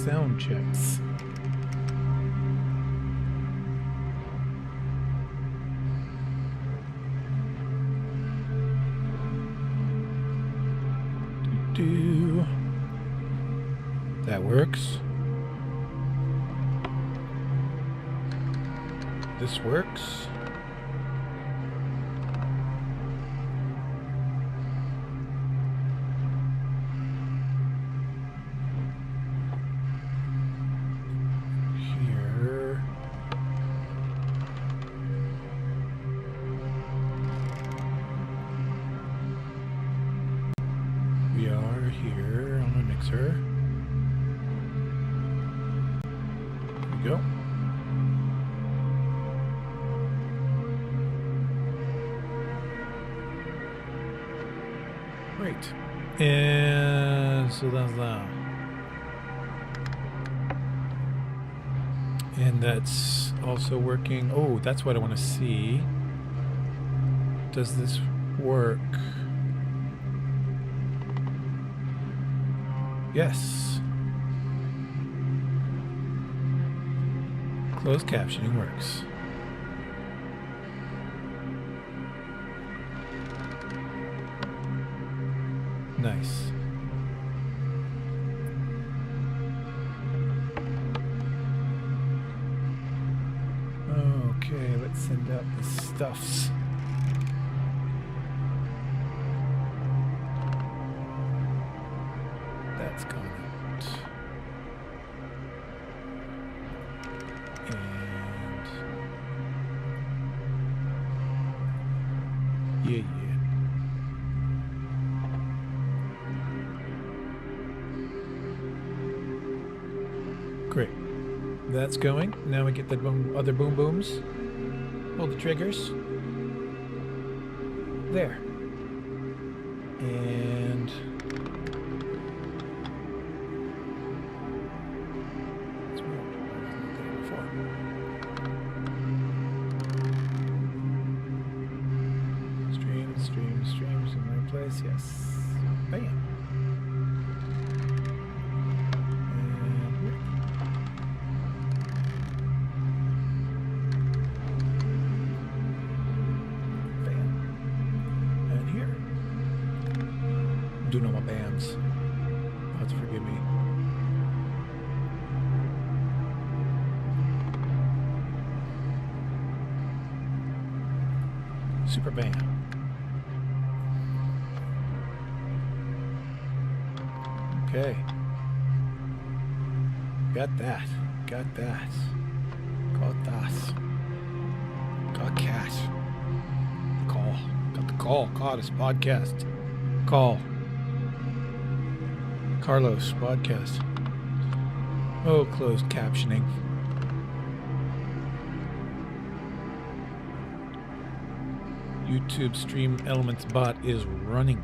sound checks. That works. This works. Here. We are here on the mixer. There we go. Great. And so that's that. And that's also working. Oh, that's what I want to see. Does this work? Yes. Closed captioning works. Nice. Okay, let's send out the stuffs. That's gone out. And yeah. Great. That's going. Now we get the other boom booms. Pull the triggers. There. And that's weird. I wasn't there before. Streams in the right place. Yes. Bam. Do know my bands. You'll have to forgive me. Super band. Okay. Got that. Got that. Got that. Got cat. Call. Got the call. God, it's podcast. Call. Carlos podcast. Oh, closed captioning. YouTube Stream Elements bot is running.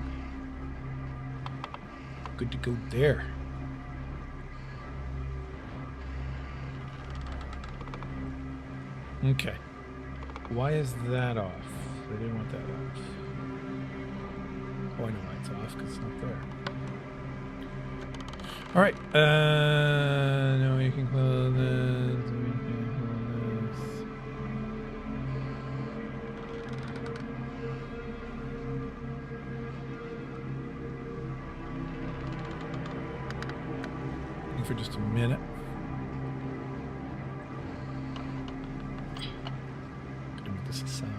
Good to go there. Okay. Why is that off? I didn't want that off. Oh, I know why it's off, because it's not there. All right. No, you can close this. We can close this. Waiting for just a minute. Gonna move this aside.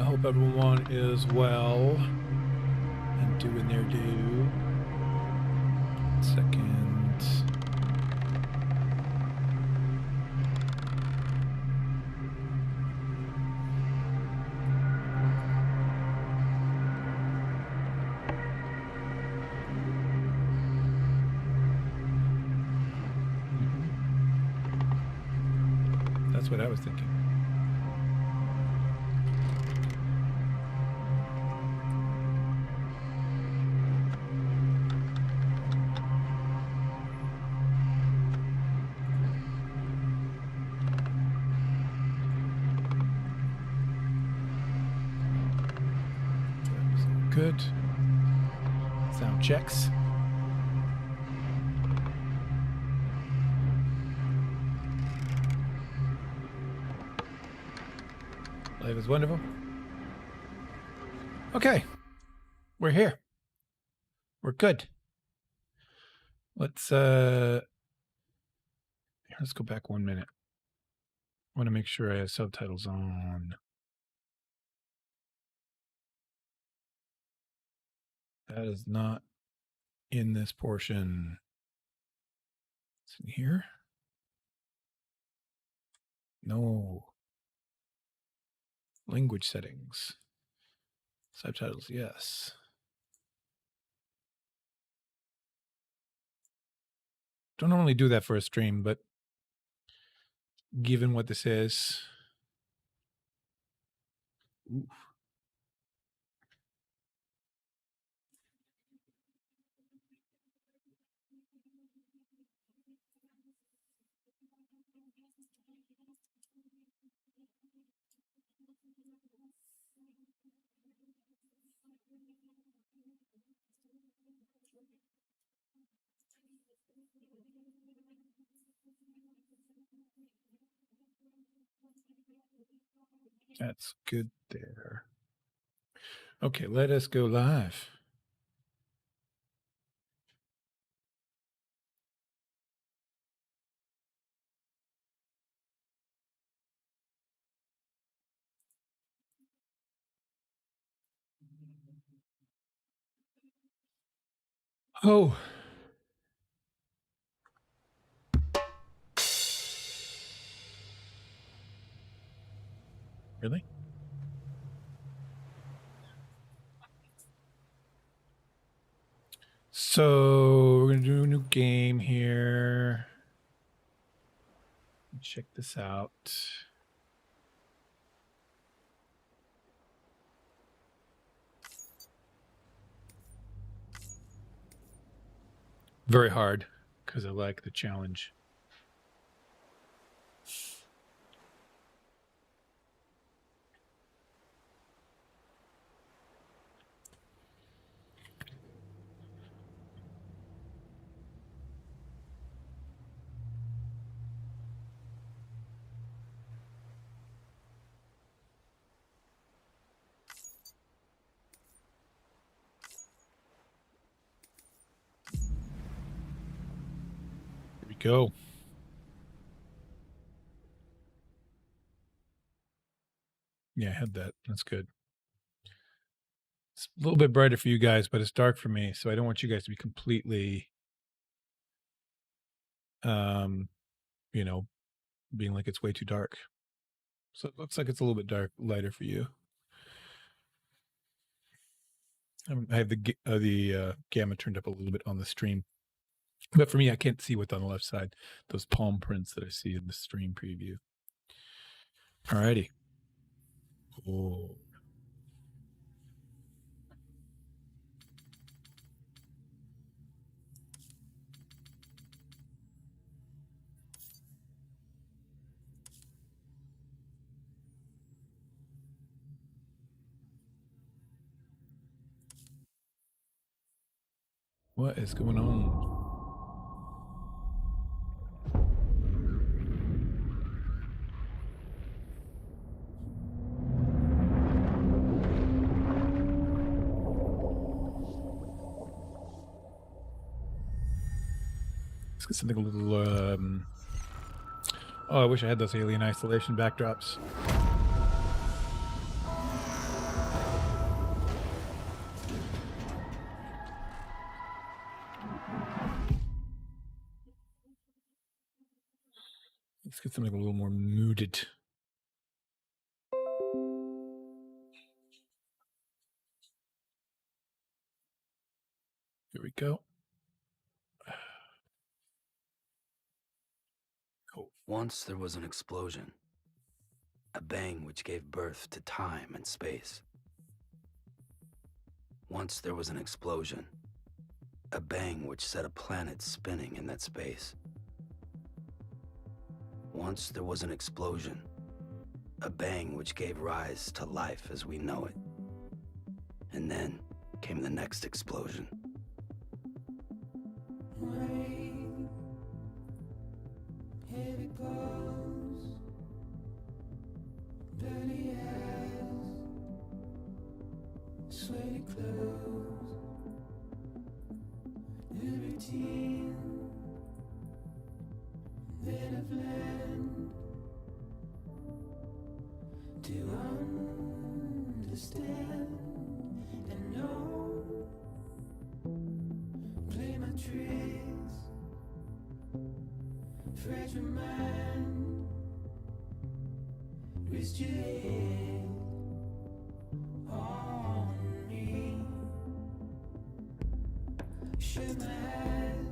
Hope everyone is well and doing their due. Second. That's what I was thinking. good. Sound checks. Life is wonderful. Okay. We're here. We're good. Let's go back 1 minute. I want to make sure I have subtitles on. That is not in this portion. It's in here. No. Language settings. Subtitles, yes. Don't normally do that for a stream, but given what this is. Ooh. That's good there. Okay, let us go live. Oh. Really? So we're going to do a new game here. Check this out. Very hard because I like the challenge. Here we go. Yeah, I had that. That's good. It's a little bit brighter for you guys, but it's dark for me, so I don't want you guys to be completely, being like it's way too dark. So it looks like it's a little bit lighter for you. I have the gamma turned up a little bit on the stream, but for me, I can't see what's on the left side. Those palm prints that I see in the stream preview. Alrighty. Oh. What is going on? Let's get something a little. Oh, I wish I had those alien isolation backdrops. Let's get something a little more mooded. Here we go. Once there was an explosion, a bang which gave birth to time and space. Once there was an explosion, a bang which set a planet spinning in that space. Once there was an explosion, a bang which gave rise to life as we know it. And then came the next explosion. Heavy clothes, dirty eyes, sweaty clothes, new routine, then I've learned to understand and know, play my tricks, fragile mind, rest your head on me, shut my eyes,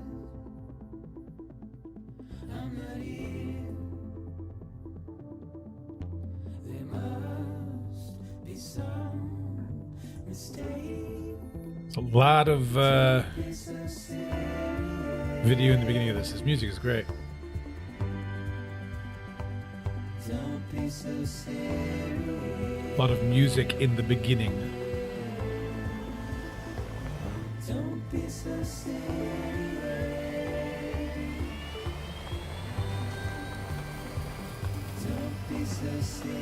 I'm not here, there must be some mistake. It's a lot of video in the beginning of this. This music is great. Don't be so serious. A lot of music in the beginning. Don't be so serious. Don't be so serious.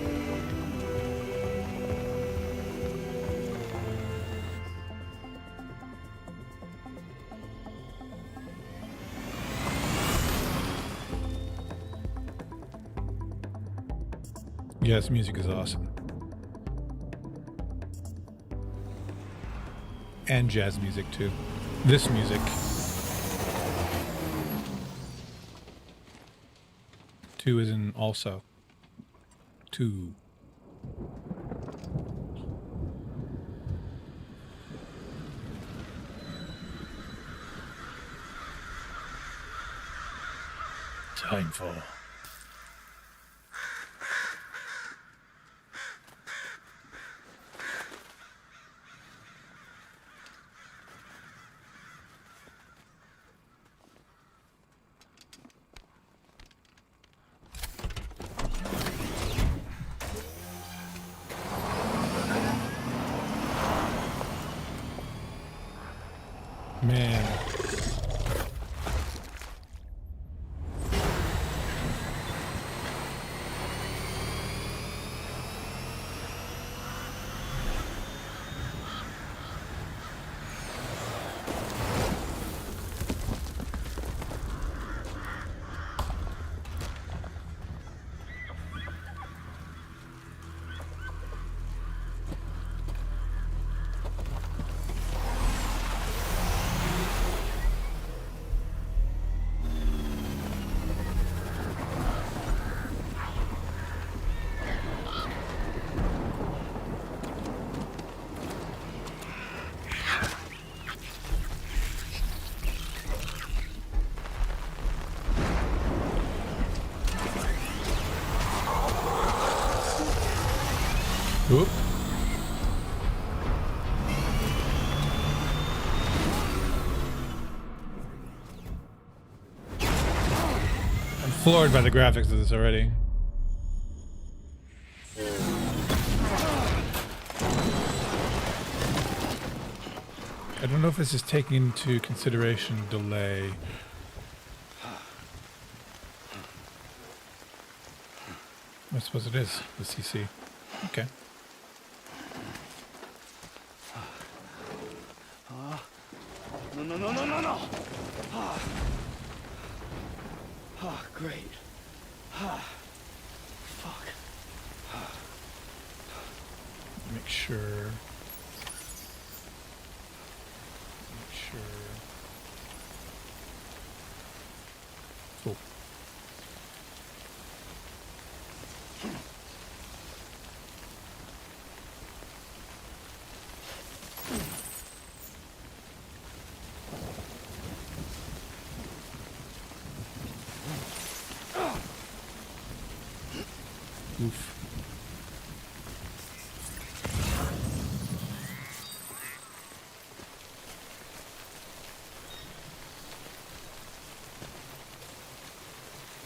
Yeah, this music is awesome. And jazz music too. This music. 2 is in also. 2. Timefall. Man. Oop. I'm floored by the graphics of this already. I don't know if this is taking into consideration delay. I suppose it is, the CC. Okay. No. Oh, great. Fuck. Make sure. Cool. Oof.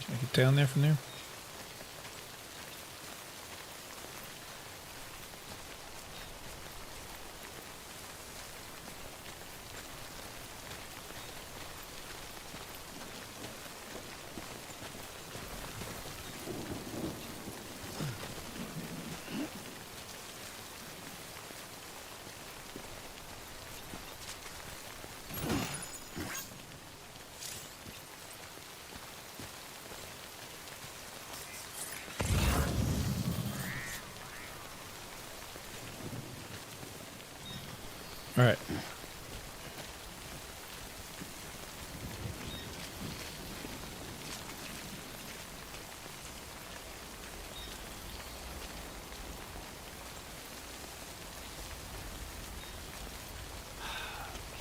Can I get down there from there? All right. Give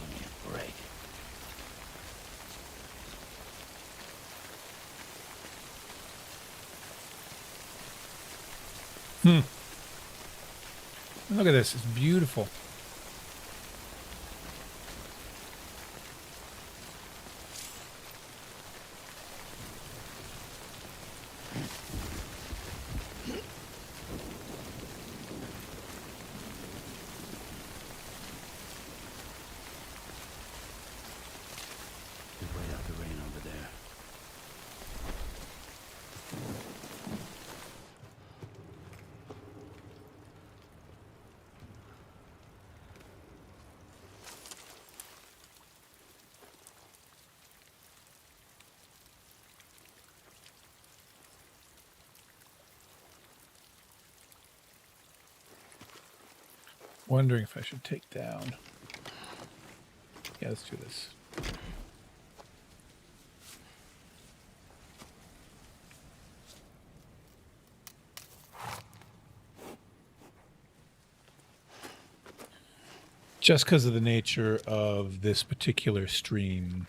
me a break. Look at this. It's beautiful. Just wait out the rain over there. Wondering if I should take down. Yeah, let's do this. Just because of the nature of this particular stream.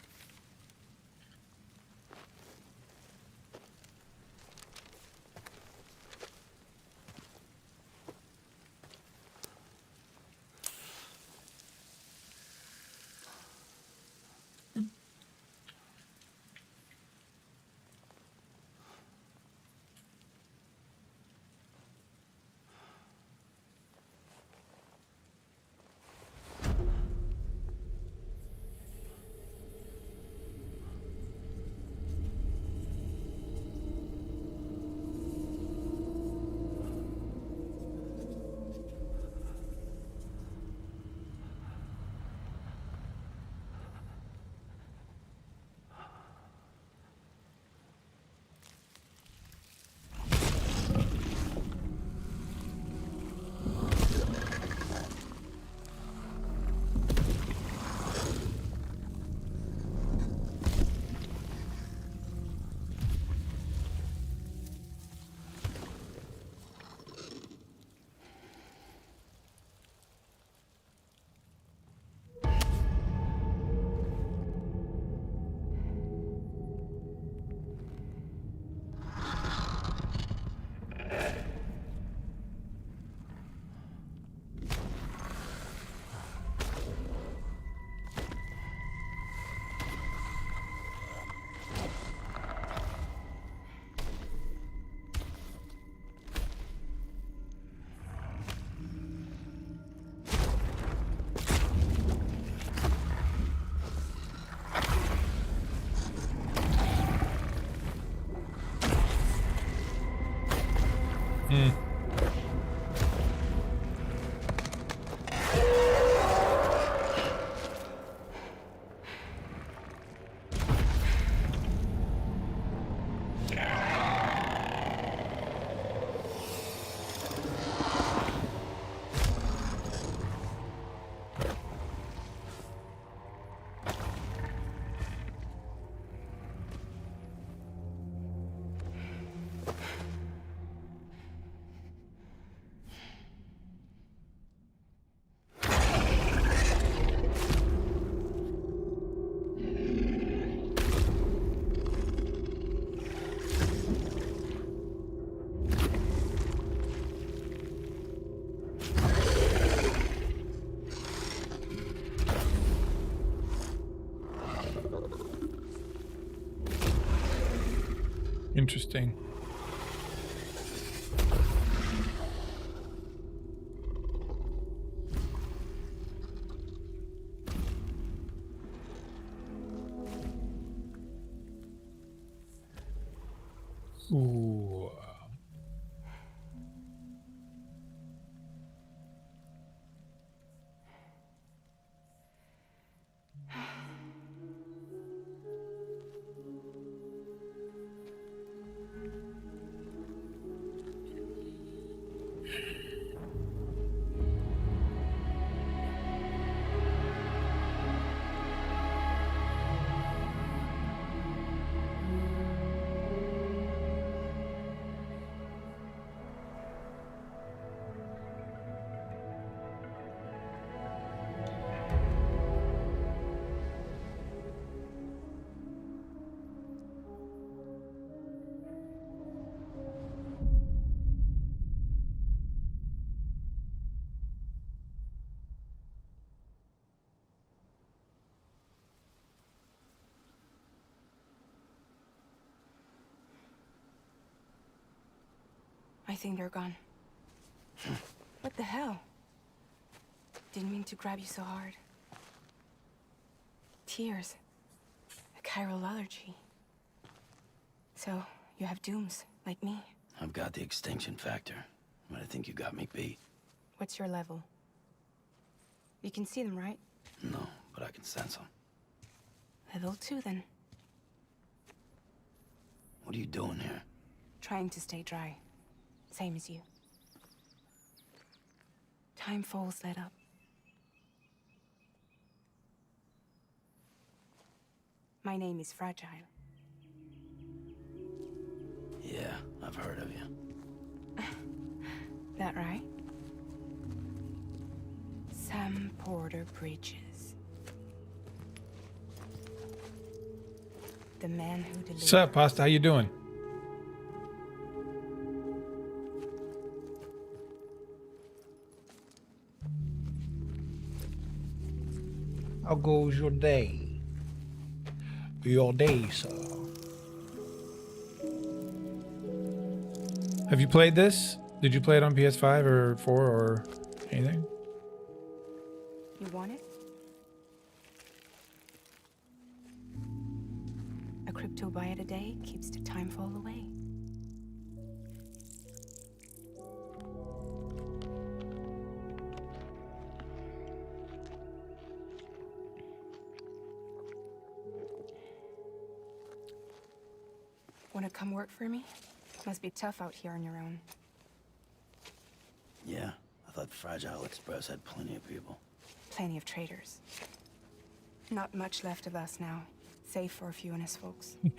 Interesting. Ooh. I think they're gone. What the hell? Didn't mean to grab you so hard. Tears. A chiral allergy. So, you have dooms, like me. I've got the extinction factor, but I think you got me beat. What's your level? You can see them, right? No, but I can sense them. Level 2, then. What are you doing here? Trying to stay dry. Same as you. Time falls let up. My name is Fragile. Yeah, I've heard of you. That right? Sam Porter Bridges. The man who delivered... What's up, Pasta? How you doing? How goes your day? Your day, sir. Have you played this? Did you play it on PS5 or 4 or anything? You want it? A crypto byte a day keeps the time fall away. Wanna come work for me? Must be tough out here on your own. Yeah, I thought Fragile Express had plenty of people. Plenty of traitors. Not much left of us now, save for a few honest folks. And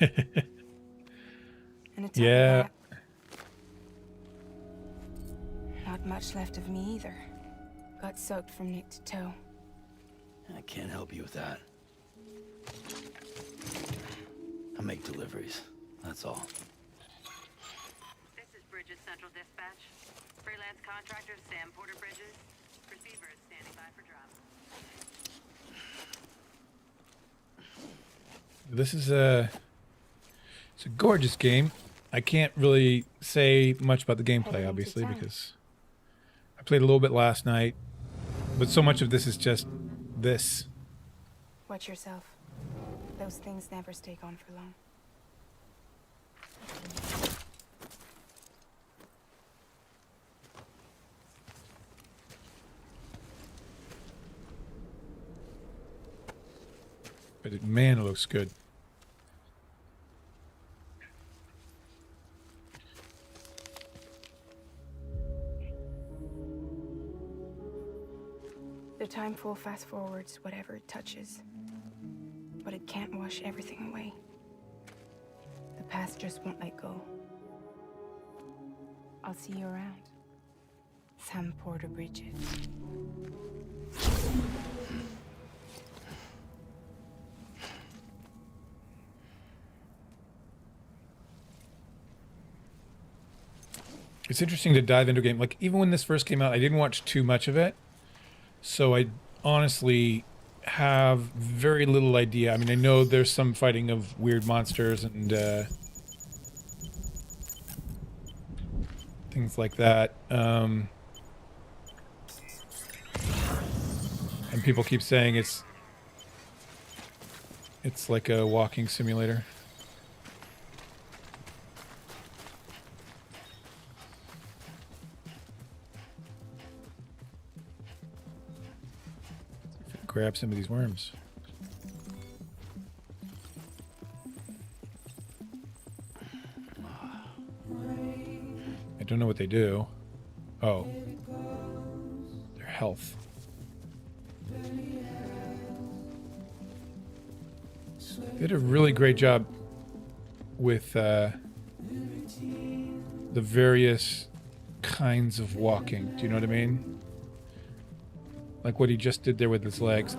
on top of Yeah. that, not much left of me either. Got soaked from neck to toe. I can't help you with that. I make deliveries, that's all. This is Bridges Central Dispatch. Freelance contractor Sam Porter Bridges. Receiver is standing by for drop. This is it's a gorgeous game. I can't really say much about the Heading gameplay, into obviously, town. because I played a little bit last night, but so much of this is just this. Watch yourself. Those things never stay gone for long. But man, it looks good. The time full fast forwards whatever it touches. But it can't wash everything away. The past just won't let go. I'll see you around. Sam Porter Bridges. It's interesting to dive into a game. Like, even when this first came out, I didn't watch too much of it. So I honestly have very little idea. I mean, I know there's some fighting of weird monsters and things like that. And people keep saying it's like a walking simulator. Grab some of these worms. I don't know what they do. Oh. Their health. They did a really great job with the various kinds of walking. Do you know what I mean? Like what he just did there with his legs.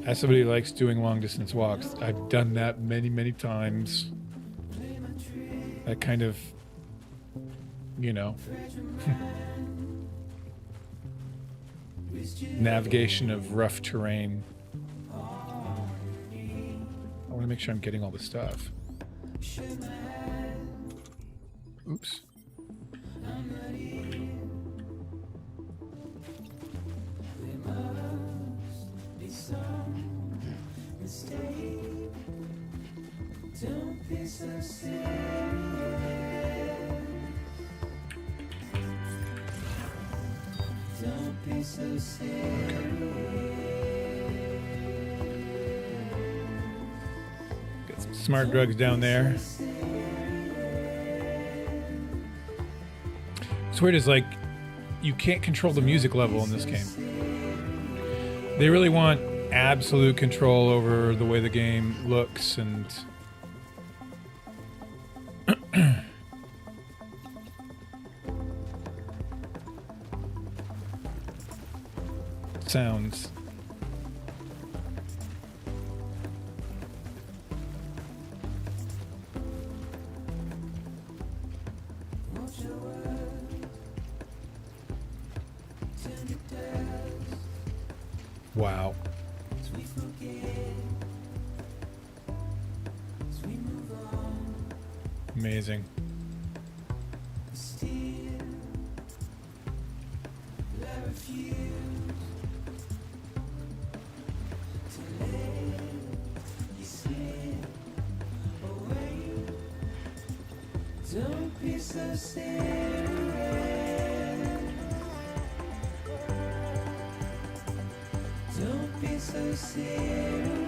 As somebody who likes doing long distance walks, I've done that many, many times. That kind of, you know, navigation of rough terrain. I want to make sure I'm getting all the stuff. Oops. not here. There must be some mistake. Don't be so serious. Don't be so serious. Got some smart drugs down there. What's weird is like you can't control the music level in this game. They really want absolute control over the way the game looks and sounds. Watch your words, turn to dust Wow. as we forget, as we move on. Amazing. Still, I refuse to let you slip away. Don't be so serious. Don't be so serious.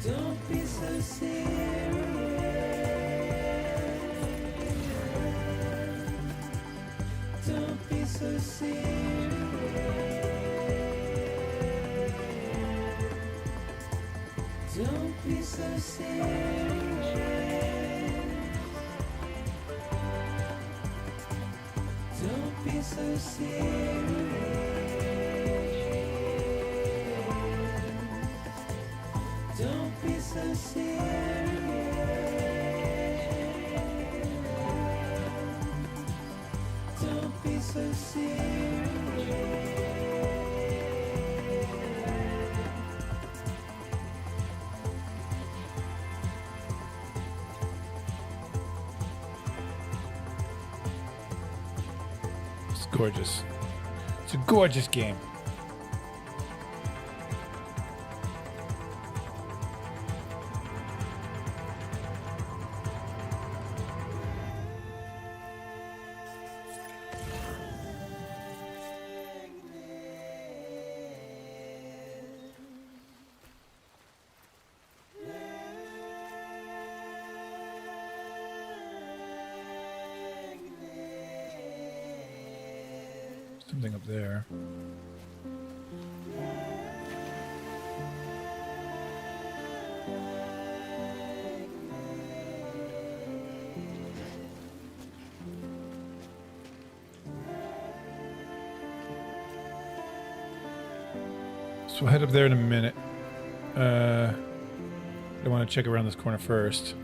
Don't be so serious. Don't be so serious. Don't be so serious. Don't be so serious. Don't be so serious. Don't be so serious. It's gorgeous. It's a gorgeous game. Something up there. So we'll head up there in a minute. I want to check around this corner first.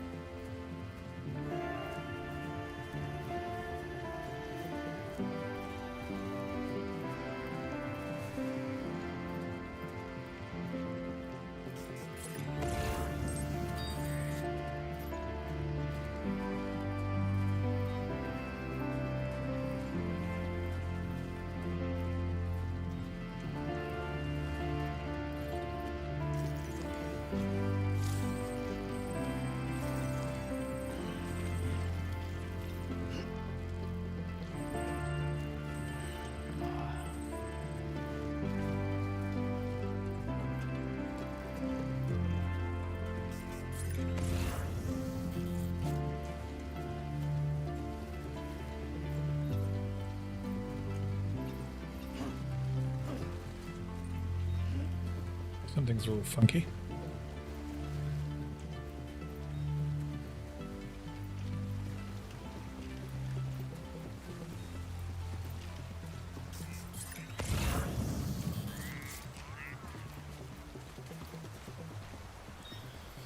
Something's a little funky.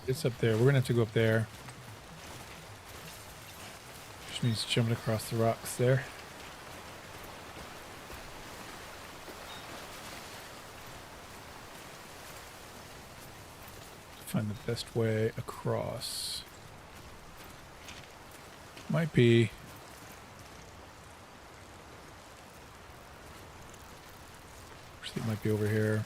It's up there. We're gonna have to go up there. Which means jumping across the rocks there. Find the best way across. Might be. It might be over here.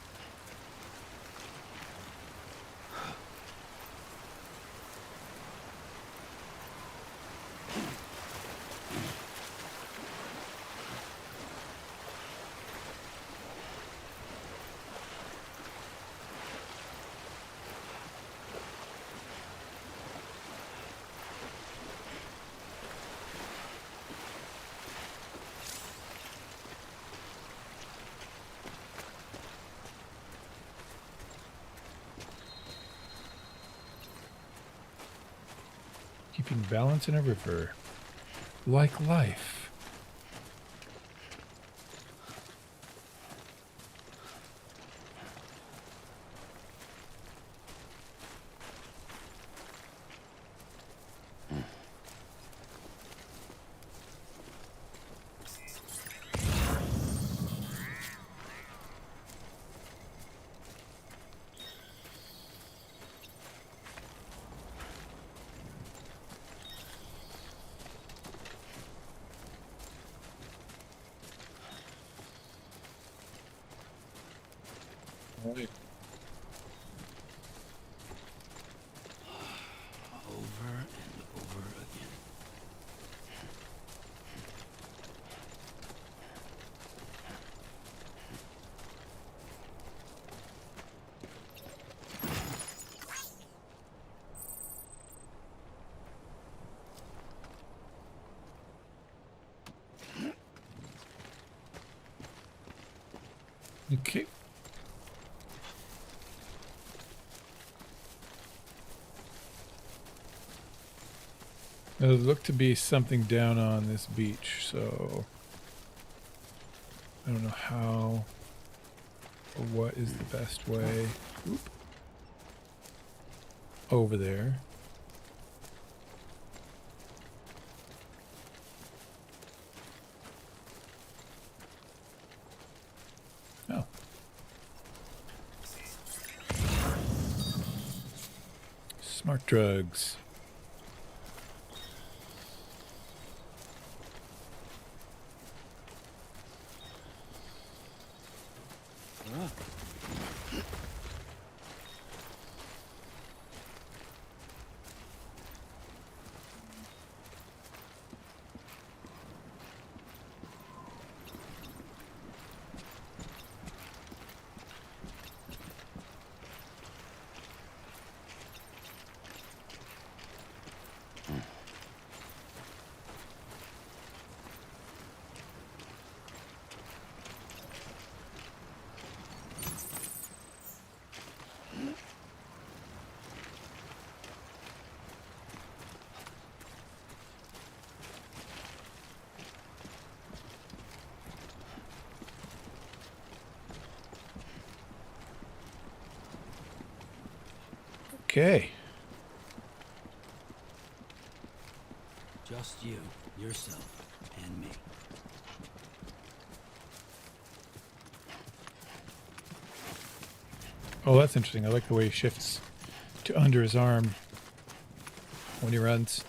Keeping balance in a river. Like life. Right. Over and over again. Okay. There looked to be something down on this beach, so I don't know how or what is the best way. Oop. Over there. Oh. Smart drugs. Okay. Just you, yourself, and me. Oh, that's interesting. I like the way he shifts to under his arm when he runs.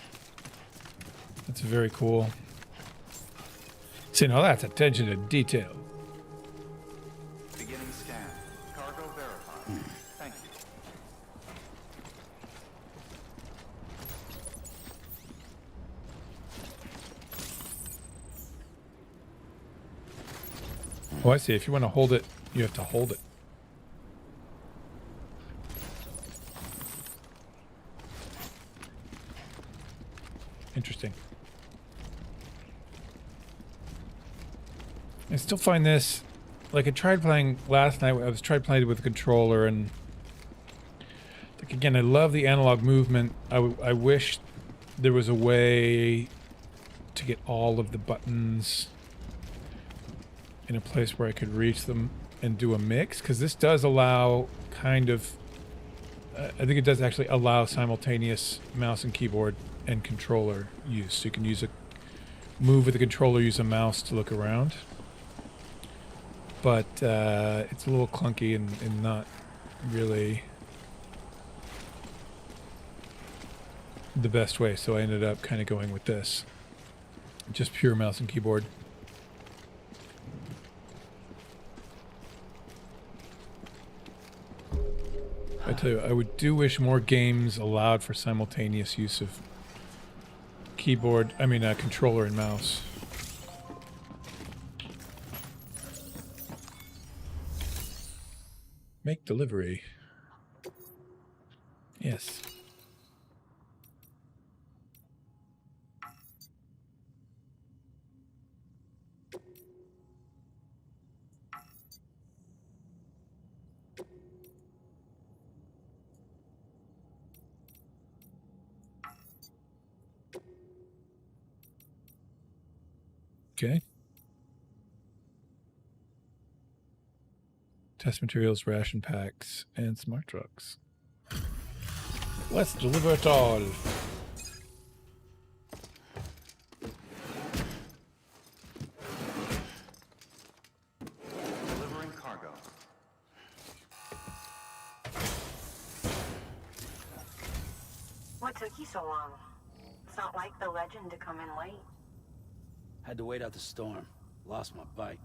That's very cool. See, now that's attention to detail. Beginning scan. Cargo verified. Thank you. Oh, I see. If you want to hold it, you have to hold it. Interesting. I still find this, like I tried playing last night, I was tried playing it with a controller, and like again, I love the analog movement. I wish there was a way to get all of the buttons in a place where I could reach them and do a mix, because this does allow kind of, I think it does actually allow simultaneous mouse and keyboard and controller use. So you can use a move with the controller, use a mouse to look around. But it's a little clunky and not really the best way, so I ended up kind of going with this. Just pure mouse and keyboard. I tell you, I wish more games allowed for simultaneous use of controller and mouse. Make delivery. Yes. Okay. Test materials, ration packs, and smart trucks. Let's deliver it all. Delivering cargo. What took you so long? It's not like the legend to come in late. Had to wait out the storm. Lost my bike.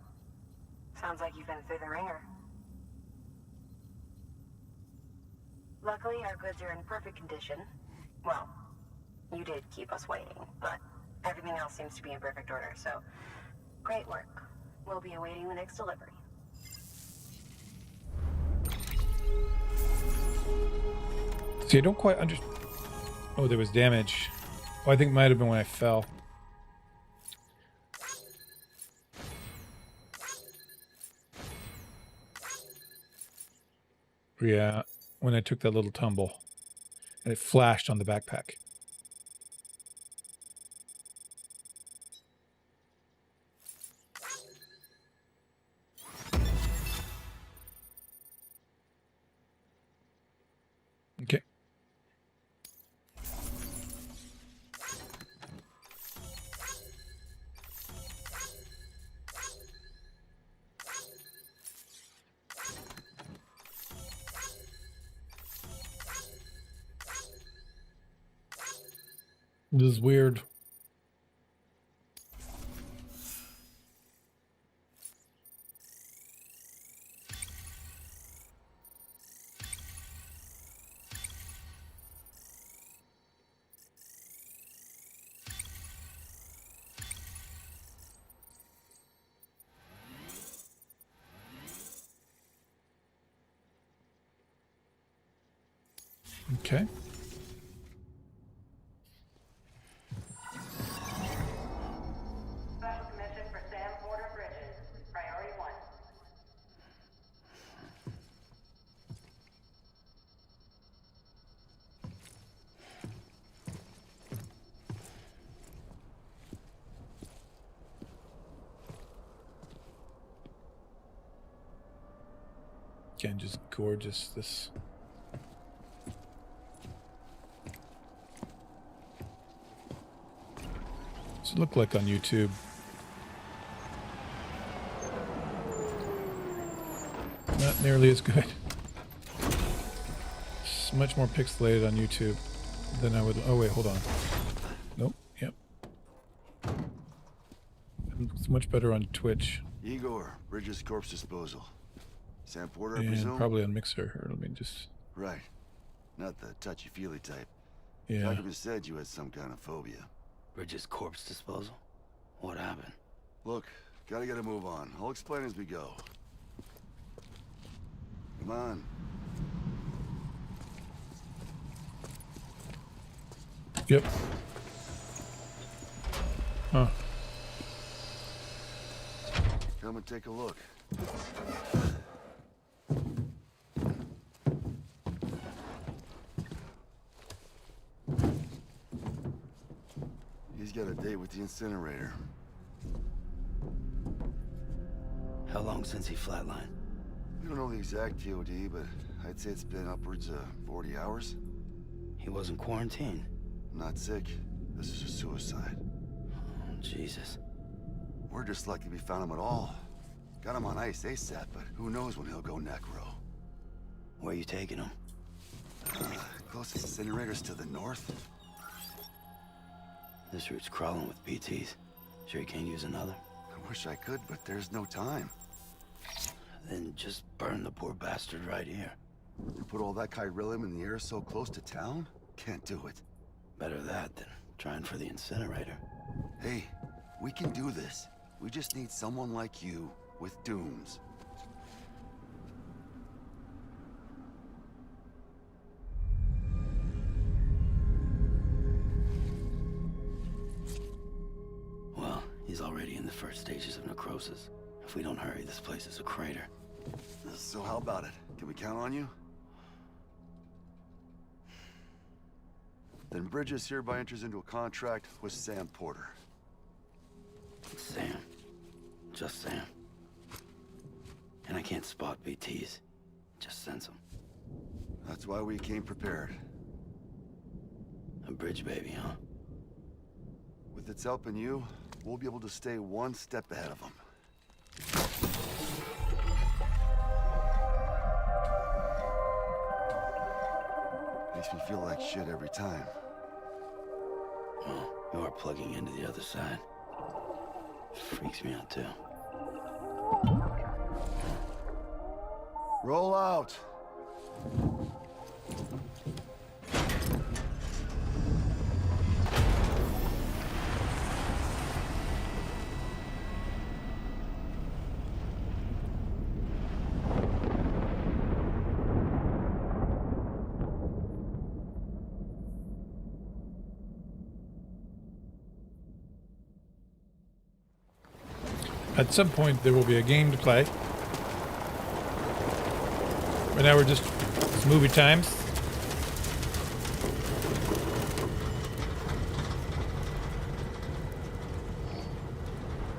Sounds like you've been through the ringer. Luckily, our goods are in perfect condition. Well, you did keep us waiting, but everything else seems to be in perfect order, so great work. We'll be awaiting the next delivery. See, I don't quite understand. Oh, there was damage. Oh, I think it might have been when I fell. Yeah, when I took that little tumble. And it flashed on the backpack. Okay. This is weird. Okay. Special commission for Sam Porter Bridges. Priority 1. Again, just gorgeous. This. What's it look like on YouTube? Not nearly as good. It's much more pixelated on YouTube than I would. Oh wait, hold on. Nope. Yep. It's much better on Twitch. Igor, Bridges Corpse Disposal. Sam Porter, I And presume? probably on Mixer. Here, let me just. Right. Not the touchy-feely type. Yeah. Document said you had some kind of phobia. Bridges corpse disposal? What happened? Look, gotta get a move on. I'll explain as we go. Come on. Yep. Huh. Come and take a look. He's got a date with the incinerator. How long since he flatlined? We don't know the exact TOD, but I'd say it's been upwards of 40 hours. He wasn't quarantined. Not sick. This is a suicide. Oh, Jesus. We're just lucky we found him at all. Got him on ice ASAP, but who knows when he'll go necro. Where you taking him? Closest incinerator's to the north. This route's crawling with BTs. Sure you can't use another? I wish I could, but there's no time. Then just burn the poor bastard right here. You put all that chiralium in the air so close to town? Can't do it. Better that than trying for the incinerator. Hey, we can do this. We just need someone like you with dooms. Well, he's already in the first stages of necrosis. If we don't hurry, this place is a crater. So how about it? Can we count on you? Then Bridges hereby enters into a contract with Sam Porter. Sam. Just Sam. And I can't spot BTs. Just sense them. That's why we came prepared. A bridge baby, huh? With its help and you, we'll be able to stay one step ahead of them. Makes me feel like shit every time. Well, you are plugging into the other side. Freaks me out, too. Roll out! At some point, there will be a game to play. Right now, it's movie times.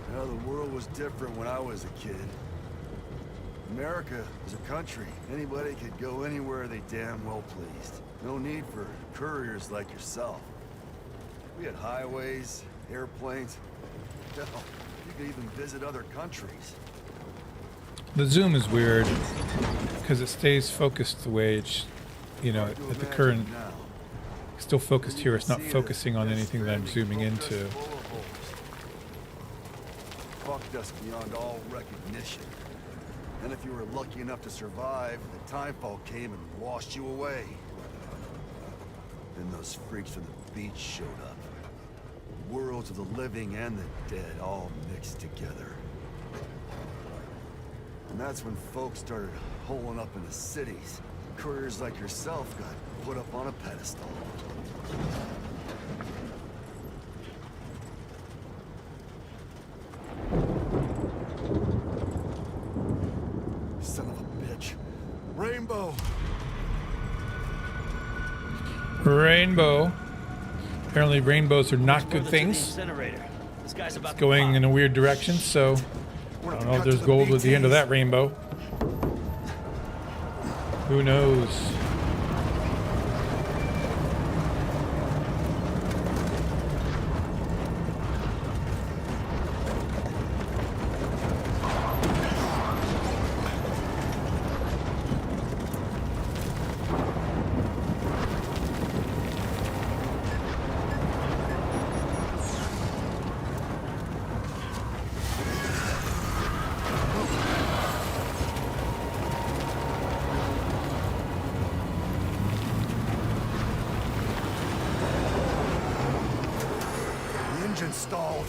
You know, the world was different when I was a kid. America was a country. Anybody could go anywhere they damn well pleased. No need for couriers like yourself. We had highways, airplanes. Hell, you could even visit other countries. The zoom is weird because it stays focused the way it's, you know, Hard to at the imagine current. now. Still focused here. It's not See it focusing on as anything that I'm Stranding zooming poked us into. full of holes. Fucked us beyond all recognition. And if you were lucky enough to survive, the timefall came and washed you away. Then those freaks from the beach showed up. Worlds of the living and the dead all mixed together. And that's when folks started holing up in the cities. Couriers like yourself got put up on a pedestal. Son of a bitch. Rainbow! Rainbow. Apparently, rainbows are not good things. This guy's about It's going in a weird direction, so I don't know if there's gold at the end of that rainbow. Who knows? The engine stalled.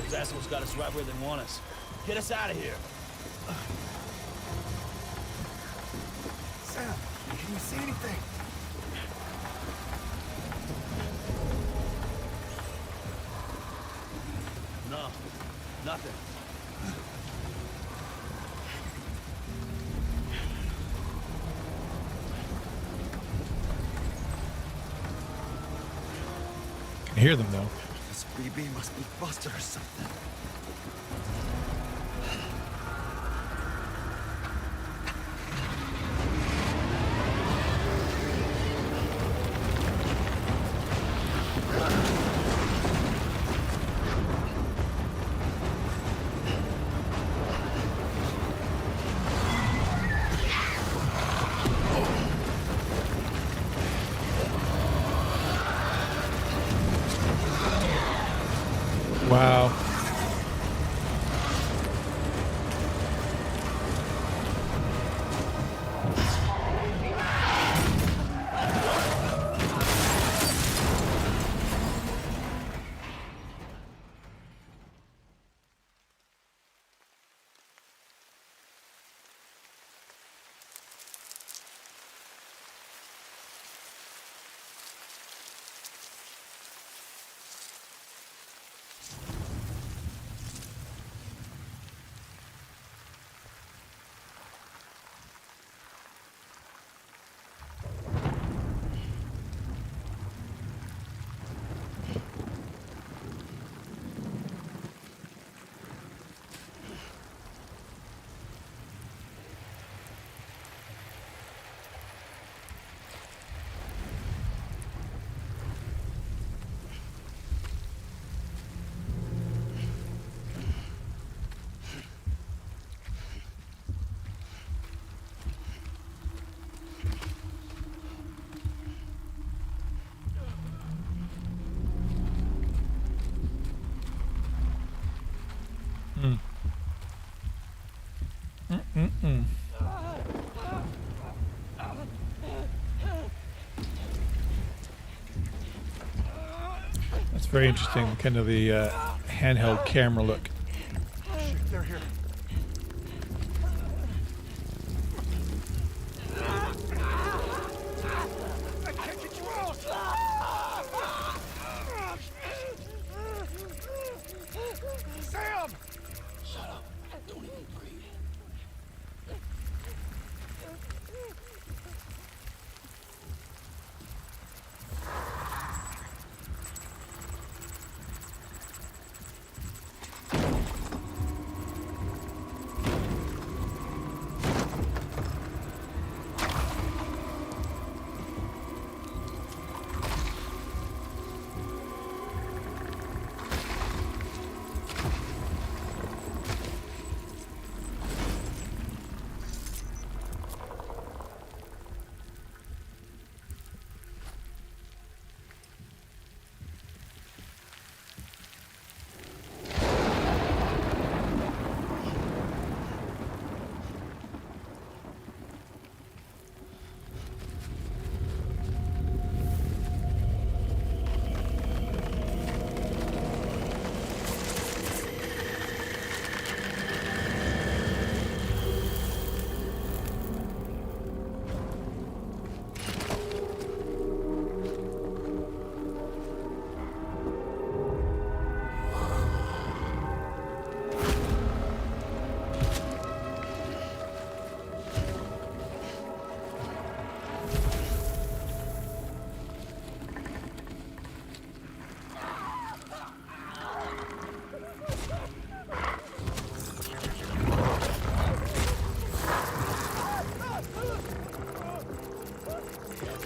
Those assholes got us right where they want us. Get us out of here. Sam, can you see anything? No, nothing. I can hear them though. This BB must be busted or something. That's very interesting. Kind of the handheld camera look. Shit, they're here. I can't get you out! Sam! Shut up. Don't even breathe.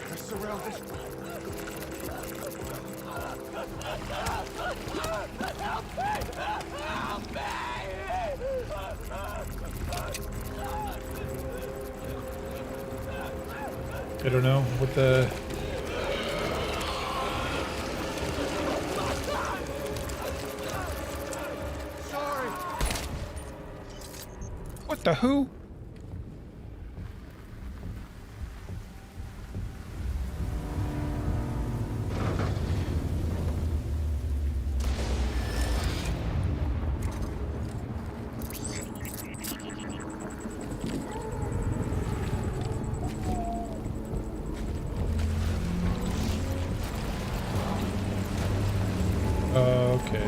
They're surrounded. I don't know what the. Sorry. What the who? Okay.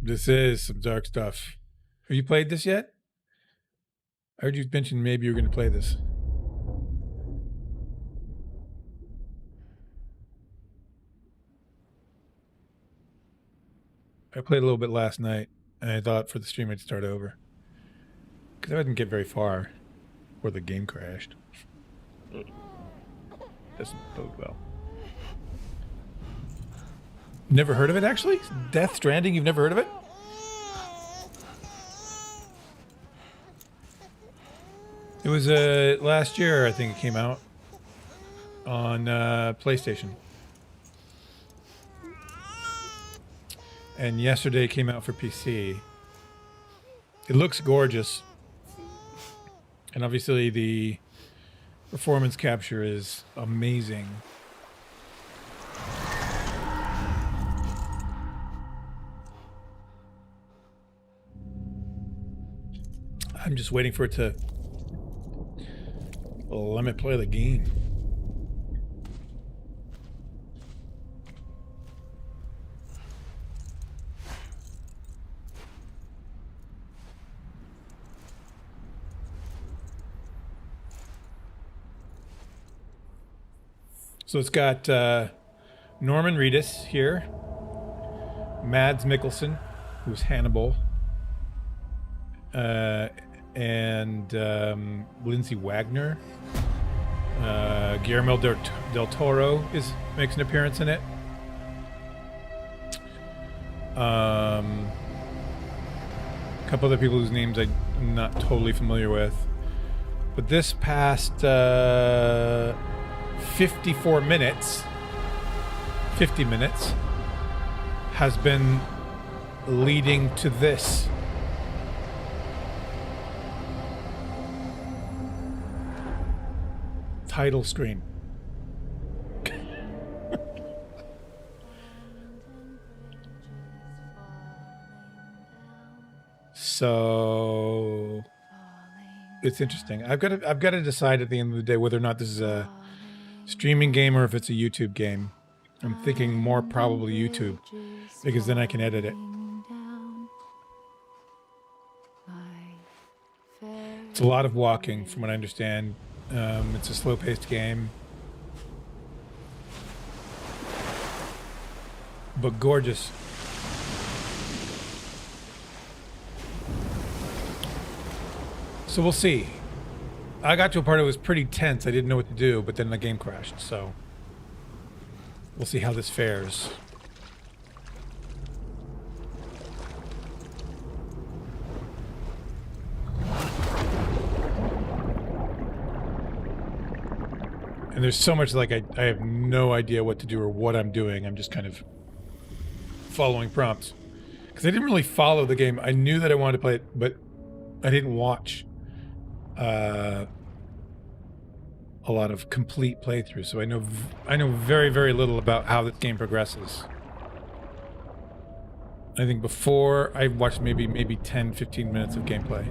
This is some dark stuff. Have you played this yet? I heard you mention maybe you were going to play this. I played a little bit last night, and I thought for the stream I'd start over. Because I didn't get very far before the game crashed. Doesn't bode well. Never heard of it, actually? Death Stranding, you've never heard of it? It was last year, I think it came out on PlayStation. and yesterday it came out for PC. It looks gorgeous, and obviously the performance capture is amazing. I'm just waiting for it to let me play the game. So it's got Norman Reedus here, Mads Mikkelsen, who's Hannibal, and Lindsay Wagner. Guillermo del Toro makes an appearance in it. A couple other people whose names I'm not totally familiar with. But this past 50 minutes has been leading to this. Title screen. So it's interesting. I've got to decide at the end of the day whether or not this is a streaming game or if it's a YouTube game. I'm thinking more probably YouTube, because then I can edit it. It's a lot of walking, from what I understand. It's a slow-paced game, but gorgeous. So we'll see. I got to a part that was pretty tense. I didn't know what to do, but then the game crashed, so we'll see how this fares. And there's so much, like, I have no idea what to do or what I'm doing. I'm just kind of following prompts. Because I didn't really follow the game. I knew that I wanted to play it, but I didn't watch a lot of complete playthroughs. So I know very, very little about how this game progresses. I think before I watched maybe 10, 15 minutes of gameplay.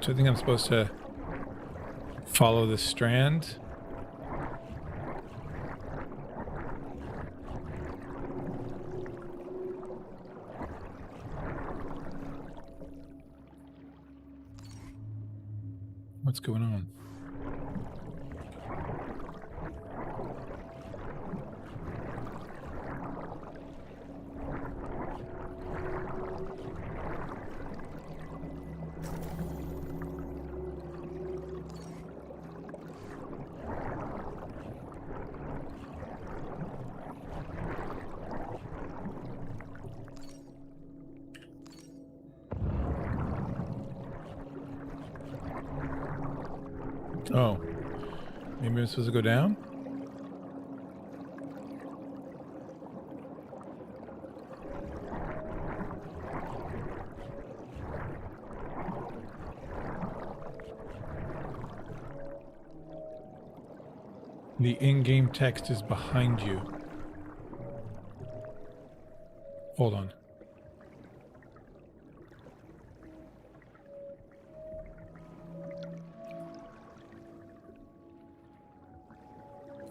So I think I'm supposed to follow the strand. What's going on? Oh, maybe I'm supposed to go down? The in-game text is behind you. Hold on.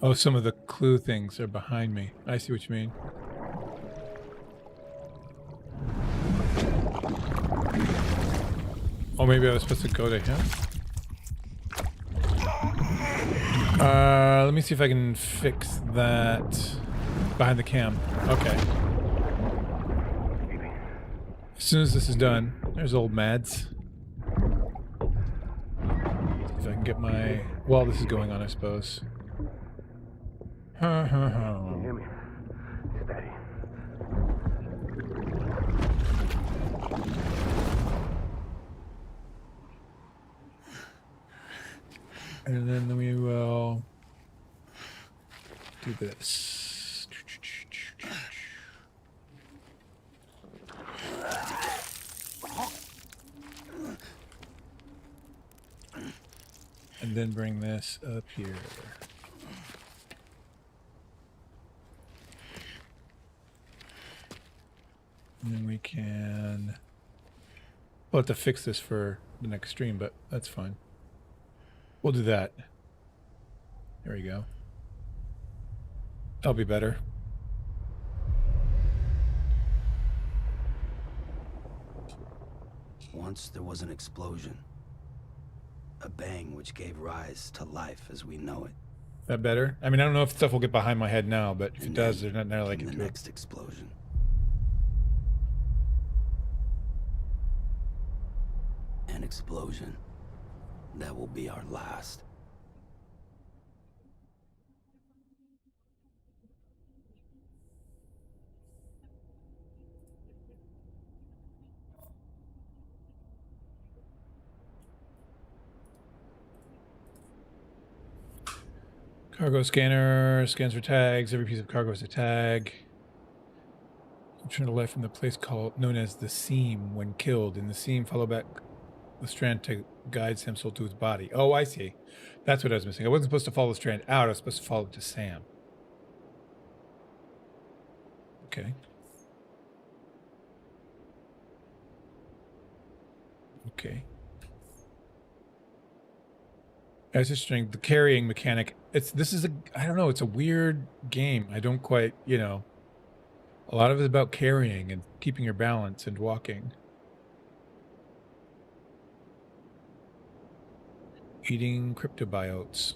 Oh, some of the clue things are behind me. I see what you mean. Oh, maybe I was supposed to go to him? Let me see if I can fix that behind the cam. Okay. As soon as this is done, there's old Mads. If I can get my... While this is going on, I suppose. Can you hear me? Steady. And then we will do this. And then bring this up here. And then we can... We'll have to fix this for the next stream, but that's fine. We'll do that. There we go. That'll be better. Once there was an explosion. A bang which gave rise to life as we know it. That better? I mean, I don't know if stuff will get behind my head now, but if it does, there's not now like the it. next explosion. An explosion that will be our last. Cargo scanner scans for tags. Every piece of cargo is a tag. Return to life from the place known as the seam when killed. In the seam, follow back the strand to guide Sam Soul to his body. Oh, I see. That's what I was missing. I wasn't supposed to follow the strand out. I was supposed to follow it to Sam. Okay. Okay. That's interesting. The carrying mechanic. This is I don't know, it's a weird game. I don't quite, you know. A lot of it is about carrying and keeping your balance and walking. Eating cryptobiotes.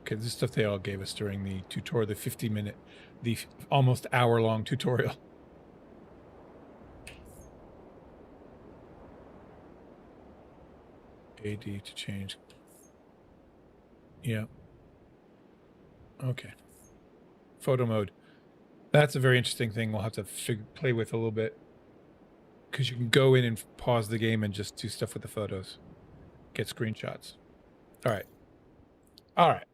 Okay, this is stuff they all gave us during the tutorial, the 50-minute, the almost hour-long tutorial. AD to change. Yeah. Okay. Photo mode. That's a very interesting thing we'll have to play with a little bit. Because you can go in and pause the game and just do stuff with the photos. Get screenshots. All right. All right.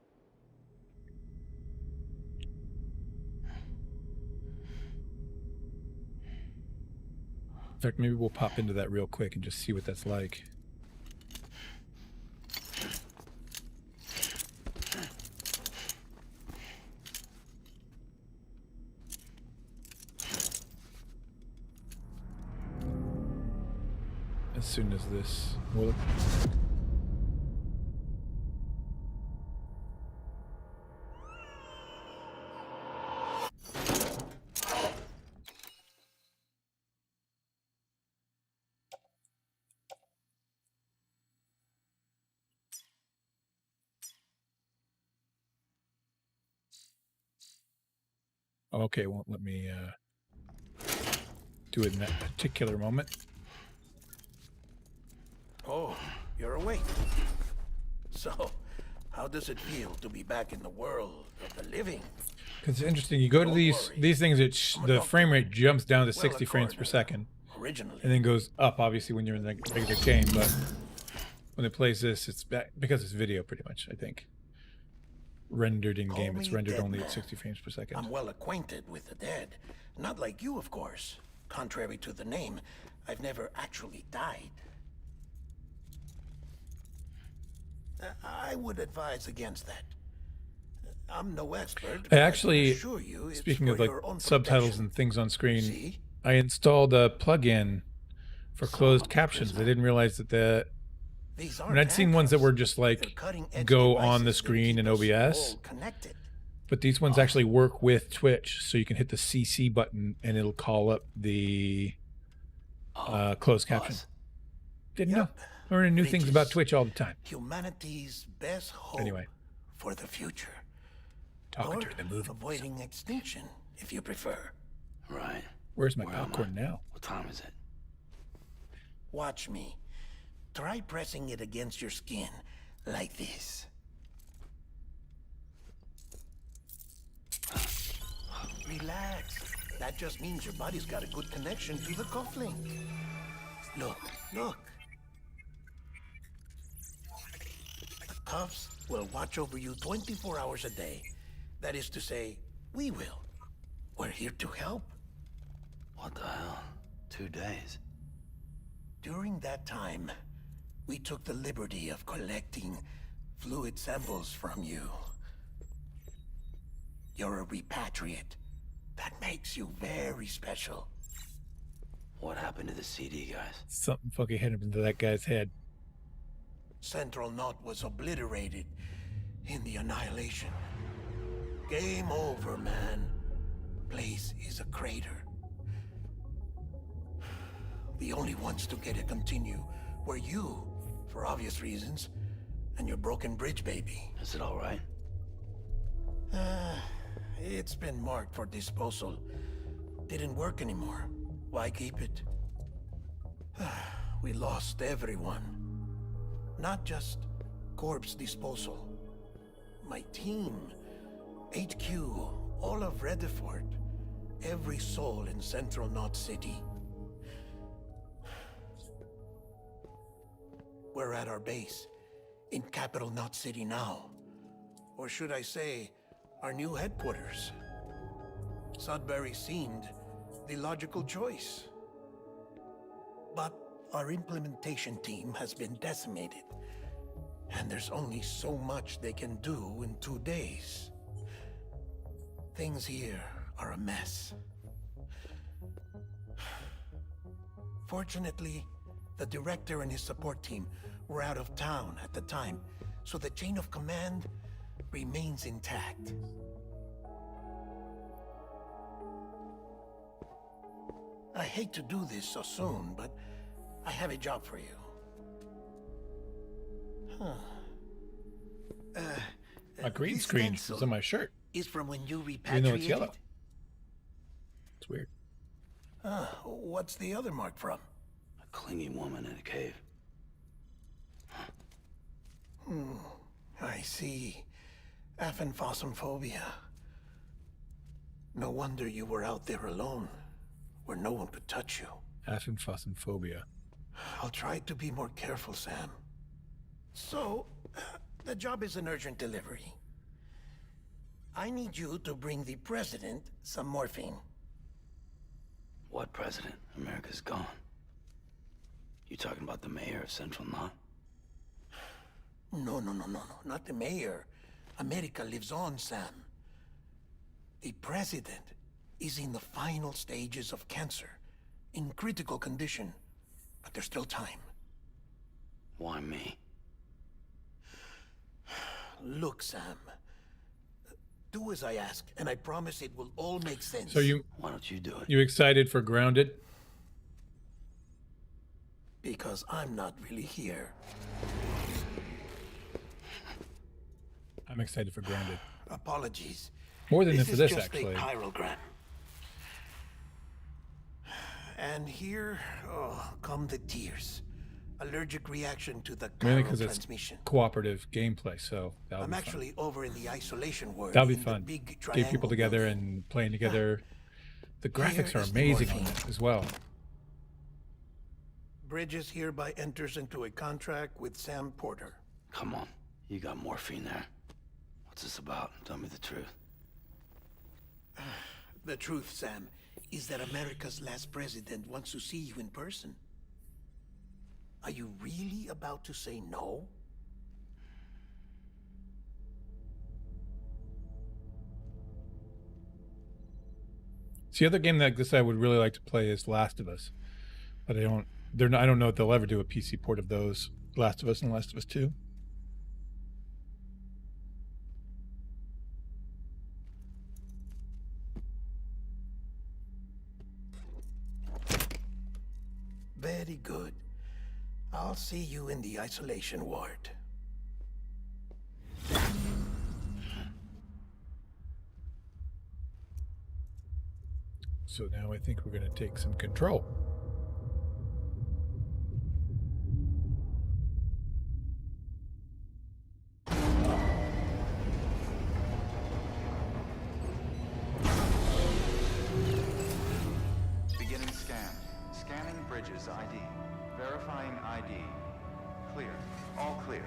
In fact, maybe we'll pop into that real quick and just see what that's like. As soon as this will... Okay, it won't let me do it in that particular moment. Oh, you're awake. So, how does it feel to be back in the world of the living? Because it's interesting, you go to these things, the frame rate jumps down to 60 frames per second. Originally. And then goes up, obviously, when you're in the regular game, but when it plays this, it's back, because it's video, pretty much, I think. Rendered in game, it's rendered only at 60 frames per second. I'm well acquainted with the dead. Not like you, of course. Contrary to the name, I've never actually died. I would advise against that. I'm no expert. I actually, assure you speaking of like subtitles and things on screen, See? I installed a plugin for closed captions. I didn't realize that I mean, I'd seen ones that were just like go on the screen in OBS, but these ones actually work with Twitch, so you can hit the CC button and it'll call up the closed caption. Didn't know. Learning new things about Twitch all the time. Humanity's best hope for the future. Talking during the movie. Avoiding extinction, if you prefer. Right. Where's my popcorn now? What time is it? Watch me. try pressing it against your skin, like this. Relax. That just means your body's got a good connection to the cufflink. Look, look. The cuffs will watch over you 24 hours a day. That is to say, we will. We're here to help. What the hell? 2 days? During that time, we took the liberty of collecting fluid samples from you. You're a repatriate. That makes you very special. What happened to the CD guys? Something fucking hit him into that guy's head. Central Knot was obliterated in the Annihilation. Game over, man. Place is a crater. The only ones to get it continue were you, for obvious reasons, and your broken bridge baby. Is it all right? It's been marked for disposal. Didn't work anymore. Why keep it? We lost everyone. Not just corpse disposal. My team, HQ, all of Redefort, every soul in Central Knot City. We're at our base, in Capital Knot City now. Or should I say, our new headquarters. Sudbury seemed the logical choice. But our implementation team has been decimated, and there's only so much they can do in 2 days. Things here are a mess. Fortunately, the director and his support team were out of town at the time, so the chain of command remains intact. I hate to do this so soon, but I have a job for you. My green This screen stencil was on my shirt, is from when you even repatriated. though it's yellow. It's weird. What's the other mark from? A clingy woman in a cave. I see. Aphenphosmphobia. No wonder you were out there alone, where no one could touch you. Aphenphosmphobia. I'll try to be more careful, Sam. So, the job is an urgent delivery. I need you to bring the president some morphine. What president? America's gone. You talking about the mayor of Central Knot? No, not the mayor. America lives on, Sam. The president is in the final stages of cancer, in critical condition, but there's still time. Why me? Look, Sam. Do as I ask, and I promise it will all make sense. So Why don't you do it? you excited for Grounded? Because I'm not really here. I'm excited for Grounded. Apologies. More than This for is this, just actually. a chirogram. And here, come the tears. Allergic reaction to the Mainly chiral because it's transmission. cooperative gameplay, so that'll I'm be actually over in the isolation ward. That'll be in the fun. big Get triangle people together building. and playing together. The graphics Here are is the amazing on morphine. that as well. Bridges hereby enters into a contract with Sam Porter. Come on. You got morphine there. What's this about? Tell me the truth. The truth, Sam, is that America's last president wants to see you in person. Are you really about to say no? See, other game like this I would really like to play is Last of Us, but I don't. They're not, I don't know if they'll ever do a PC port of those Last of Us and Last of Us 2. Very good. I'll see you in the isolation ward. So now I think we're going to take some control. Bridges ID. Verifying ID. Clear. All clear.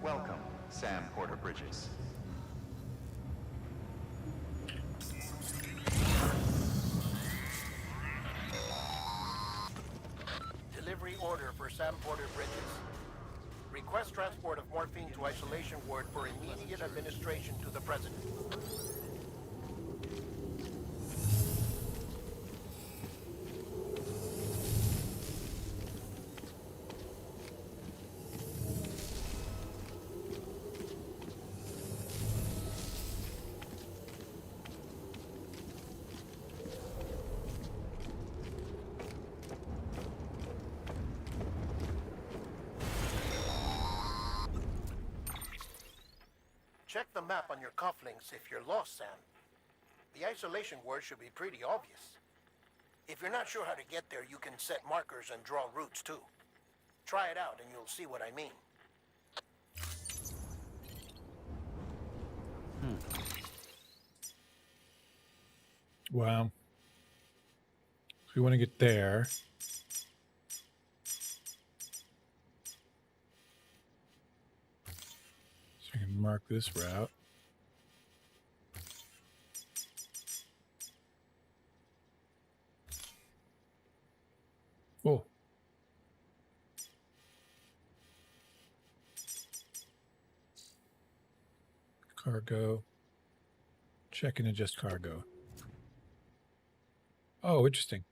Welcome, Sam Porter Bridges. Delivery order for Sam Porter Bridges. Request transport of morphine to isolation ward for immediate administration to the president. Check the map on your cufflinks if you're lost, Sam. The isolation word should be pretty obvious. If you're not sure how to get there, you can set markers and draw routes too. Try it out and you'll see what I mean. Wow. So we want to get there. So I can mark this route. Oh. Cargo. Check and adjust cargo. Oh, interesting.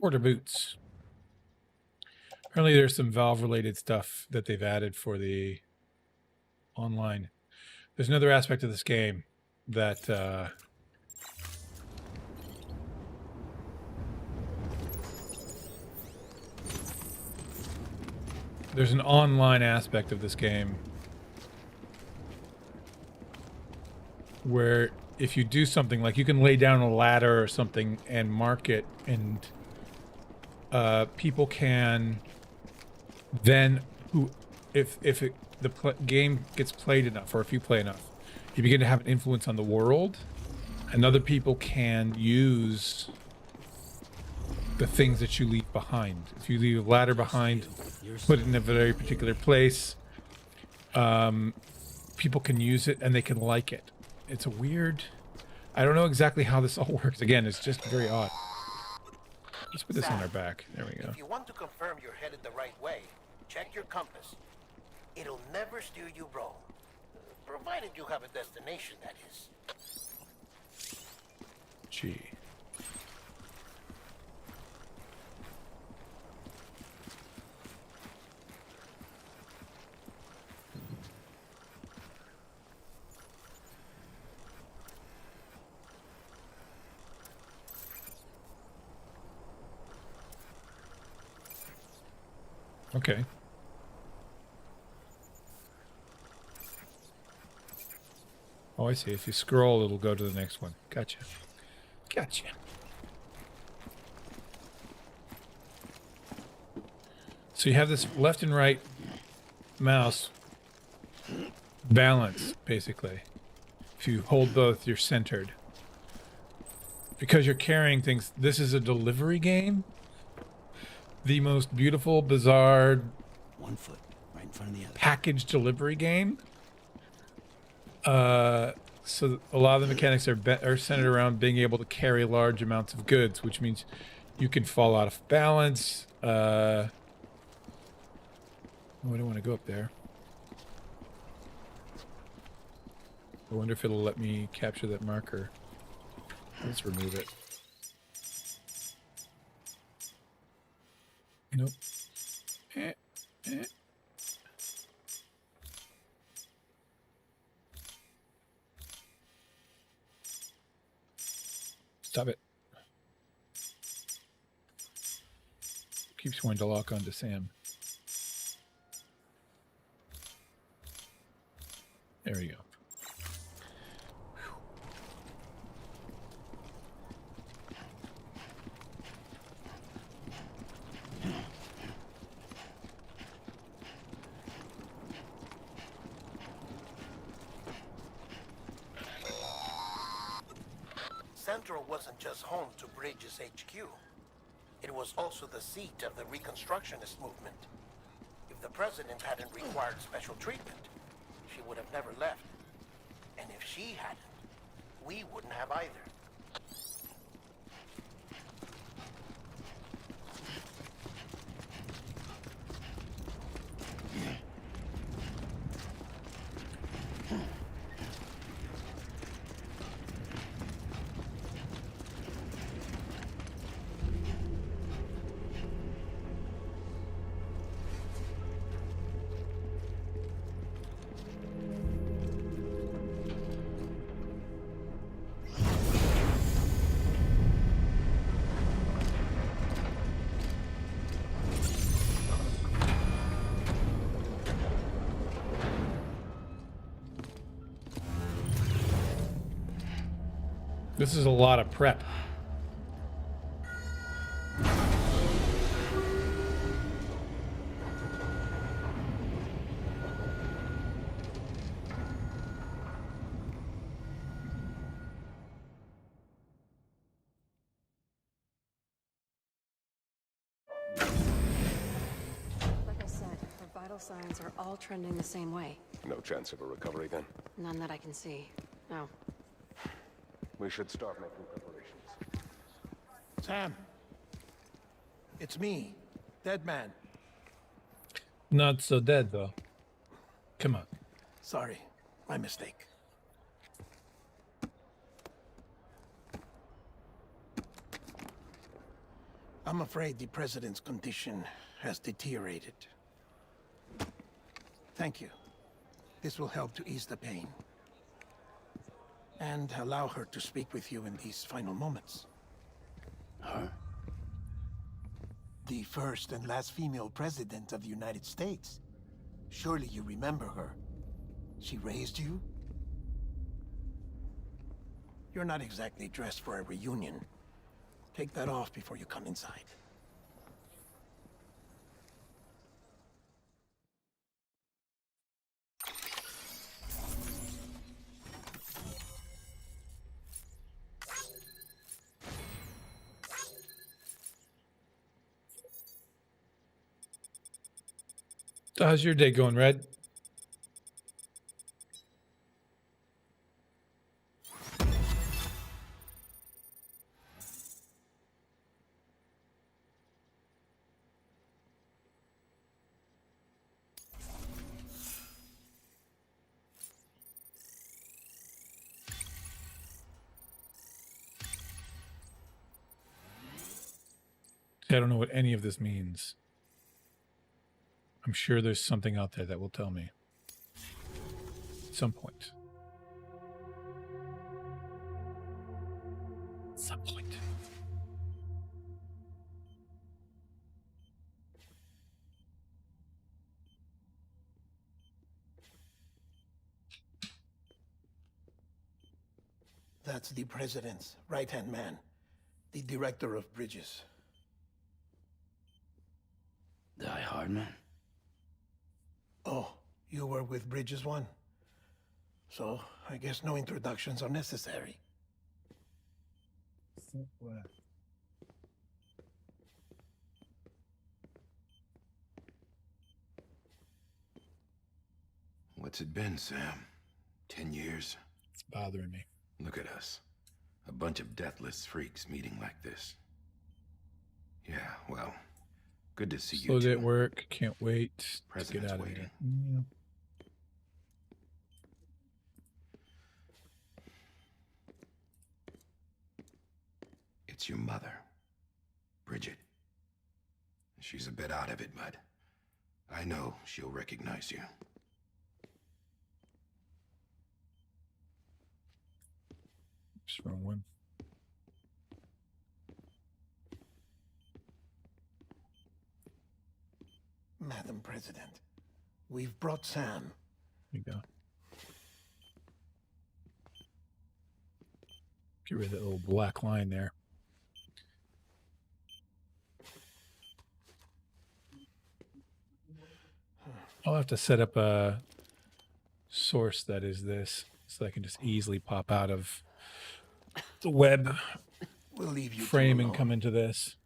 Order boots. Apparently there's some Valve-related stuff that they've added for the online. There's another aspect of this game that there's an online aspect of this game where if you do something like you can lay down a ladder or something and mark it, and people can then if the game gets played enough, or if you play enough, you begin to have an influence on the world, and other people can use the things that you leave behind. If you leave a ladder behind, put it in a very particular place, people can use it and they can like it. It's a weird, I don't know exactly how this all works. Again, it's just very odd. Let's put this on our back. There we go. If you want to confirm you're headed the right way, check your compass. It'll never steer you wrong. Provided you have a destination, that is. Gee. Okay. Oh, I see. If you scroll, it'll go to the next one. Gotcha. Gotcha. So you have this left and right mouse balance, basically. If you hold both, you're centered. Because you're carrying things, this is a delivery game. The most beautiful, bizarre, 1 foot right in front of the other. Package delivery game. So a lot of the mechanics are centered around being able to carry large amounts of goods, which means you can fall out of balance. Oh, I don't want to go up there. I wonder if it'll let me capture that marker. Let's remove it. Nope. Stop it. Keeps wanting to lock onto Sam. There we go. Central wasn't just home to Bridges HQ. It was also the seat of the Reconstructionist movement. If the president hadn't required special treatment, she would have never left. And if she hadn't, we wouldn't have either. This is a lot of prep. Like I said, her vital signs are all trending the same way. No chance of a recovery then? None that I can see. No. We should start making preparations. Sam. It's me, Dead Man. Not so dead, though. Come on. Sorry, my mistake. I'm afraid the president's condition has deteriorated. Thank you. This will help to ease the pain. And allow her to speak with you in these final moments. Her? The first and last female president of the United States. Surely you remember her. She raised you? You're not exactly dressed for a reunion. Take that off before you come inside. So how's your day going, Red? I don't know what any of this means. I'm sure there's something out there that will tell me. At some point. At some point. That's the president's right-hand man, the director of bridges. Die Hardman? Oh, you were with Bridges 1? So, I guess no introductions are necessary. What's it been, Sam? 10 years? It's bothering me. Look at us. A bunch of deathless freaks meeting like this. Yeah, well, good to see you Slow day two. at work. Can't wait to get President's out of waiting. here. Yeah. It's your mother, Bridget. She's a bit out of it, but I know she'll recognize you. Just wrong one. Madam President, we've brought Sam. There you go. Get rid of that little black line there. I'll have to set up a source that is this, so I can just easily pop out of the web We'll leave you frame two and come alone. into this.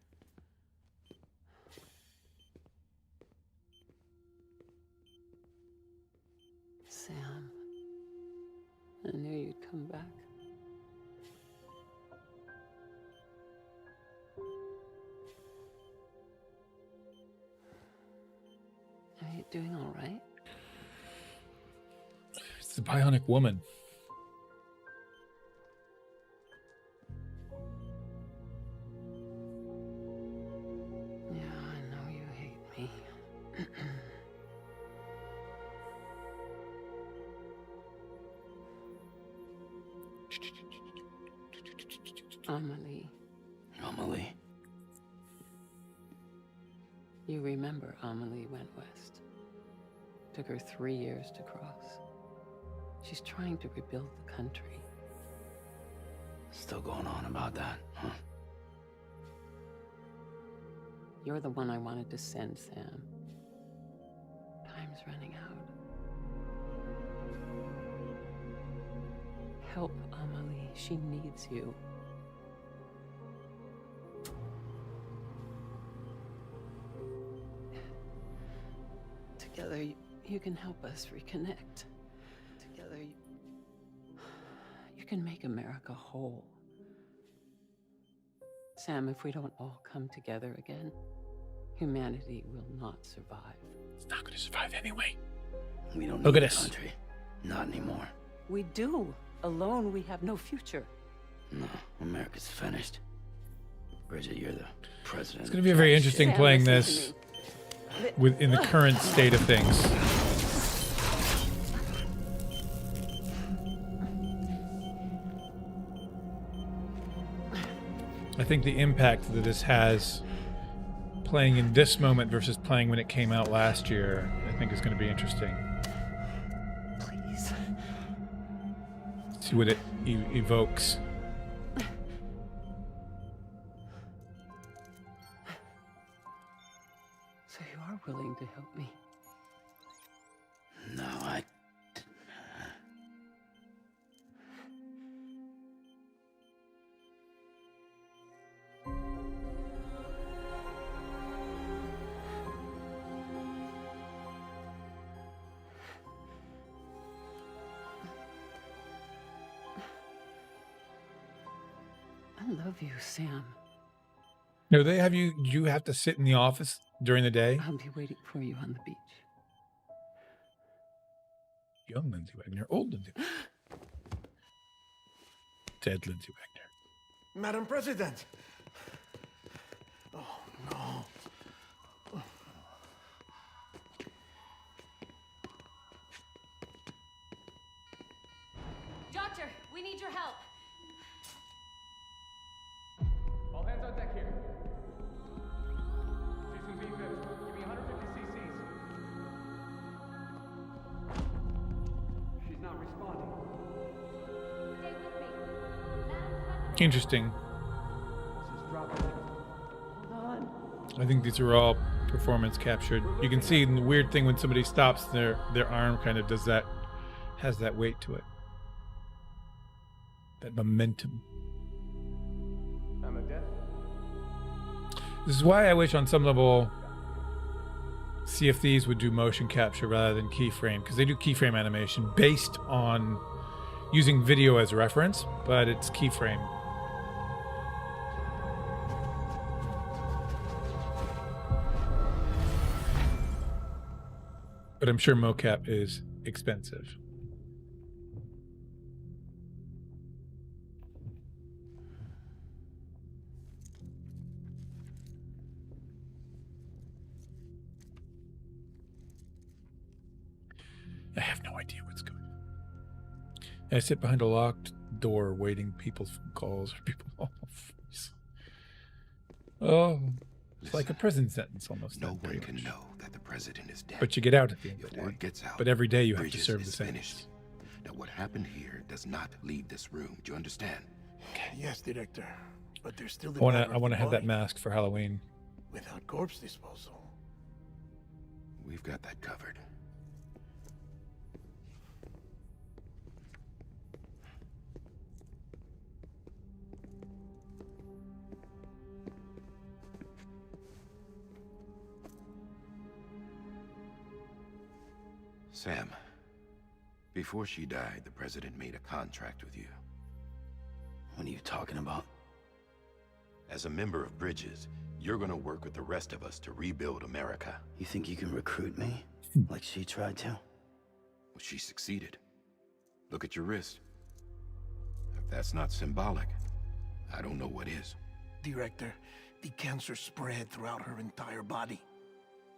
Sam, I knew you'd come back. Are you doing all right? It's the bionic woman. Yeah, I know you hate me. Amelie. Amelie. You remember Amelie went west. Took her 3 years to cross. She's trying to rebuild the country. Still going on about that, huh? You're the one I wanted to send, Sam. Time's running out. Help Amelie. She needs you. Together, you can help us reconnect. Together, you can make America whole. Sam, if we don't all come together again, humanity will not survive. It's not going to survive anyway. We don't Look need at a us. country. Not anymore. We do. Alone, we have no future. No, America's finished. Bridget, you're the president. It's going to be very interesting Sam, playing listen to this me. within the current state of things. I think the impact that this has playing in this moment versus playing when it came out last year, I think is going to be interesting. Please. See what it evokes. So you are willing to help me? No, I... I love you, Sam. No, they have you. You have to sit in the office during the day. I'll be waiting for you on the beach. Young Lindsay Wagner, old Lindsay Wagner. Dead Lindsay Wagner. Madam President! Oh, no. Doctor, we need your help. All hands on deck here. Season B fifth. Give me 150 cc's. She's not responding. Stay with me. Interesting. This is dropping. Hold on. I think these are all performance captured. You can see the weird thing when somebody stops, their arm kind of does that, has that weight to it, that momentum. I'm a death. This is why I wish on some level CFDs would do motion capture rather than keyframe, because they do keyframe animation based on using video as reference, but it's keyframe. But I'm sure mocap is expensive. I have no idea what's going on. I sit behind a locked door waiting people's phone calls or people. Oh, it's like a prison sentence almost. No one can know that the president is dead. But you get out at the end of If the day. word gets out, But every day you have to Bridges serve the is sentence. finished. Now, what happened here does not leave this room. Do you understand? Yes, Director. But there's still the I matter of want to the have that body. mask for Halloween. Without corpse disposal. We've got that covered. Sam, before she died, the president made a contract with you. What are you talking about? As a member of Bridges, you're gonna work with the rest of us to rebuild America. You think you can recruit me? Like she tried to? Well, she succeeded. Look at your wrist. If that's not symbolic, I don't know what is. Director, the cancer spread throughout her entire body.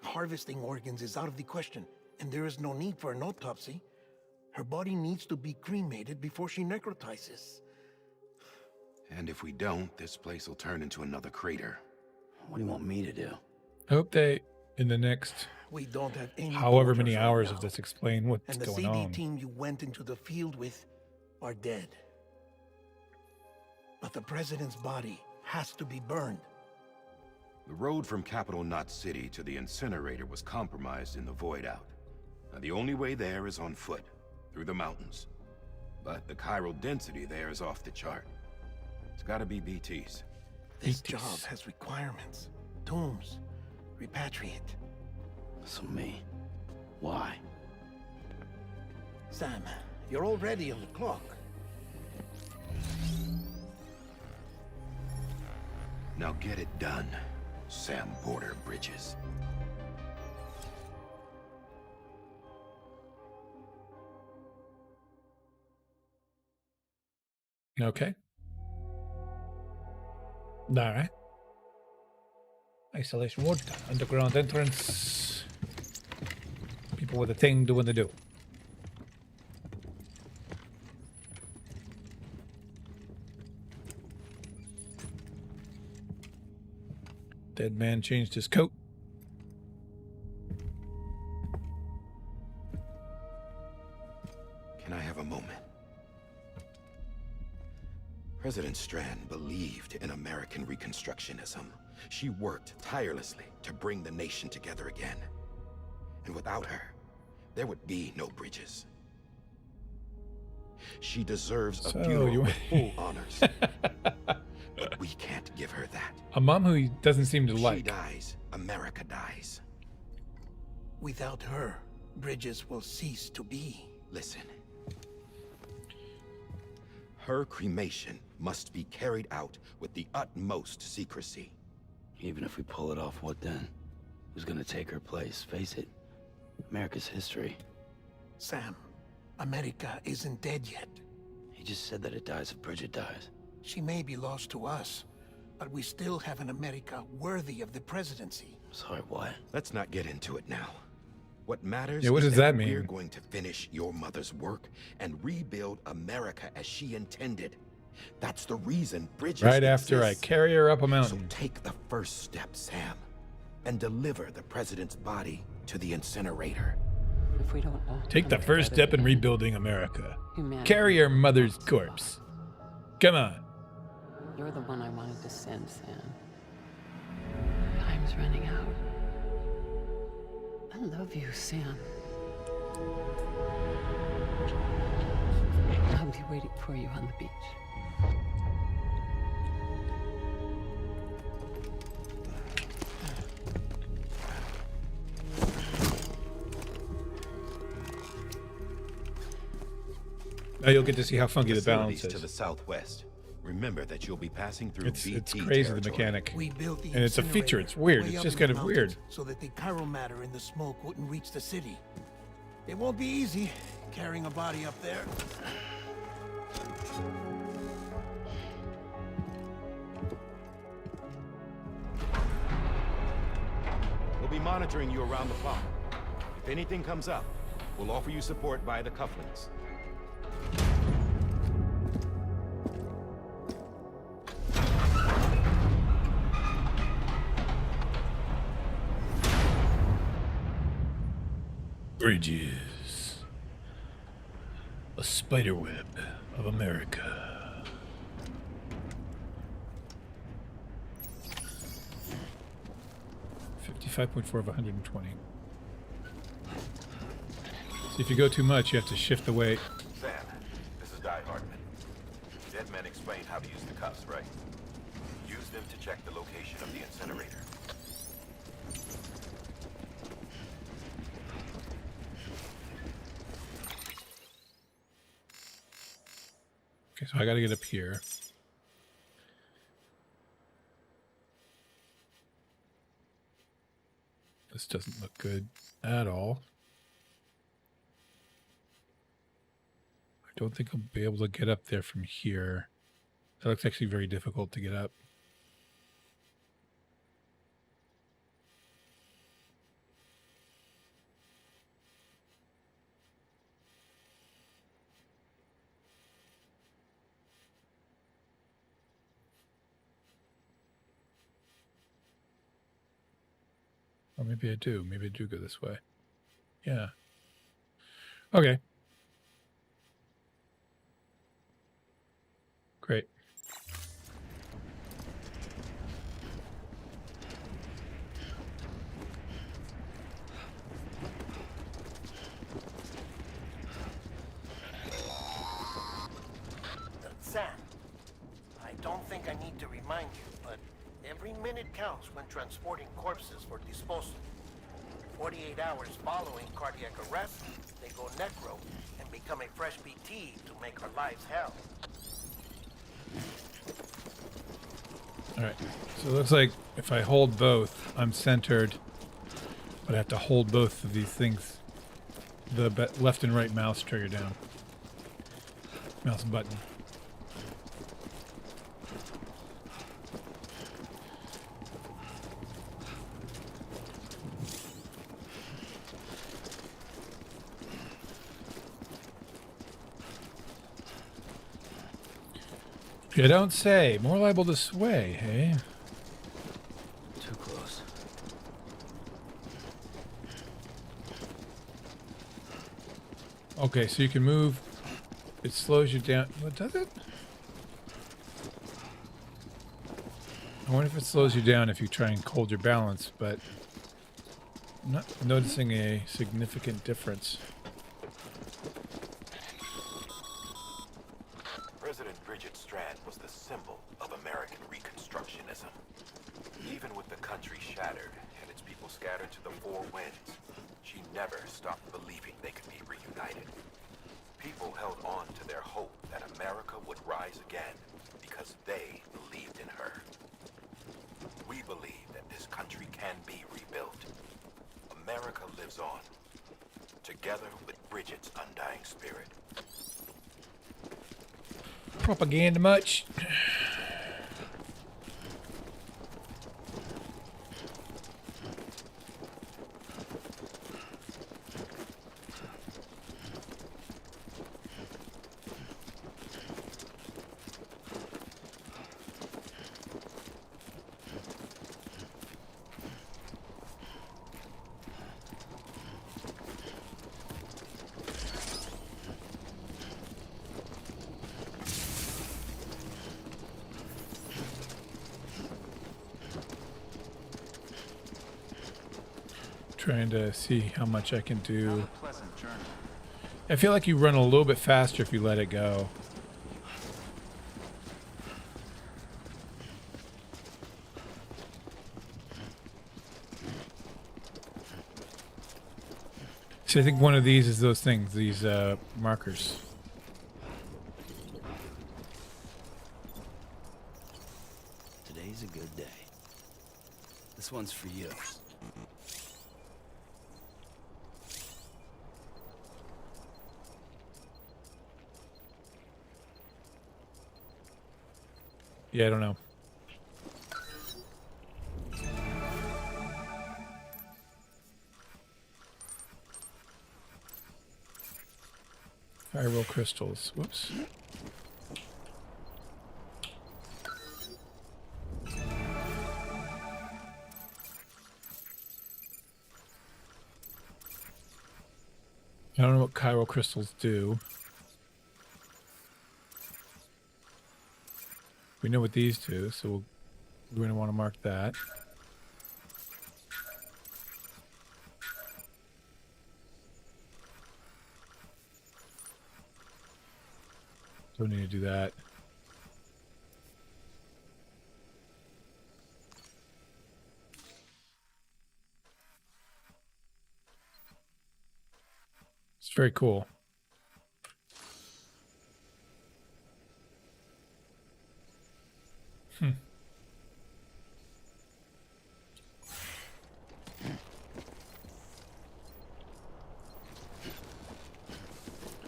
Harvesting organs is out of the question, and there is no need for an autopsy. Her body needs to be cremated before she necrotizes. And if we don't, this place will turn into another crater. What do you want me to do? I hope they, in the next We don't have any however porters many right hours now. of this, explain what's And the going CD on. team you went into the field with are dead. But the president's body has to be burned. The road from Capital Knot City to the incinerator was compromised in the void out. Now, the only way there is on foot, through the mountains. But the chiral density there is off the chart. It's gotta be BTs. This job has requirements. Tombs. Repatriate. So me. Why? Sam, you're already on the clock. Now get it done, Sam Porter Bridges. Okay. All right. Isolation ward, underground entrance. People with a thing doing the do. Dead man changed his coat. Can I have a moment? President Strand believed in American Reconstructionism. She worked tirelessly to bring the nation together again. And without her, there would be no Bridges. She deserves a funeral with full honors. But we can't give her that. A mom who he doesn't seem to If she like. dies, America dies. Without her, Bridges will cease to be. Listen. Her cremation must be carried out with the utmost secrecy. Even if we pull it off, what then? Who's gonna take her place? Face it, America's history. Sam, America isn't dead yet. He just said that it dies if Bridget dies. She may be lost to us, but we still have an America worthy of the presidency. Sorry, what? Let's not get into it now. What matters Yeah, what is does that we're mean? going to finish your mother's work and rebuild America as she intended. That's the reason Bridges Right after I exists. carry her up a So mountain. take the first step, Sam, and deliver the president's body to the incinerator. If we don't all Take the come first together step in again, rebuilding America. humanity Carry your mother's will corpse. lost. Come on. You're the one I wanted to send, Sam. Time's running out. I love you, Sam. I'll be waiting for you on the beach. Now you'll get to see how funky the Facilities balance to the is. southwest. Remember that you'll be passing through It's BT crazy, the territory. mechanic. We built the And it's a feature, incinerator it's weird, way it's up just in kind the of weird. mountains so that the chiral matter in the smoke wouldn't reach the city. It won't be easy carrying a body up there. We'll be monitoring you around the clock. If anything comes up, we'll offer you support via the cufflinks. Bridges. A spiderweb of America. .4 of 120. So if you go too much, you have to shift the weight. Sam, this is Di Hartman. Dead men explained how to use the cuffs, right? Use them to check the location of the incinerator. Okay, so I gotta get up here. This doesn't look good at all. I don't think I'll be able to get up there from here. That looks actually very difficult to get up. Or maybe I do. Maybe I do go this way. Yeah. Okay. Great. Sam, I don't think I need to remind you, but every minute counts when transporting corpses for disposal. 48 hours following cardiac arrest, they go necro and become a fresh BT to make our lives hell. All right. So it looks like if I hold both, I'm centered. But I have to hold both of these things. The left and right mouse trigger down. Mouse button. You don't say. More liable to sway, hey? Too close. Okay, so you can move. It slows you down. What does it? I wonder if it slows you down if you try and hold your balance, but I'm not noticing a significant difference. President Bridget Strand was the symbol of American Reconstructionism. Even with the country shattered and its people scattered to the four winds, she never stopped believing they could be reunited. People held on to their hope that America would rise again because they believed in her. We believe that this country can be rebuilt. America lives on, together with Bridget's undying spirit. Propaganda much? Trying to see how much I can do. Pleasant journey. I feel like you run a little bit faster if you let it go. See, I think one of these is those things, these markers. Today's a good day. This one's for you. Yeah, I don't know. Firewall crystals. Whoops. I don't know what chiral crystals do. We know what these do, so we're going to want to mark that. Don't need to do that. It's very cool.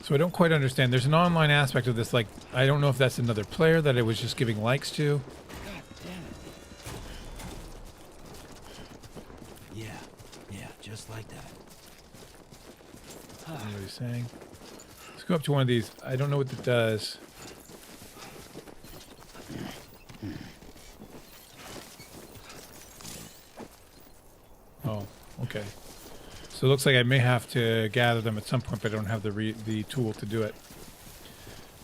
So I don't quite understand. There's an online aspect of this. Like, I don't know if that's another player that I was just giving likes to. God damn it. Yeah, just like that. I don't know what he's saying. Let's go up to one of these. I don't know what it does. Oh, okay. So it looks like I may have to gather them at some point, but I don't have the tool to do it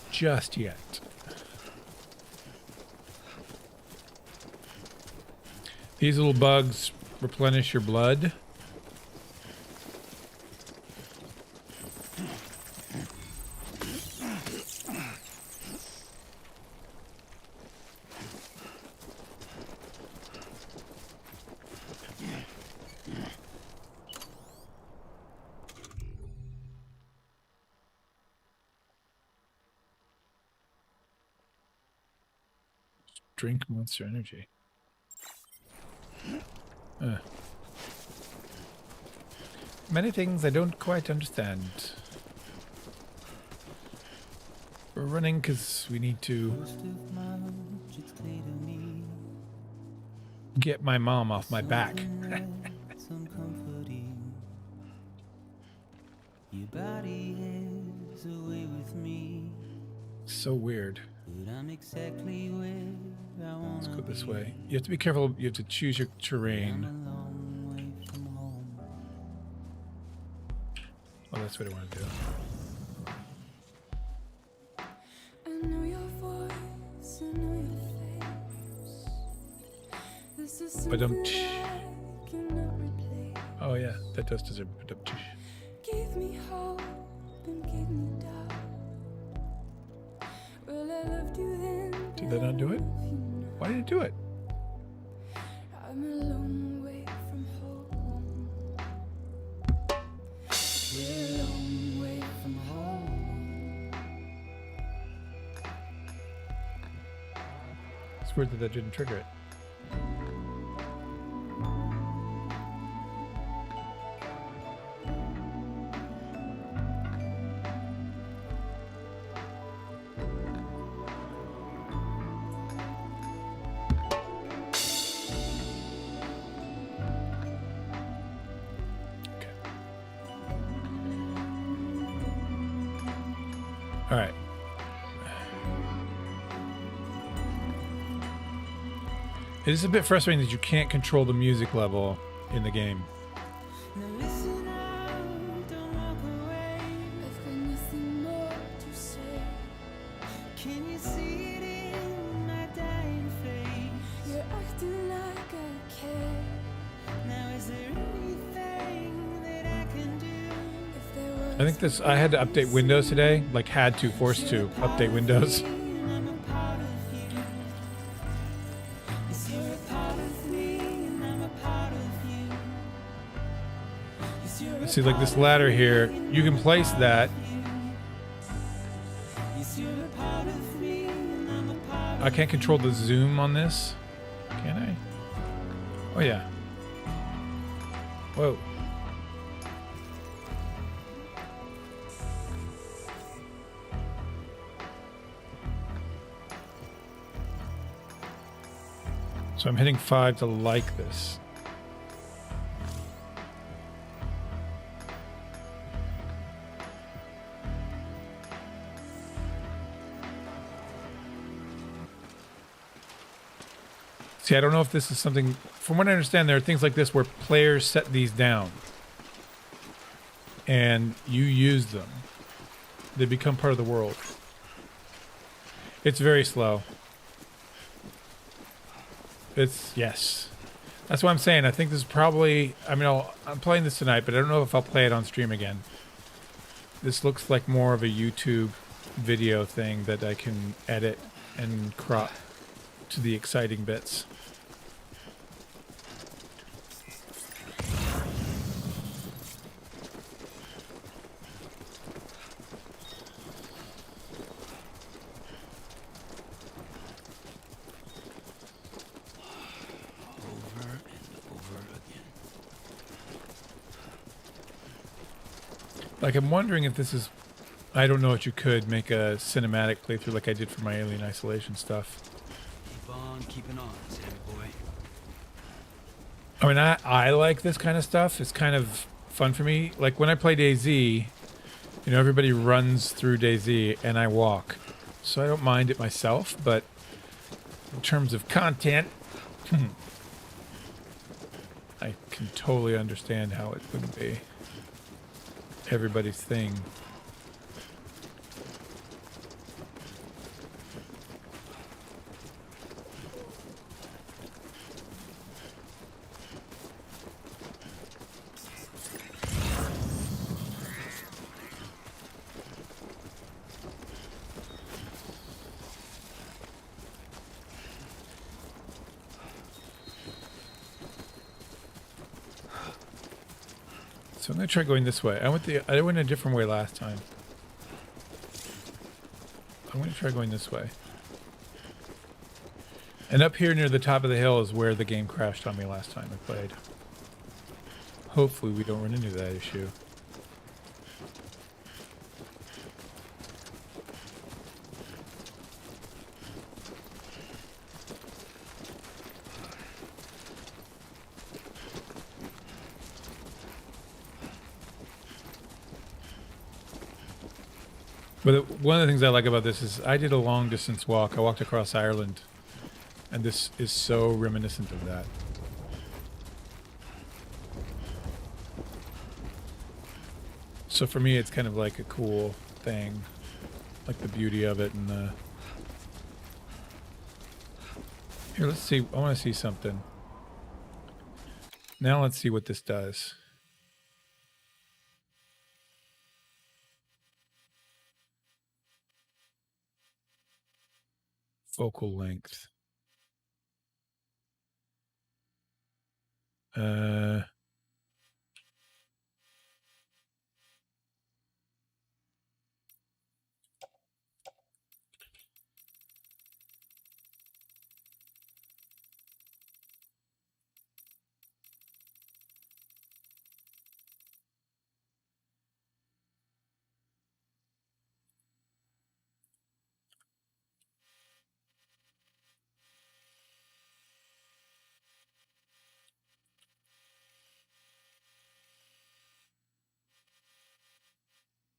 just yet. These little bugs replenish your blood. Drink Monster Energy. Many things I don't quite understand. We're running because we need to get my mom off my back. So weird. Let's go this way. You have to be careful. You have to choose your terrain. Oh, that's what I want to do. I know your voice, I know your face. This is something I cannot replace. Oh yeah, that does deserve a bit. Give me hope and give me doubt. Well, I loved you then. Did that not do it? Why did it do it? I'm a long way from home. We're a long way from home. It's weird that didn't trigger it. All right. It is a bit frustrating that you can't control the music level in the game. Now listen out, don't walk away. I've got nothing more to say. Can you see it in my dying face? You're acting like I care. Now is there anything that I can do? If there was I think this, I had to update Windows today, like forced to update Windows. I'm a part of you. Yes, you're a part of me, and I'm a part of you. Yes, you're a See, like this ladder here, you can place that. yes, you're a part of me, and I'm a part I can't control the zoom on this, can I? Oh yeah. Whoa. So I'm hitting 5 to like this. See, I don't know if this is something... From what I understand, there are things like this where players set these down. And you use them. They become part of the world. It's very slow. It's... Yes. That's what I'm saying. I think this is probably... I mean, I'm playing this tonight, but I don't know if I'll play it on stream again. This looks like more of a YouTube video thing that I can edit and crop to the exciting bits. Like, I'm wondering if this is... I don't know if you could make a cinematic playthrough like I did for my Alien Isolation stuff. Keep on keeping on, Sammy boy. I mean, I like this kind of stuff. It's kind of fun for me. Like, when I play DayZ, you know, everybody runs through DayZ and I walk. So I don't mind it myself, but in terms of content, I can totally understand how it wouldn't be everybody's thing. So I'm gonna try going this way. I went a different way last time. I'm gonna try going this way. And up here near the top of the hill is where the game crashed on me last time I played. Hopefully we don't run into that issue. But one of the things I like about this is I did a long distance walk. I walked across Ireland, and this is so reminiscent of that. So for me, it's kind of like a cool thing, like the beauty of it and the... Here, let's see. I want to see something. Now let's see what this does. Focal length.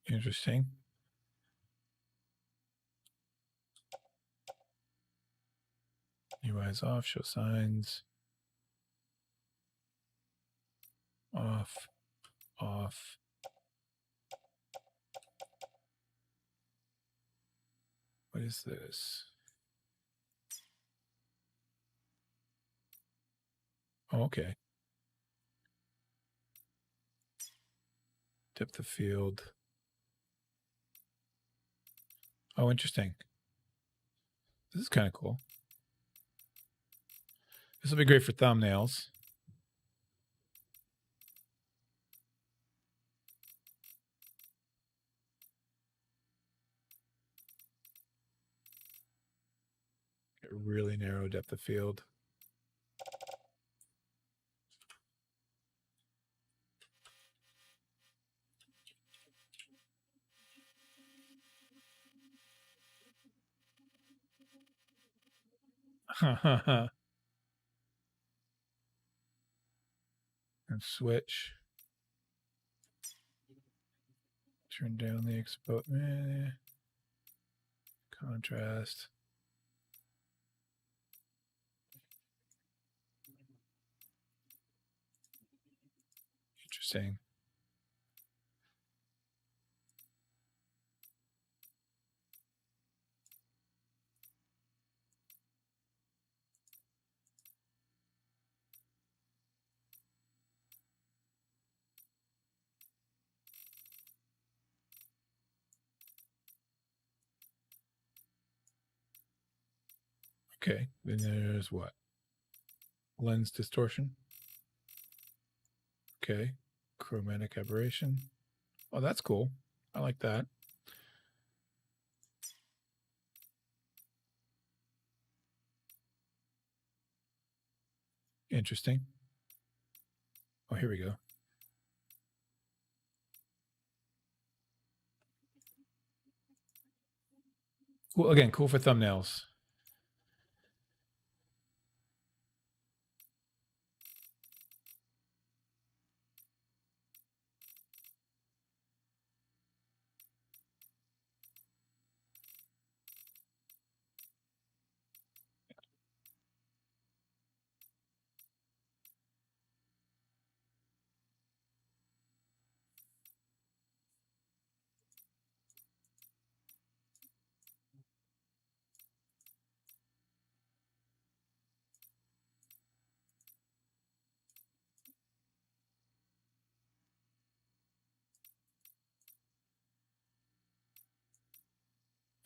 Interesting. UI's off, show signs. Off, off. What is this? Oh, okay. Depth of field. Oh, interesting. This is kind of cool. This will be great for thumbnails. Get a really narrow depth of field. And switch. Turn down the contrast. Interesting. Okay, then there's what? Lens distortion. Okay, chromatic aberration. Oh, that's cool. I like that. Interesting. Oh, here we go. Cool again. Cool for thumbnails.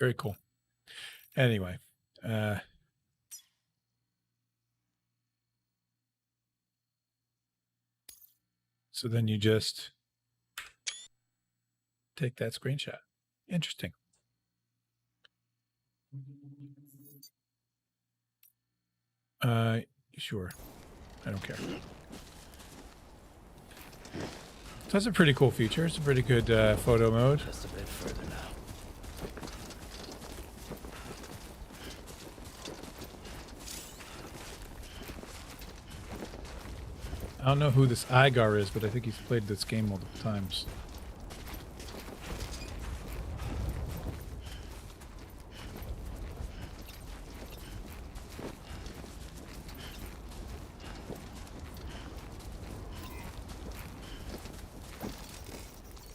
Very cool. Anyway, so then you just take that screenshot. Interesting. Sure. I don't care. So that's a pretty cool feature. It's a pretty good photo mode. Just a bit further now. I don't know who this Igar is, but I think he's played this game multiple times.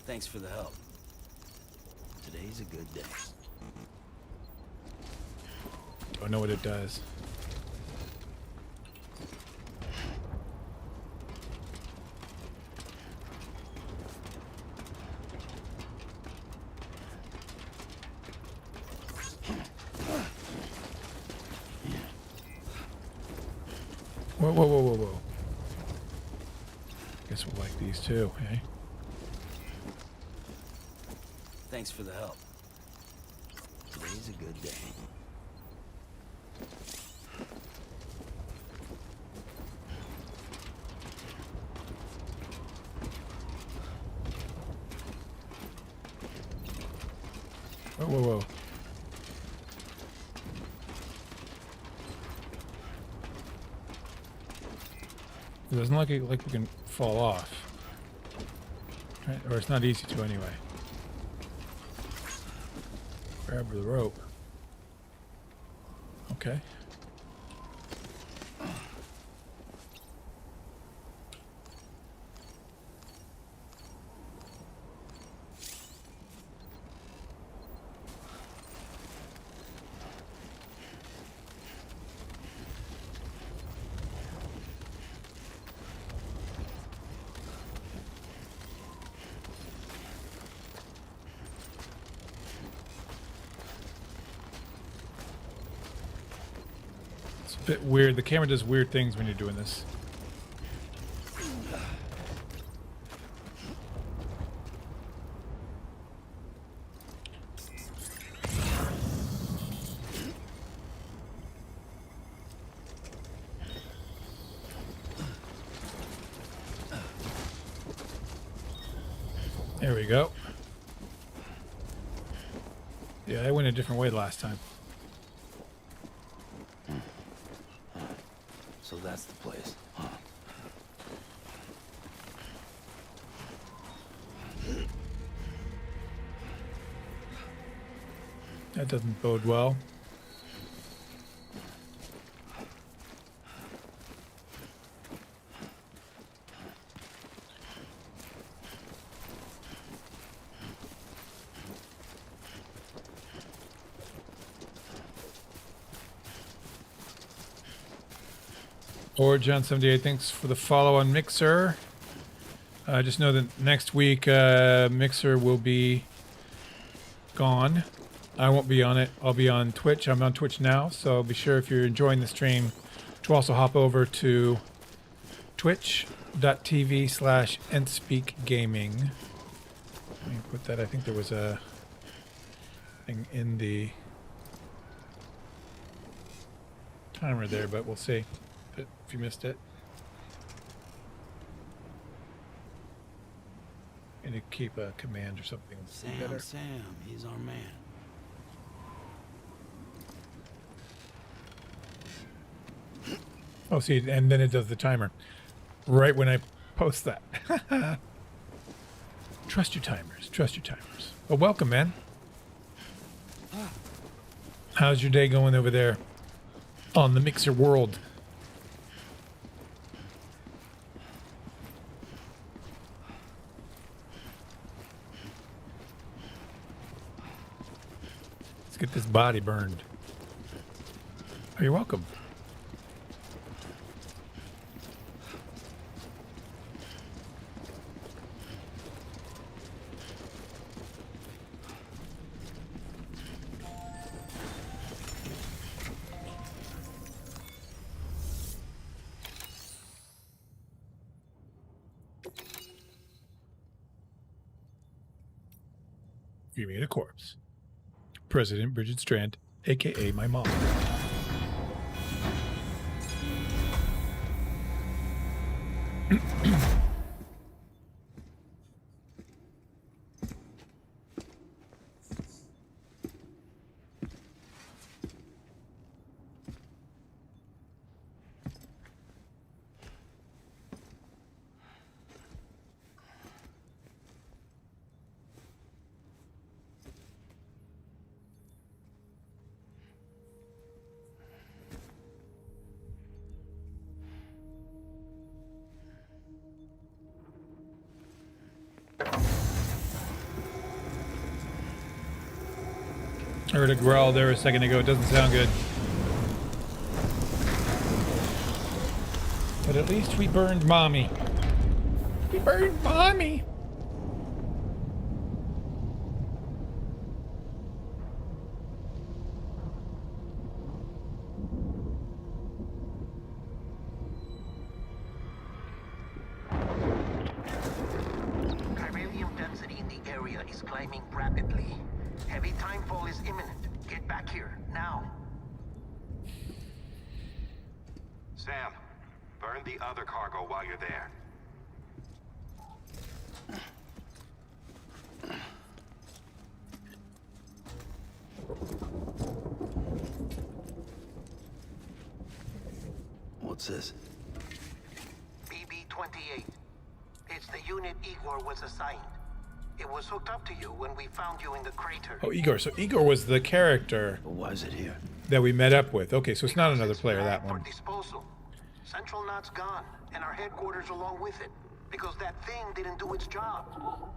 Thanks for the help. Today's a good day. Don't know what it does. Whoa, whoa, whoa, whoa, whoa. Guess we'll like these too, eh? Thanks for the help. Today's a good day. Whoa, whoa, whoa. It doesn't look like we can fall off. Right? Or it's not easy to anyway. Grab the rope. Okay. A bit weird. The camera does weird things when you're doing this. There we go. Yeah, I went a different way last time. So that's the place, huh? That doesn't bode well. Or John78, thanks for the follow on Mixer. Just know that next week Mixer will be gone. I won't be on it. I'll be on Twitch. I'm on Twitch now, so be sure if you're enjoying the stream to also hop over to twitch.tv/EntspeakGaming. Let me put that. I think there was a thing in the timer there, but we'll see if you missed it. And to keep a command or something better. Sam, he's our man. Oh, see, and then it does the timer right when I post that. Trust your timers. Trust your timers. Oh, welcome, man. How's your day going over there on the Mixer world? Let's get this body burned. Oh, you're welcome. You mean a corpse. President Bridget Strand, a.k.a. my mom. I heard a growl there a second ago. It doesn't sound good. But at least we burned Mommy. We burned Mommy. Chiralium density in the area is climbing rapidly. Heavy timefall is imminent. Get back here, now. Sam, burn the other cargo while you're there. What's this? BB-28. It's the unit Igor was assigned. It was hooked up to you when we found you in the crater. Oh, Igor. So Igor was the character But why is it here? that we met up with. Okay, so it's not another player, that one. For disposal. Central Knot's gone, and our headquarters along with it. Because that thing didn't do its job.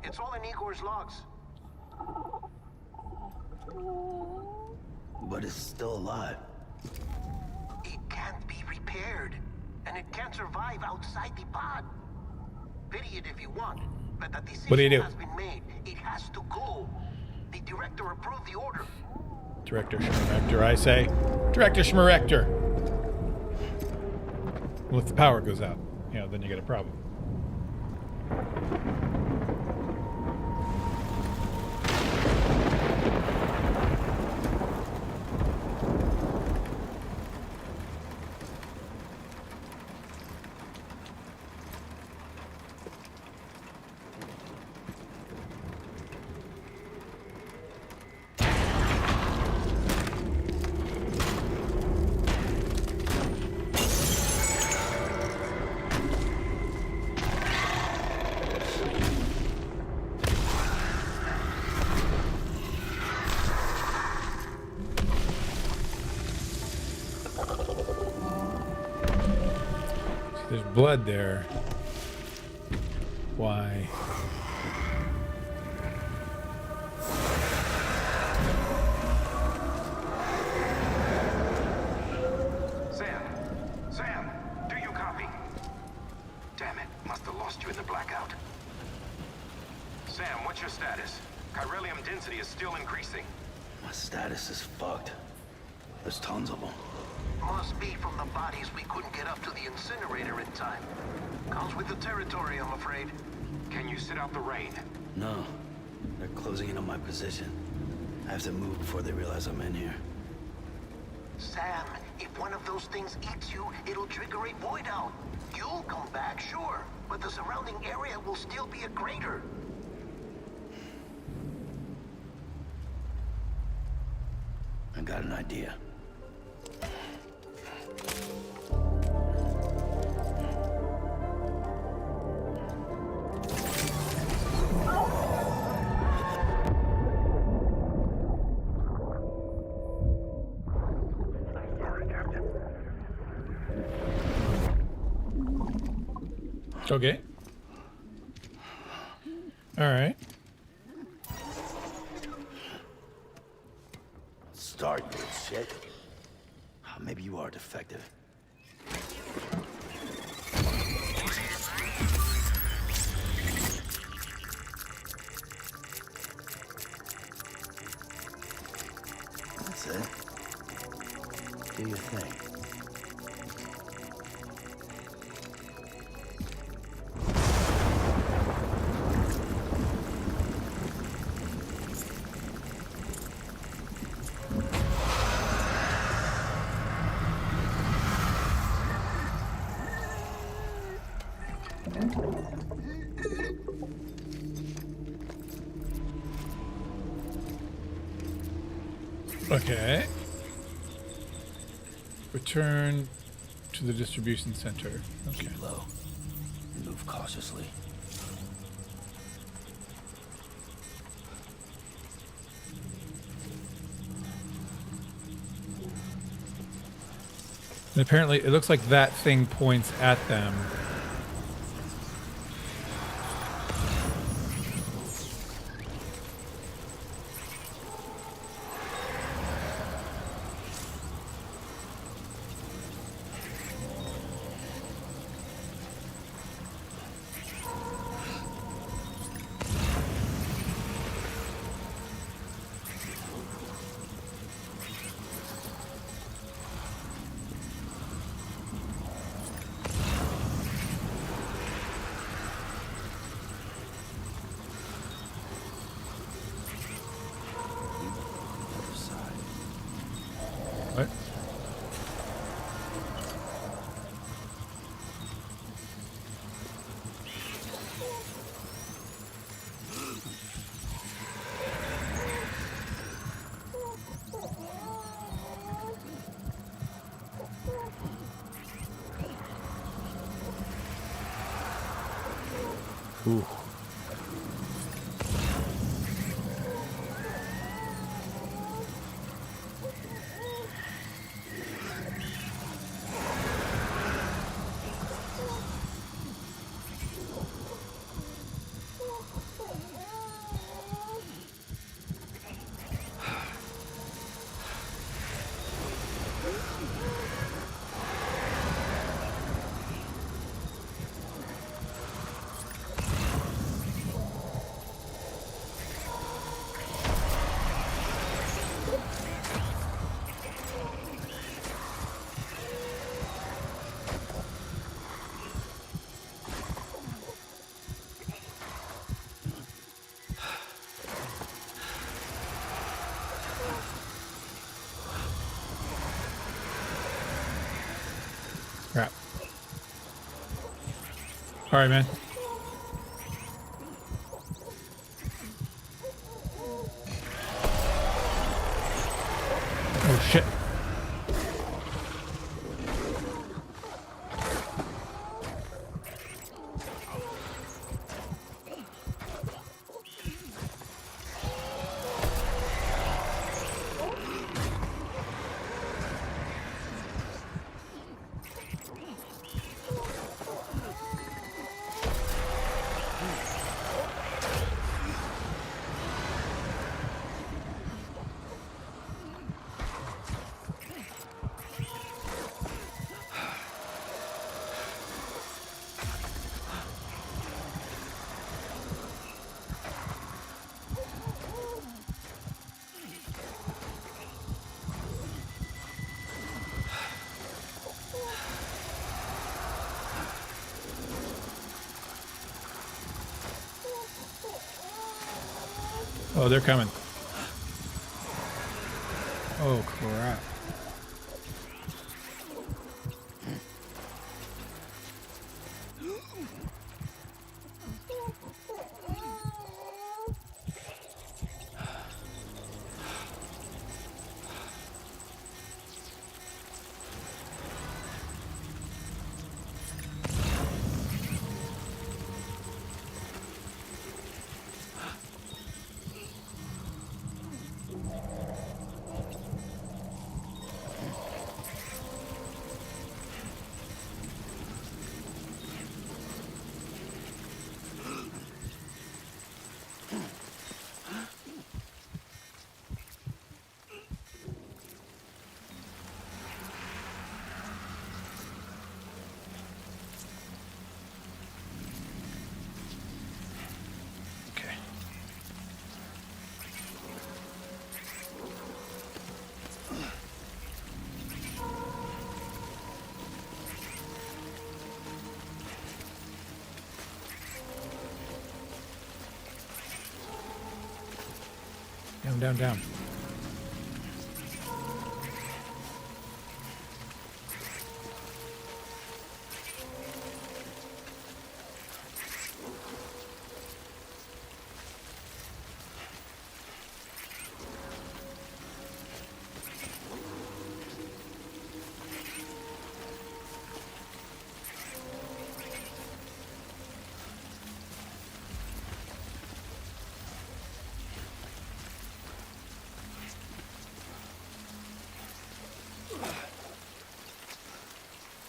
It's all in Igor's logs. But it's still alive. It can't be repaired. And it can't survive outside the pod. Pity it if you want. But the What do you do? decision has been made. It has to go. The director approved the order. Director Schmerector, I say. Director Schmerector. Well, if the power goes out, you know, then you get a problem. There's blood there. Why? Sam, do you copy? Damn it, must have lost you in the blackout. Sam, what's your status? Chiralium density is still increasing. My status is fucked. There's tons of them. Must be from the bodies we couldn't get up to the incinerator in time. Comes with the territory, I'm afraid. Can you sit out the rain? No. They're closing in on my position. I have to move before they realize I'm in here. Sam, if one of those things eats you, it'll trigger a void out. You'll come back, sure, but the surrounding area will still be a crater. I got an idea. Okay. All right. Start, you shit. Maybe you are defective. That's it. Do your thing. Okay. Return to the distribution center. Okay. Keep low. Move cautiously. And apparently, it looks like that thing points at them. What? Ooh. Crap. All right, man. Oh, shit. Oh, they're coming. Oh, crap. Down, down, down.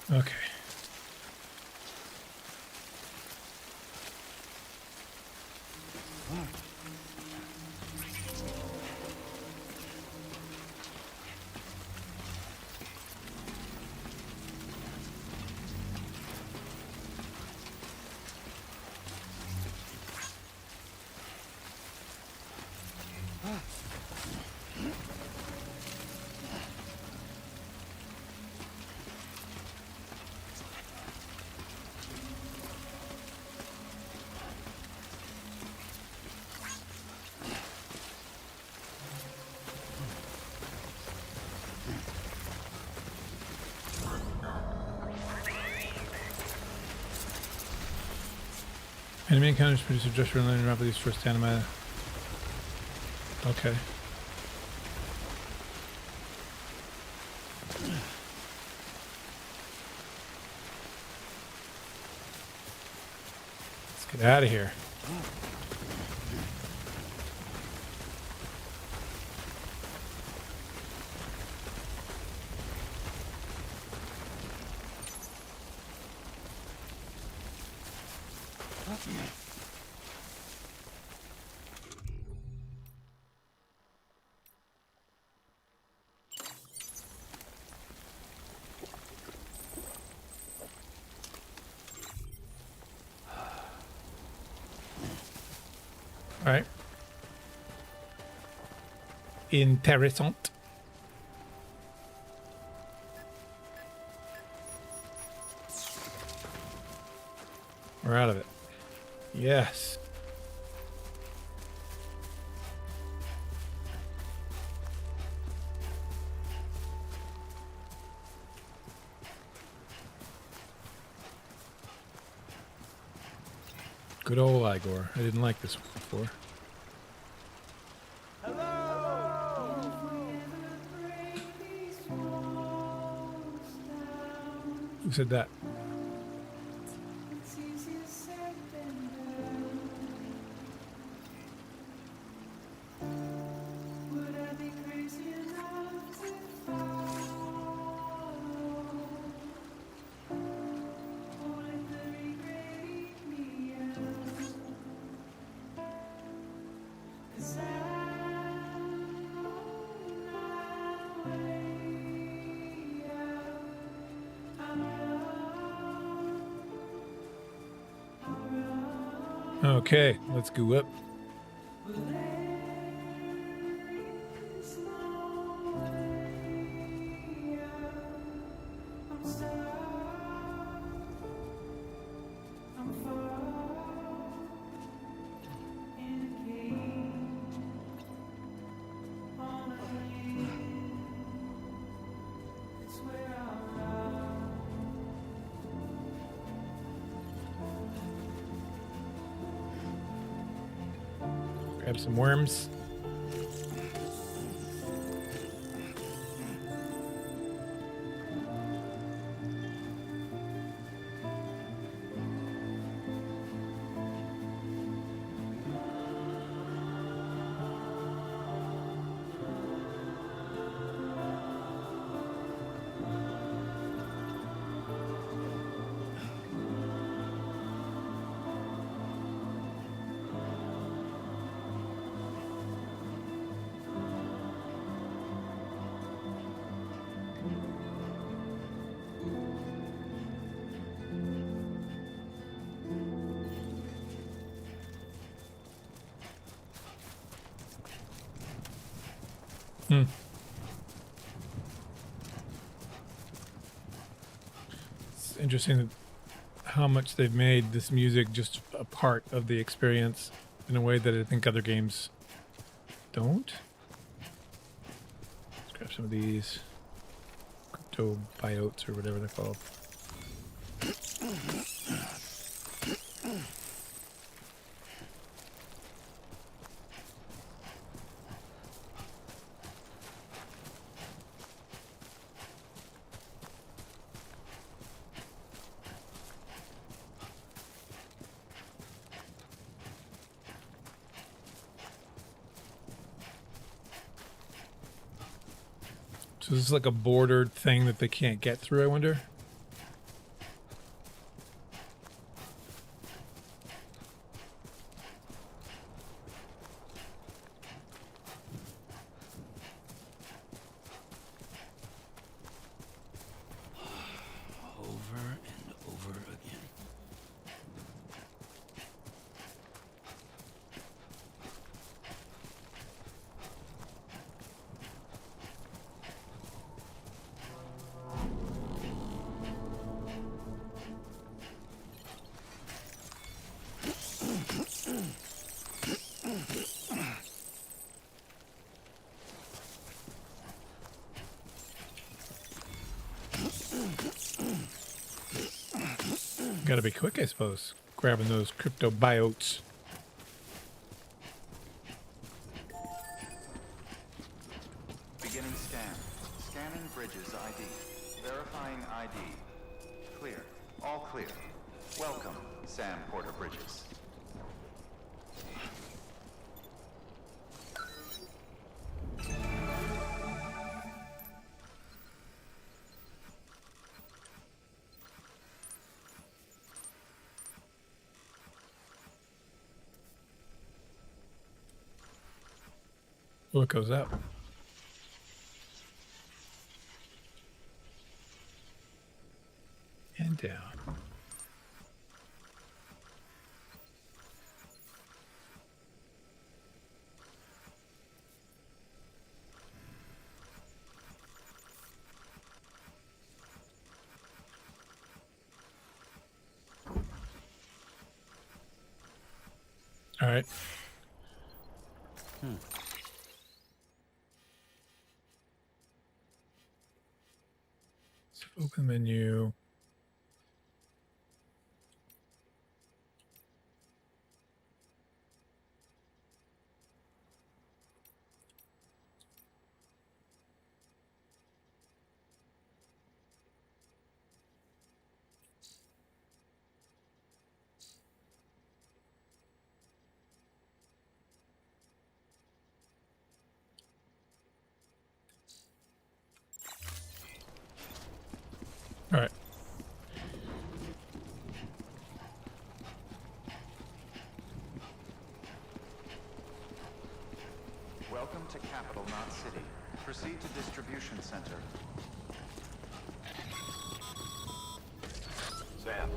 Okay. Enemy encounters produce a gesture and rapidly destroy stamina. Okay. Let's get out of here. All right. Interessant. We're out of it. Yes. Good old Igor. I didn't like this one before. Who said that? Okay, let's go up. Grab some worms. It's interesting that how much they've made this music just a part of the experience in a way that I think other games don't. some of these crypto biotes or whatever they're called. So this is like a bordered thing that they can't get through, I wonder? Over and over again. Gotta be quick, I suppose. Grabbing those crypto biotes. Beginning scan. Scanning bridges ID. Verifying ID. Clear. All clear. Welcome, Sam Porter Bridges. Oh, it goes up. And down. All right. So open menu. All right. Welcome to Capital Knot City. Proceed to distribution center. Sam,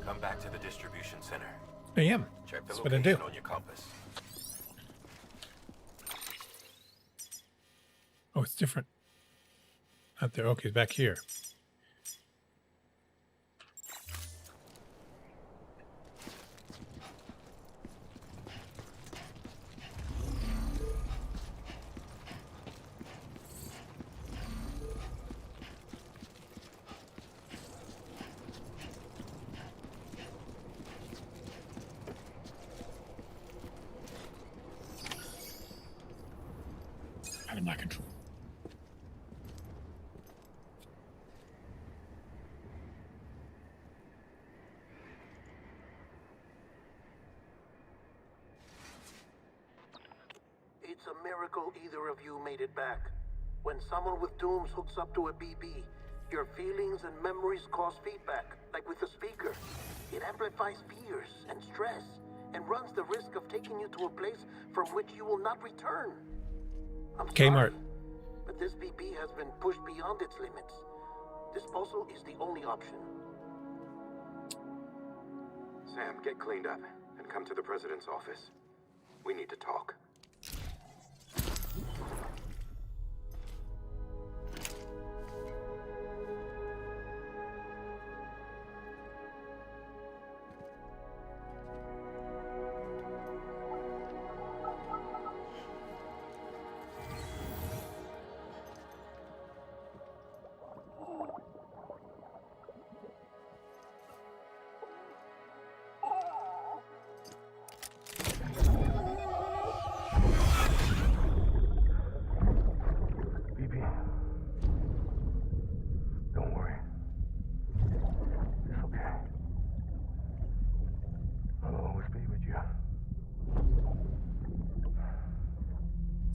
come back to the distribution center. I am. Check the That's what I location do. on your compass. Oh, it's different. Not there. Okay, back here. Out of my control. It's a miracle either of you made it back. When someone with dooms hooks up to a BB, your feelings and memories cause feedback, like with a speaker. It amplifies fears and stress, and runs the risk of taking you to a place from which you will not return. I'm Kmart. sorry, but this BB has been pushed beyond its limits. Disposal is the only option. Sam, get cleaned up and come to the president's office. We need to talk.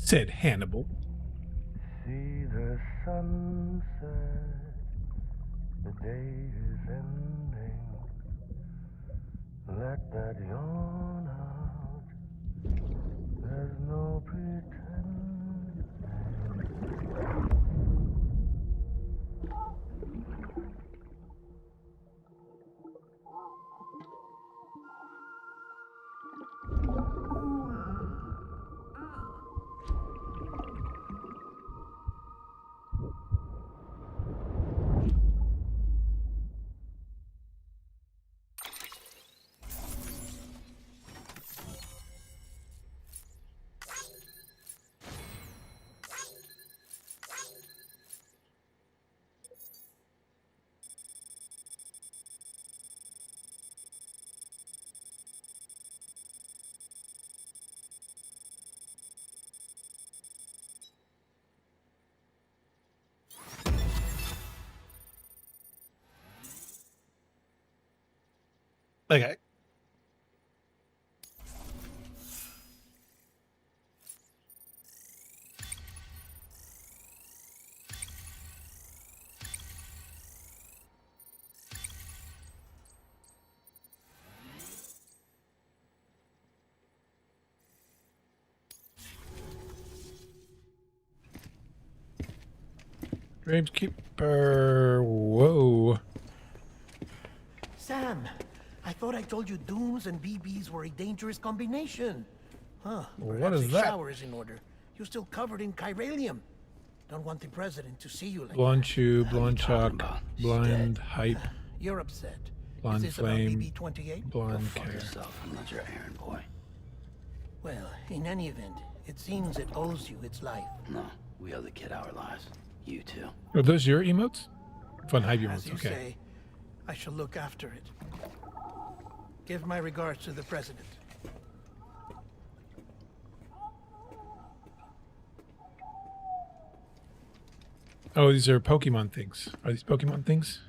said Hannibal. See the sunset, the day is ending. Let that yawn out. There's no pretending. Okay. Gravekeeper. Whoa. Sam, I thought I told you dooms and BBs were a dangerous combination. Huh. What Perhaps is a that? shower is in order. You're still covered in chiralium. Don't want the president to see you like Blonde that. chew, blonde chalk, blind hype, You're upset. blonde is this flame, about BB-28? blonde Fuck care. yourself. I'm not your errand boy. Well, in any event, it seems it owes you its life. No, we owe the kid our lives. You too. Are those your emotes? Fun hype As emotes. you Okay. say, I shall look after it. Give my regards to the president. Oh, these are Pokemon things. Are these Pokemon things?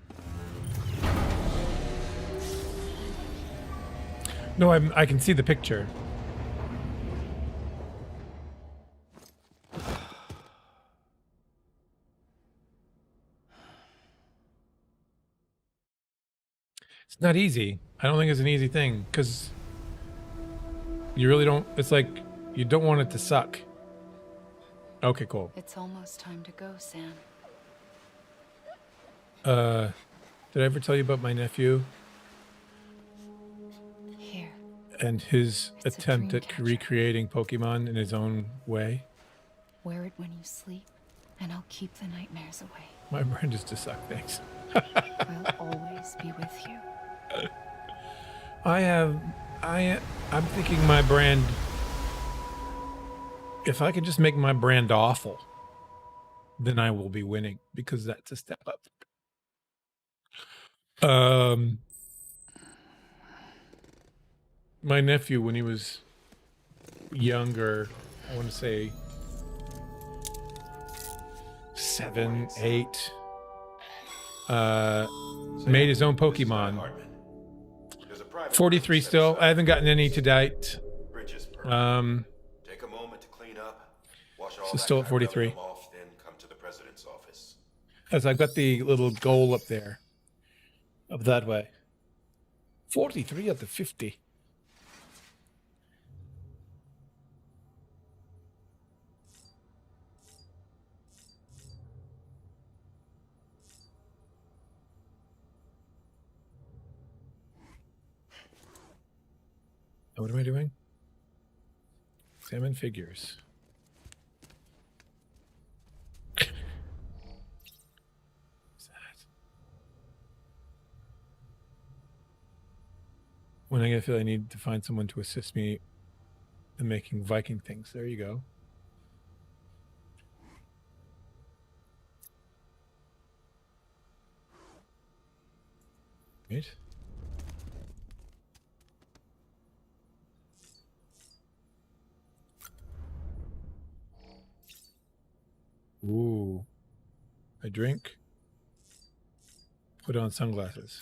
No, I can see the picture. It's not easy. I don't think it's an easy thing because you really don't. It's like you don't want it to suck. Okay, cool. It's almost time to go, Sam. Did I ever tell you about my nephew Here. and his It's a attempt dream at catcher. recreating Pokemon in his own way? Wear it when you sleep, and I'll keep the nightmares away. My brand is to suck. Thanks. I'll always be with you. I'm thinking my brand. If I can just make my brand awful, then I will be winning because that's a step up. My nephew, when he was younger, I want to say 7, 8, made his own Pokemon. 43 still. I haven't gotten any to date. Take a moment to clean up. Wash all So that still at 43. chiralium off, then come to the president's office. As I've got the little goal up there. Up that way. 43 out of 50. What am I doing? Examine figures. What's that? When I feel I need to find someone to assist me in making Viking things. There you go. Right. Ooh. I drink. Put on sunglasses.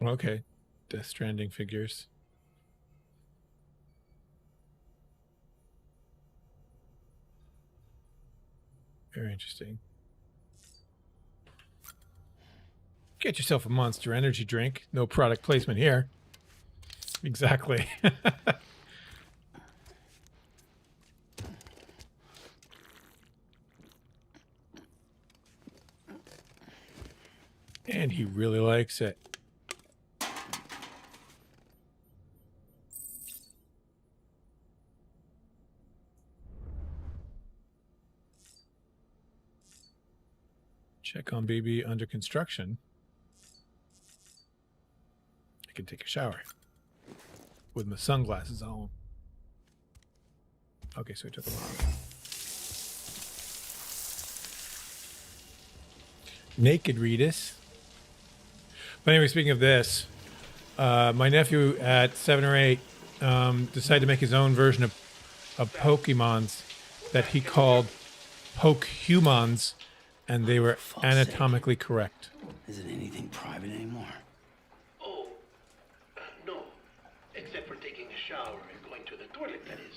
Okay. Death Stranding figures. Very interesting. Get yourself a Monster Energy drink. No product placement here. Exactly. And he really likes it. Check on baby under construction. I can take a shower with my sunglasses on. Okay, so I took them off. Naked Redis. But anyway, speaking of this, my nephew at 7 or 8 decided to make his own version of Pokemons that he called Pokehumans, and they were anatomically correct. Isn't anything private anymore? Oh, no. Except for taking a shower and going to the toilet, that is.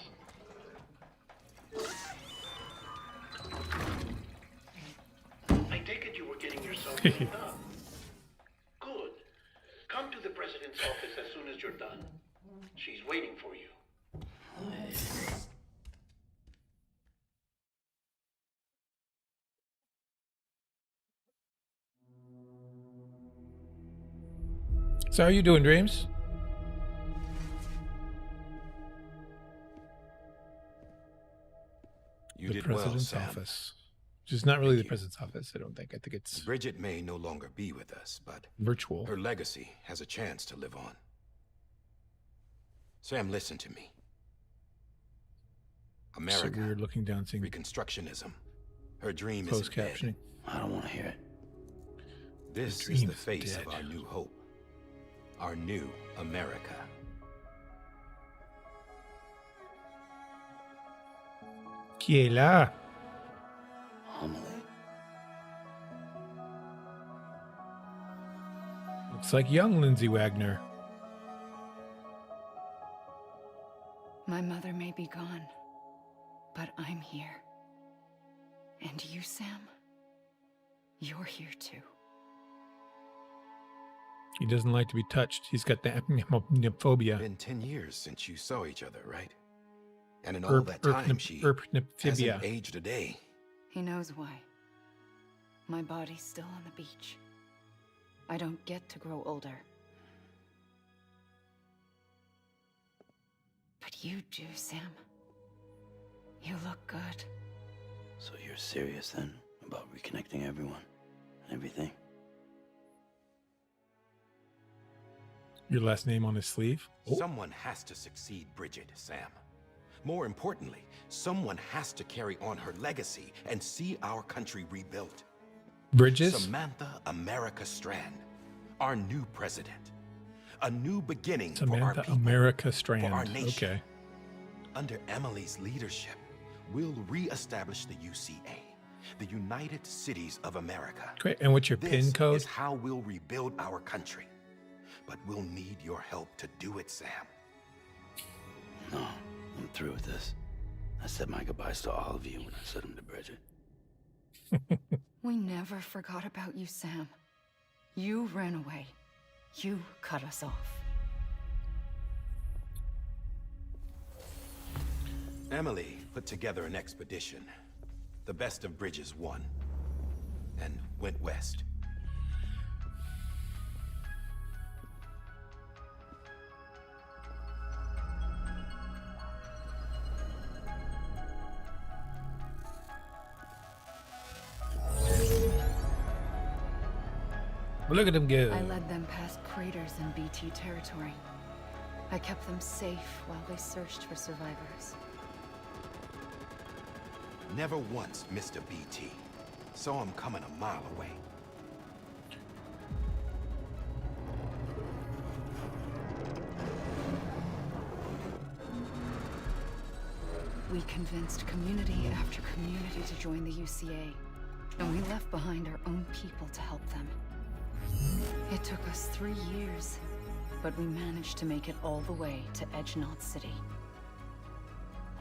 I take it you were getting yourself cleaned up. Good. Come to the president's office as soon as you're done. She's waiting for you. So how are you doing, Dreams? You the did well, president's Sam. office. Which is not really the president's office, I don't think. I think it's Bridget may no longer be with us, but virtual. her legacy has a chance to live on. Sam, listen to me. America. So weird looking down, seeing Reconstructionism. Her dream closed isn't dead. captioning. I don't want to hear it. This The is the dream's face dead. of our new hope. Our new America. Qui est là? Looks like young Lindsay Wagner. My mother may be gone, but I'm here. And you, Sam? You're here too. He doesn't like to be touched. He's got the phobia. Been 10 years since you saw each other, right? And in all that time, she hasn't aged a day. He knows why. My body's still on the beach. I don't get to grow older. But you do, Sam. You look good. So you're serious then about reconnecting everyone and everything? Your last name on his sleeve? Oh. Someone has to succeed Bridget, Sam. More importantly, someone has to carry on her legacy and see our country rebuilt. Bridges? Samantha America Strand, our new president. A new beginning for our Samantha people, America Strand. for our nation. Okay. Under Emily's leadership, we'll re-establish the UCA, the United Cities of America. Great. And what's your PIN code? This is how we'll rebuild our country. But we'll need your help to do it, Sam. No, I'm through with this. I said my goodbyes to all of you when I said them to Bridget. We never forgot about you, Sam. You ran away. You cut us off. Emily put together an expedition. The best of Bridges won. And went west. Look at him go. I led them past craters in BT territory. I kept them safe while they searched for survivors. Never once missed a BT. Saw him coming a mile away. We convinced community after community to join the UCA, and we left behind our own people to help them. It took us 3 years, but we managed to make it all the way to Edge Knot City.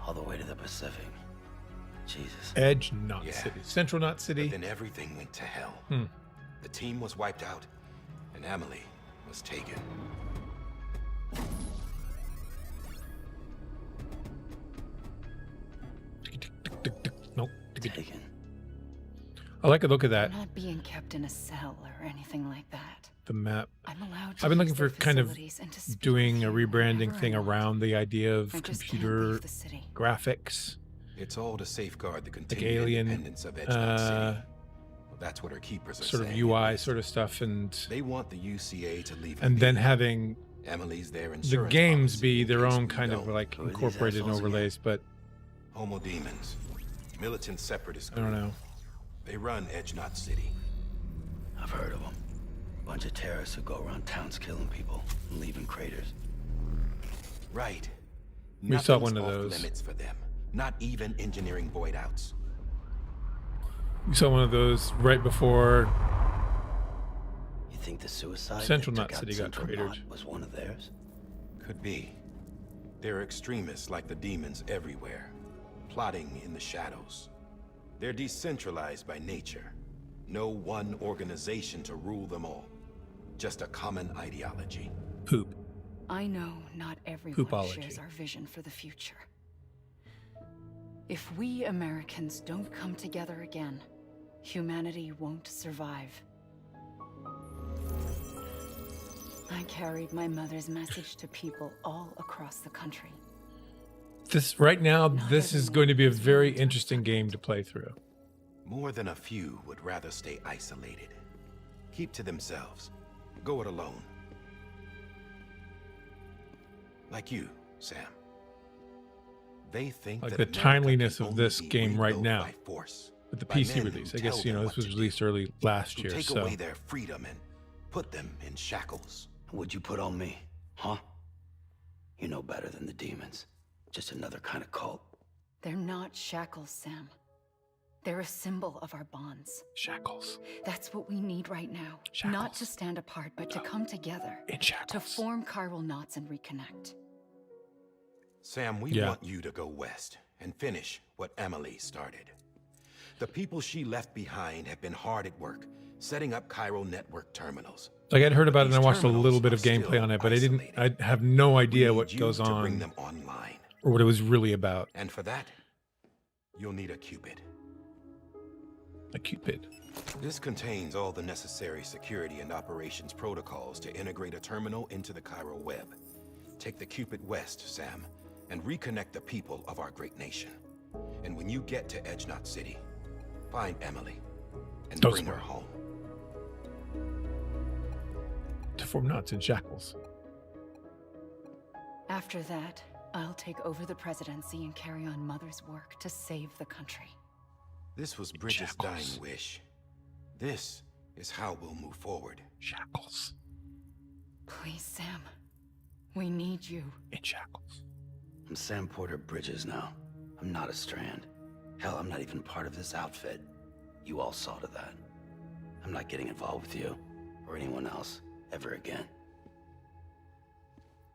All the way to the Pacific. Jesus. Edge Knot Yeah. City. Central Knot City. But then everything went to hell. Hmm. The team was wiped out, and Emily was taken. Nope. Taken. I like the look of that. I'm not being kept in a cell or anything like that. The map. I'm allowed to I've been use looking their for kind of facilities and to speak doing with a you rebranding whenever thing I want. around the idea of I just can't computer leave the city. graphics. It's all to safeguard the Like continued alien, independence of Edge Knot City. Well, that's what our keepers are sort of saying. UI sort of stuff, and They want the UCA to leave. and it then be. having Emily's their the insurance games policy be in their case own we kind of don't. like Who are these incorporated assholes again? overlays, but Homo demons, militant separatist I don't group. know. They run Edge Knot City. I've heard of them. Bunch of terrorists who go around towns killing people and leaving craters. Right. We saw Nothing's one of off those. limits for them. Not even engineering void outs. We saw one of those right before You think the suicide Central that Knot took out City got Central cratered. Knot was one of theirs? Could be. They're extremists like the demons everywhere, plotting in the shadows. They're decentralized by nature. No one organization to rule them all. Just a common ideology. poop. I know not everyone Poopology. shares our vision for the future. If we Americans don't come together again, humanity won't survive. I carried my mother's message to people all across the country. This right now, this is going to be a very interesting game to play through. More than a few would rather stay isolated. Keep to themselves. Go it alone. Like you, Sam. They think Like that the America timeliness can of only this be game right rebuilt now by force, with the by PC men release. who I guess, tell you know, them this what was to released do, early last who year, take so away their freedom and put them in shackles. What'd you put on me, huh? You know better than the demons. Just another kind of cult. They're not shackles, Sam. They're a symbol of our bonds. shackles. That's what we need right now. Not to stand apart, but to come together. In To shackles. form chiral knots and reconnect. Sam, we Yeah. want you to go west and finish what Emily started. The people she left behind have been hard at work, setting up chiral network terminals. Like I'd heard about it and I These watched a little terminals bit of are gameplay still on it, but isolated. I have no We idea need what you goes to bring on them online. or what it was really about. And for that, you'll need a Cupid. A Cupid. This contains all the necessary security and operations protocols to integrate a terminal into the chiral web. Take the Cupid west, Sam, and reconnect the people of our great nation. And when you get to Edge Knot City, find Emily and Don't bring her spoil. home. To form knots and shackles. After that, I'll take over the presidency and carry on Mother's work to save the country. This was Bridget's Shackles. dying wish. This is how we'll move forward. Shackles. Please, Sam. We need you. In shackles. I'm Sam Porter Bridges now. I'm not a Strand. Hell, I'm not even part of this outfit. You all saw to that. I'm not getting involved with you or anyone else ever again.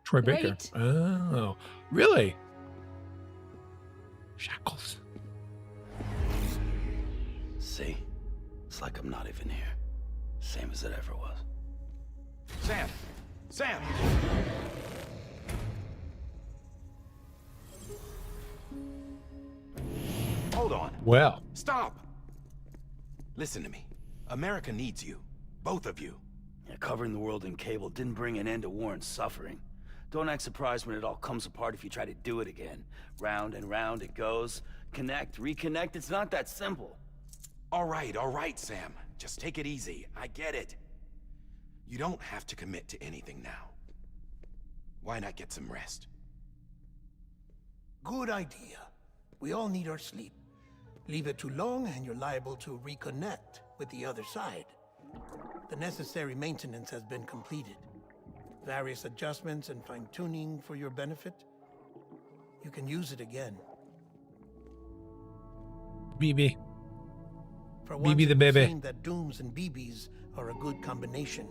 Troy Baker. Wait. Oh, really? Shackles. See? It's like I'm not even here. Same as it ever was. Sam! Sam! Hold on. Well, Stop! Listen to me. America needs you. Both of you. Yeah, covering the world in cable didn't bring an end to war and suffering. Don't act surprised when it all comes apart if you try to do it again. Round and round it goes. Connect, reconnect, it's not that simple. All right, Sam. Just take it easy. I get it. You don't have to commit to anything now. Why not get some rest? Good idea. We all need our sleep. Leave it too long and you're liable to reconnect with the other side. The necessary maintenance has been completed. Various adjustments and fine-tuning for your benefit. You can use it again. BB. For once, BB the it would baby. seem that Dooms and BBs are a good combination.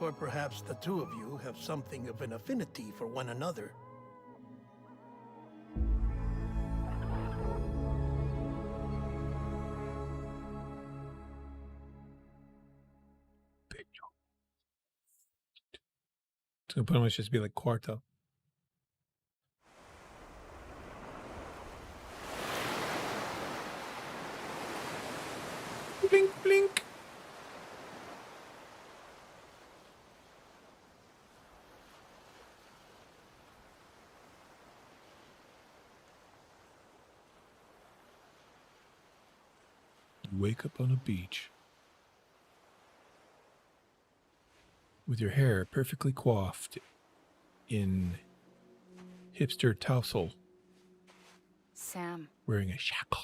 Or perhaps the two of you have something of an affinity for one another. It's gonna pretty much just be like Quarto. Blink, blink. You wake up on a beach with your hair perfectly coiffed in hipster tousle, Sam. wearing a shackle.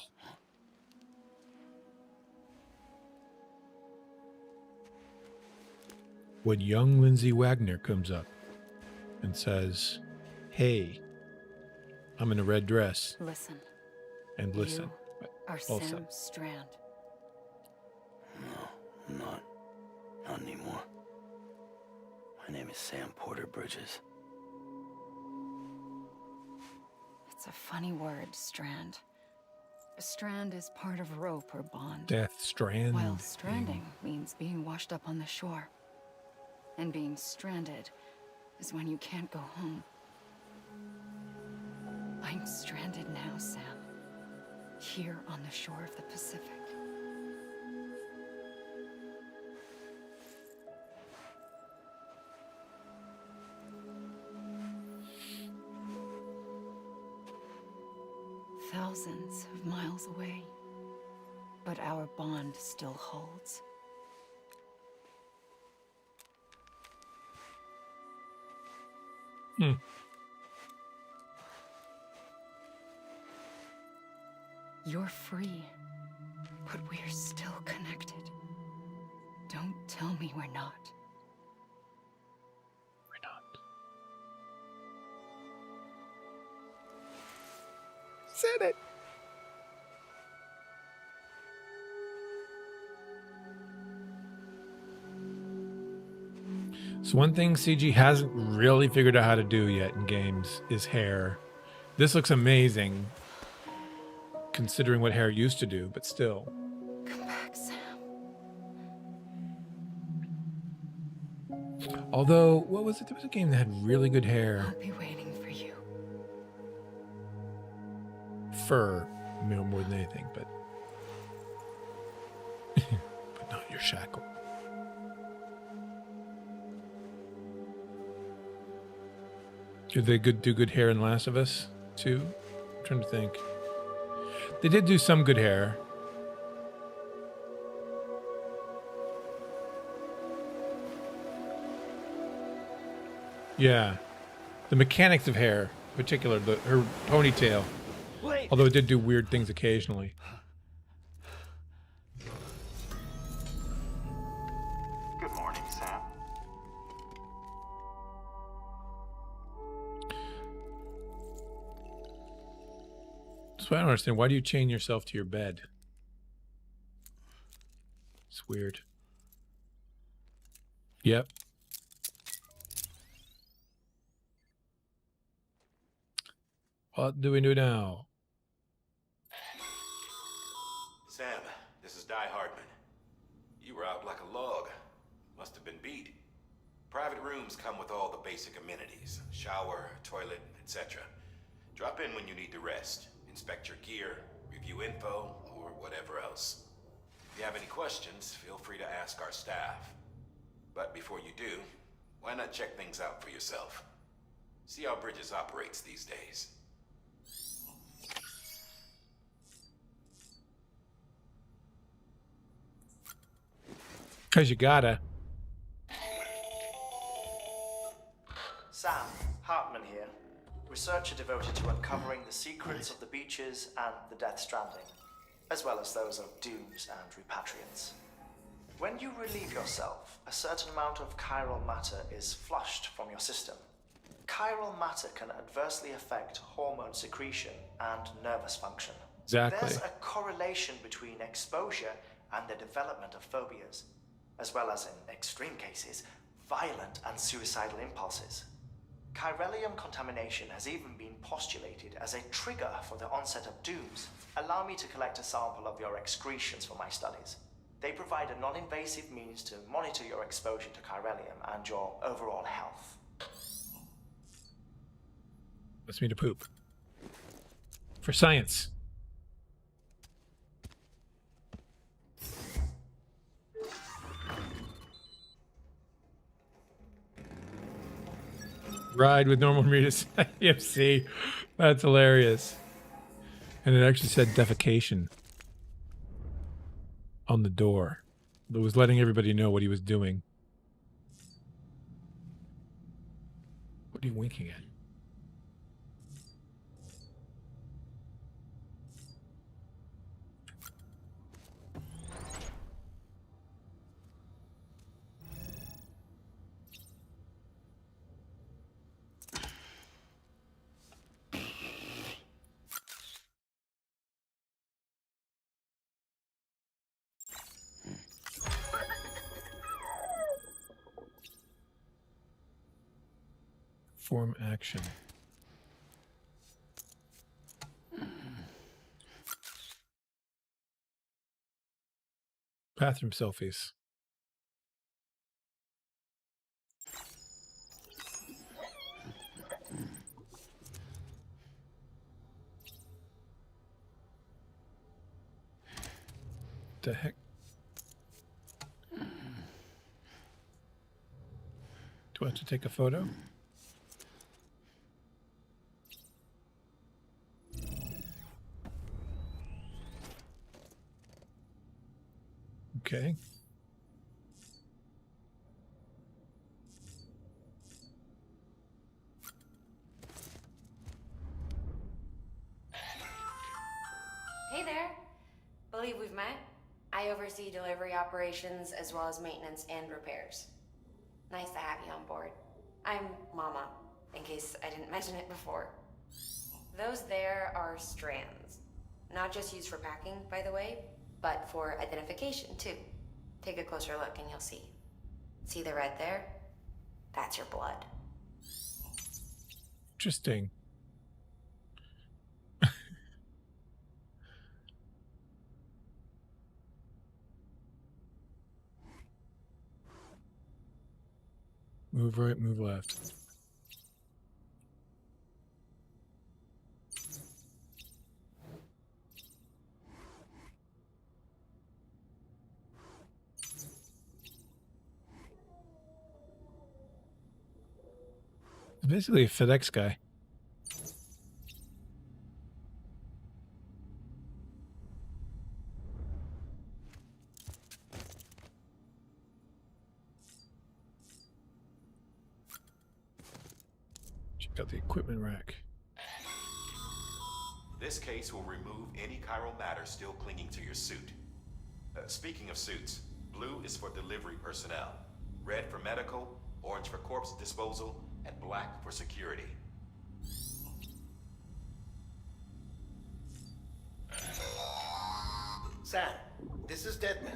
When young Lindsay Wagner comes up and says, "Hey, I'm in a red dress," Listen. and listen, You but are also, Sam Strand. No, I'm not. Not anymore. My name is Sam Porter Bridges. It's a funny word, Strand. A strand is part of rope or bond. Death Strand. While stranding means being washed up on the shore. And being stranded is when you can't go home. I'm stranded now, Sam. Here on the shore of the Pacific. Thousands of miles away. But our bond still holds. Hmm. You're free, but we're still connected. Don't tell me we're not. We're not. Said it. So one thing CG hasn't really figured out how to do yet in games is hair. This looks amazing, considering what hair used to do, but still. Come back, Sam. Although, what was it? There was a game that had really good hair. I'll be waiting for you. Fur, more than anything, but but not your shackle. Did they do good hair in Last of Us 2? I'm trying to think. They did do some good hair. Yeah. The mechanics of hair, in particular, her ponytail. Wait. Although it did do weird things occasionally. Good morning, Sam. So I don't understand. Why do you chain yourself to your bed? It's weird. Yep. What do we do now? Sam, this is Di Hardman. You were out like a log. Must have been beat. Private rooms come with all the basic amenities. Shower, toilet, etc. Drop in when you need to rest. Inspect your gear, review info, or whatever else. If you have any questions, feel free to ask our staff. But before you do, why not check things out for yourself? See how Bridges operates these days. 'Cause you gotta. Sam, Hartman here, researcher devoted to uncovering the secrets of the beaches and the Death Stranding, as well as those of dooms and repatriants. When you relieve yourself, a certain amount of chiral matter is flushed from your system. Chiral matter can adversely affect hormone secretion and nervous function. Exactly. There's a correlation between exposure and the development of phobias. as well as, in extreme cases, violent and suicidal impulses. Chiralium contamination has even been postulated as a trigger for the onset of dooms. Allow me to collect a sample of your excretions for my studies. They provide a non-invasive means to monitor your exposure to chiralium and your overall health. Wants me to poop. For science. Ride with normal readers. EFC. That's hilarious. And it actually said defecation on the door. It was letting everybody know what he was doing. What are you winking at? Form action. Bathroom selfies. The heck? Do I have to take a photo? Okay. Hey there. Believe we've met. I oversee delivery operations as well as maintenance and repairs. Nice to have you on board. I'm Mama, in case I didn't mention it before. Those there are strands. Not just used for packing, by the way, but for identification too. Take a closer look and you'll see. See the red there? That's your blood. Interesting. Move right, move left. It's basically a FedEx guy. Check out the equipment rack. This case will remove any chiral matter still clinging to your suit. Speaking of suits, blue is for delivery personnel, red for medical, orange for corpse disposal, and black for security. Sam, this is Deadman.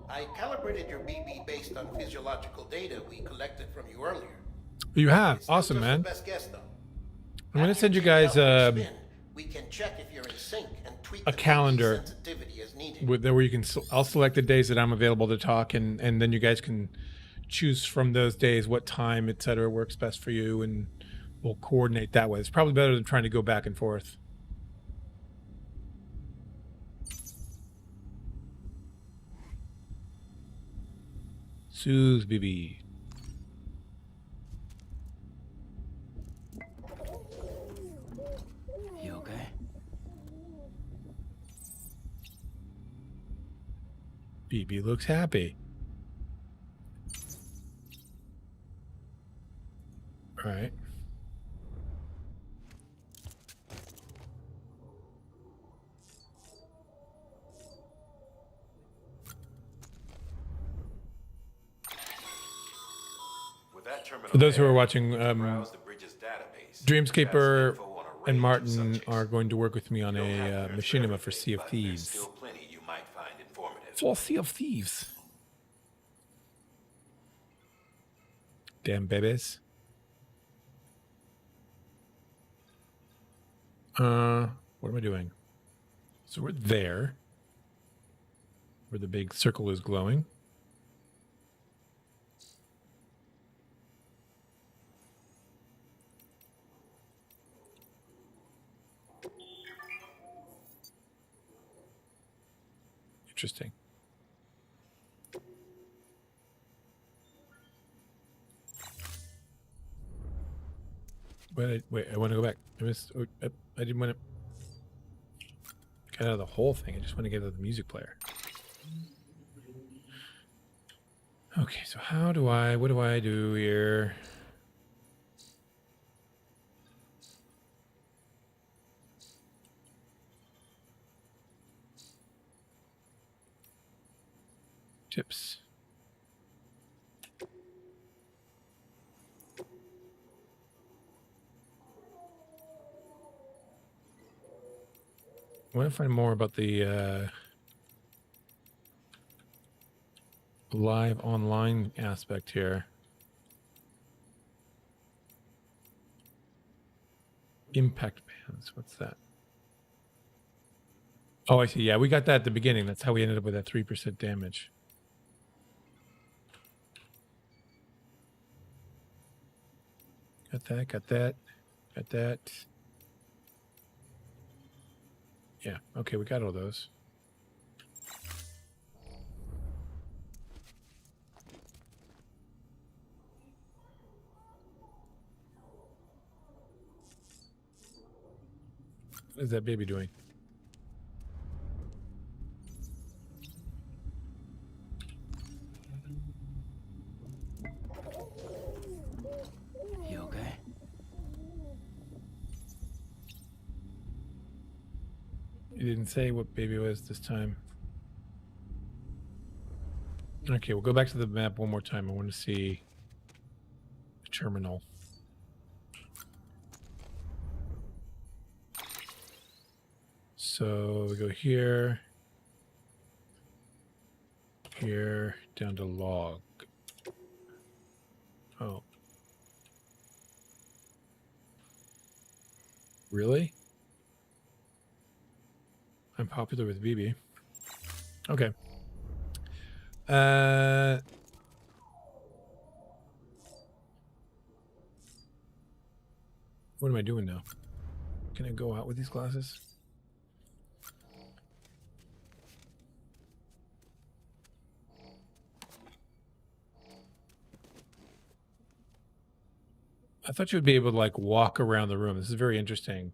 I calibrated your BB based on physiological data we collected from you earlier. You have. Awesome, man. Best guess, though. I'm going to send you guys We can check if you're in sync and tweak a calendar sensitivity as needed. with, where you can. I'll select the days that I'm available to talk, and then you guys can choose from those days what time, etc., works best for you, and we'll coordinate that way. It's probably better than trying to go back and forth. Suze, BB. You okay? BB looks happy. All right. For those who are watching, Dreamscaper and Martin are going to work with me on a machinima for Sea of Thieves. For Sea of Thieves. Damn babies. What am I doing? So we're there, where the big circle is glowing. Interesting. Wait, I want to go back. I didn't want to get out of the whole thing. I just want to get out of the music player. Okay, so what do I do here? Tips. I want to find more about the live online aspect here. Impact bands. What's that? Oh, I see. Yeah, we got that at the beginning. That's how we ended up with that 3% damage. Got that, got that, got that. Yeah, okay, we got all those. What is that baby doing? You okay? You didn't say what baby it was this time. Okay, we'll go back to the map one more time. I want to see the terminal. So we go here, here, down to log. Oh. Really? I'm popular with BB. Okay. What am I doing now? Can I go out with these glasses? I thought you would be able to like walk around the room. This is very interesting.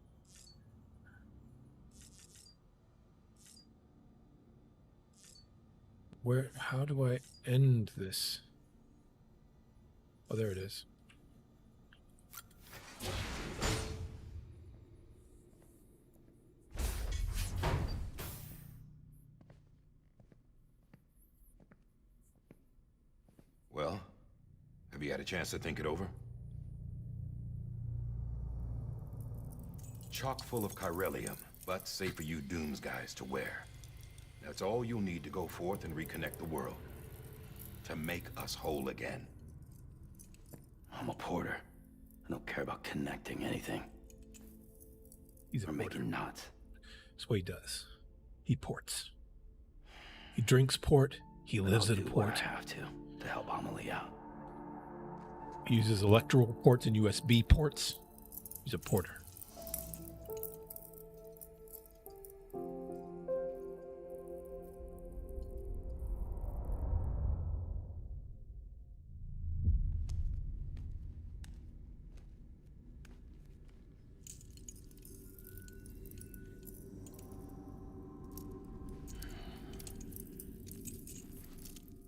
How do I end this? Oh, there it is. Well, have you had a chance to think it over? Chock full of chiralium, but safe for you Dooms guys to wear. That's all you'll need to go forth and reconnect the world. To make us whole again. I'm a porter. I don't care about connecting anything. He's making knots. That's what he does. He ports. He drinks port. He lives in What port. I have to help Amelie out. He uses electrical ports and USB ports. He's a porter.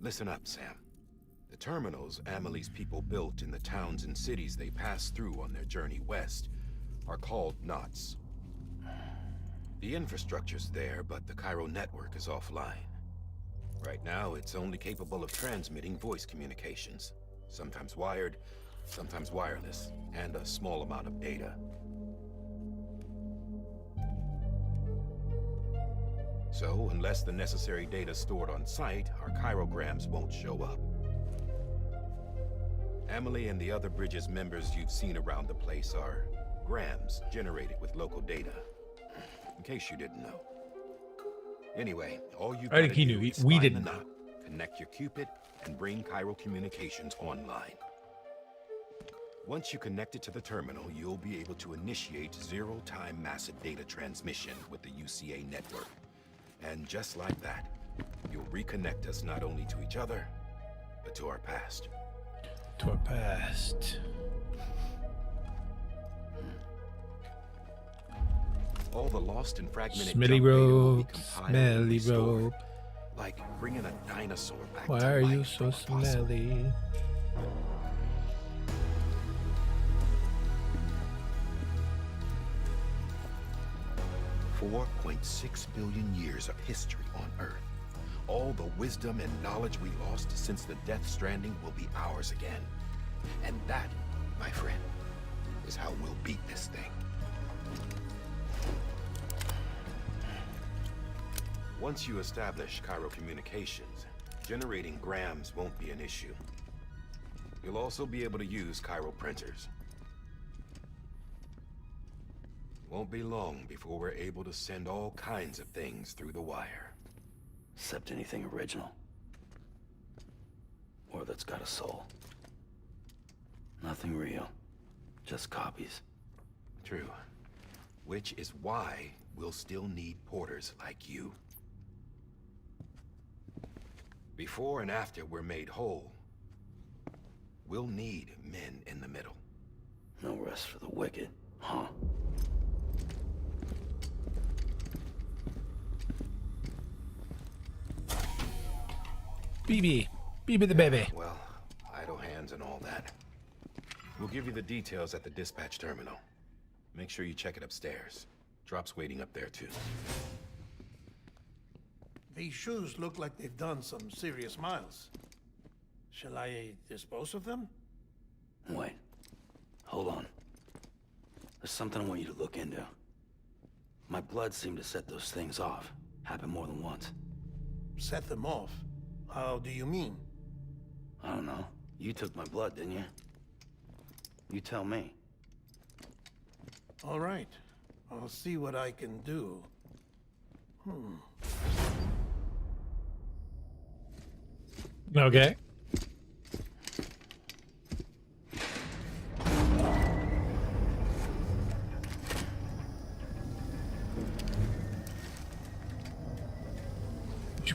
Listen up, Sam. The terminals Amelie's people built in the towns and cities they passed through on their journey west are called knots. The infrastructure's there, but the Cairo network is offline. Right now, it's only capable of transmitting voice communications. Sometimes wired, sometimes wireless, and a small amount of data. So, unless the necessary data stored on site, our chirograms won't show up. Emily and the other Bridges members you've seen around the place are grams generated with local data. In case you didn't know. Anyway, all you I think he knew. We didn't know. Connect your Cupid and bring Chiral Communications online. Once you connect it to the terminal, you'll be able to initiate zero-time massive data transmission with the UCA network. And just like that, you'll reconnect us not only to each other, but to our past. To our past. All the lost and fragmented Smelly junk data will be rope, compiled smelly and restored. rope. Like bringing a dinosaur back Why to are life you so from a fossil. smelly? 4.6 billion years of history on Earth. All the wisdom and knowledge we lost since the Death Stranding will be ours again. And that, my friend, is how we'll beat this thing. Once you establish Chiral Communications, generating grams won't be an issue. You'll also be able to use Chiral printers. Won't be long before we're able to send all kinds of things through the wire. Except anything original. Or that's got a soul. Nothing real. Just copies. True. Which is why we'll still need porters like you. Before and after we're made whole, we'll need men in the middle. No rest for the wicked, huh? BB the baby. Well, idle hands and all that. We'll give you the details at the dispatch terminal. Make sure you check it upstairs. Drop's waiting up there too. These shoes look like they've done some serious miles. Shall I dispose of them? Wait. Hold on. There's something I want you to look into. My blood seemed to set those things off. Happened more than once. Set them off? How do you mean? I don't know. You took my blood, didn't you? You tell me. All right. I'll see what I can do. Okay.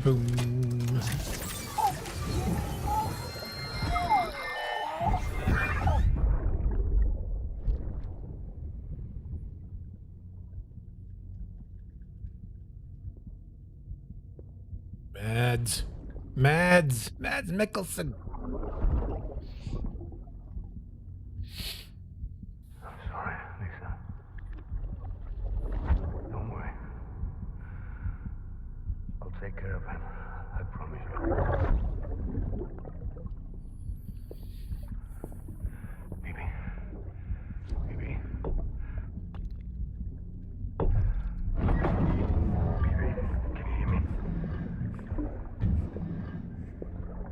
Boom. Mads Mikkelsen. I'm sorry, Lisa. Don't worry. I'll take care of him. I promise you. Baby. Baby. Baby, can you hear me?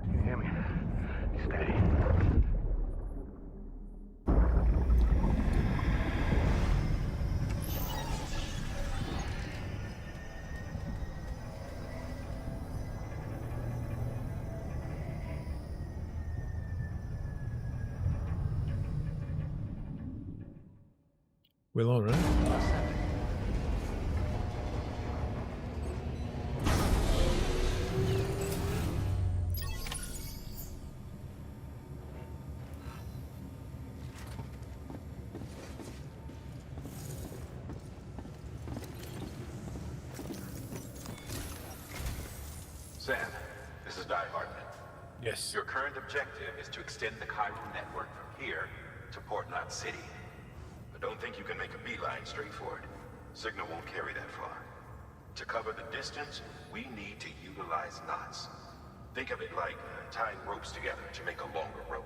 Can you hear me? Steady. Well, all right. Sam, this is Di Hartman. Yes. Your current objective is to extend the Chiral network from here to Port Knot City. But don't think you can make a beeline straight for it. Signal won't carry that far. To cover the distance, we need to utilize knots. Think of it like tying ropes together to make a longer rope.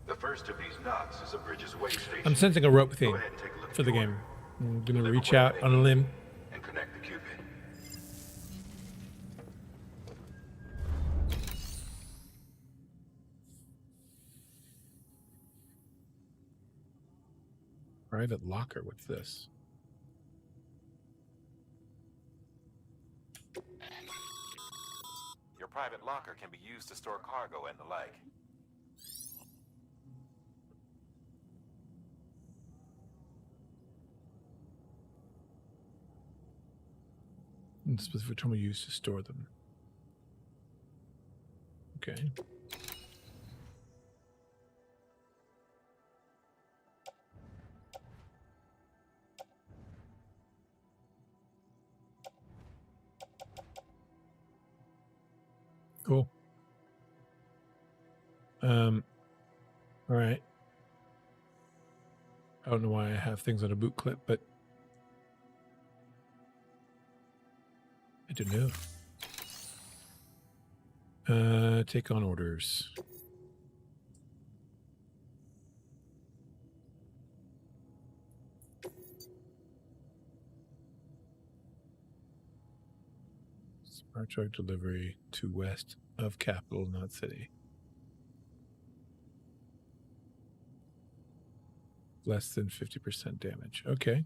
The first of these knots is a Bridges way station. I'm sensing a rope Go thing ahead and take a look at for the the game. order. I'm gonna Deliver reach whatever out they on a need limb. and connect the Cupid. Private locker. What's this? Your private locker can be used to store cargo and the like. And specific terminal used to store them. Okay. Cool. All right. I don't know why I have things on a boot clip, but I don't know. Take on orders. Smart truck delivery to west of capital, not city. Less than 50% damage. Okay.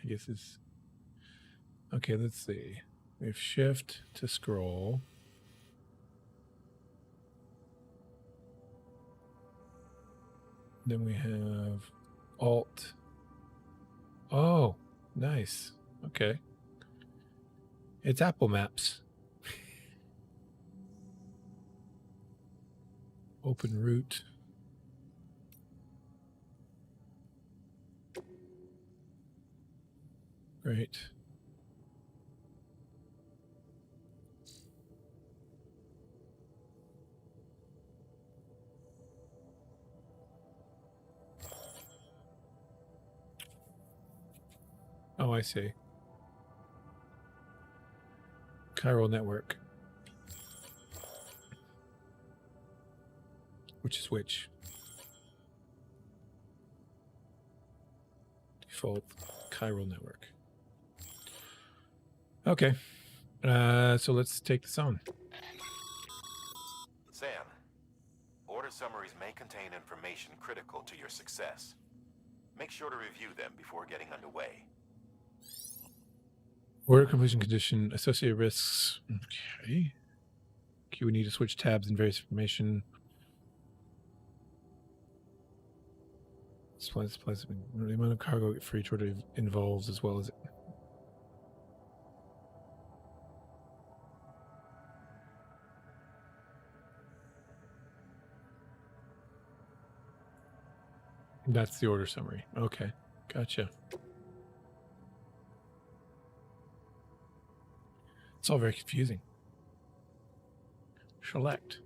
I guess it's... Okay, let's see. We have shift to scroll. Then we have alt. Oh, nice. Okay. It's Apple Maps. Open route. Great. Oh, I see. Chiral network. Which is which? Default chiral network. Okay. So let's take this on. Sam, order summaries may contain information critical to your success. Make sure to review them before getting underway. Order completion condition, associated risks. Okay. We need to switch tabs and various information. Supplies, the amount of cargo for each order involves as well as it. That's the order summary. Okay. Gotcha. It's all very confusing. Select.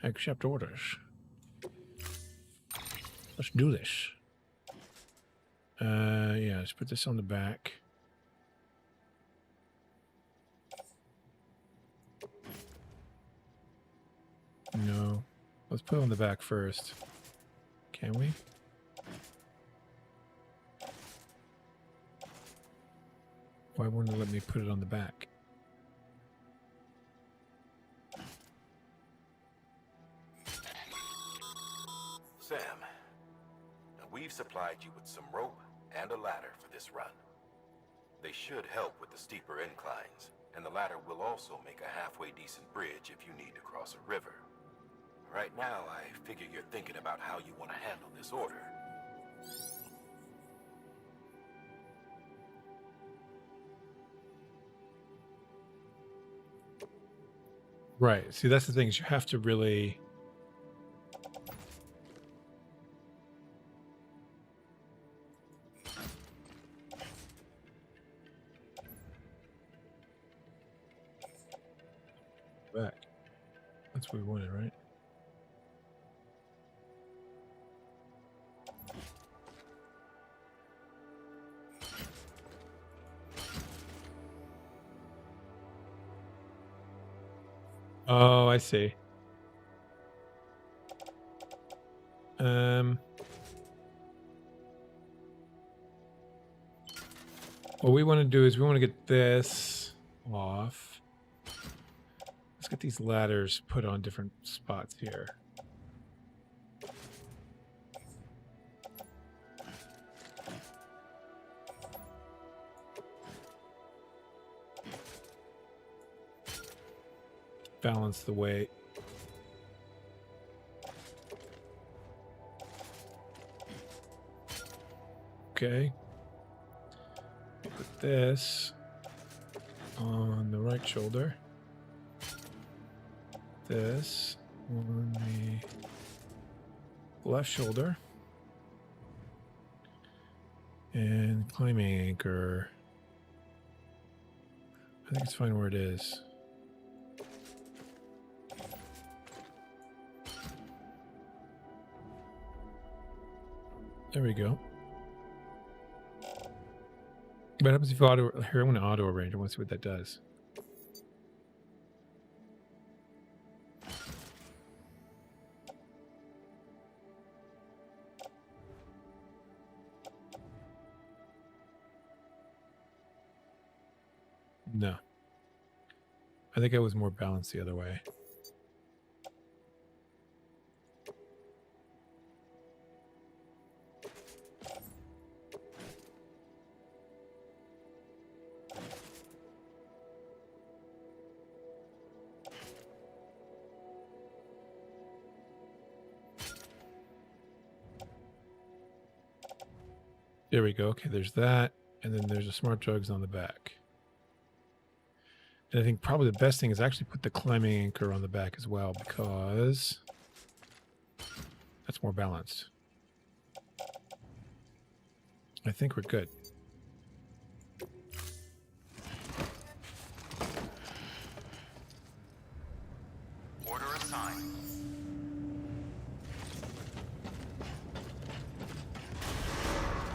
Accept orders. Let's do this. Yeah, let's put this on the back. No. Let's put it on the back first. Can we? Why wouldn't it let me put it on the back? Sam, we've supplied you with some rope and a ladder for this run. They should help with the steeper inclines, and the ladder will also make a halfway decent bridge if you need to cross a river. Right now, I figure you're thinking about how you want to handle this order. Right. See, that's the thing, is you have to really... back. That's what we wanted, right? Oh, I see. What we want to do is we want to get this off. Let's get these ladders put on different spots here. balance the weight. Okay. Put this on the right shoulder. This on the left shoulder. And climbing anchor. I think it's fine where it is. There we go. What happens if you auto... Here, I want to auto arrange. I want to see what that does. No. I think I was more balanced the other way. There we go. Okay, there's that. And then there's a smart drugs on the back. And I think probably the best thing is actually put the climbing anchor on the back as well, because that's more balanced. I think we're good. Order assigned.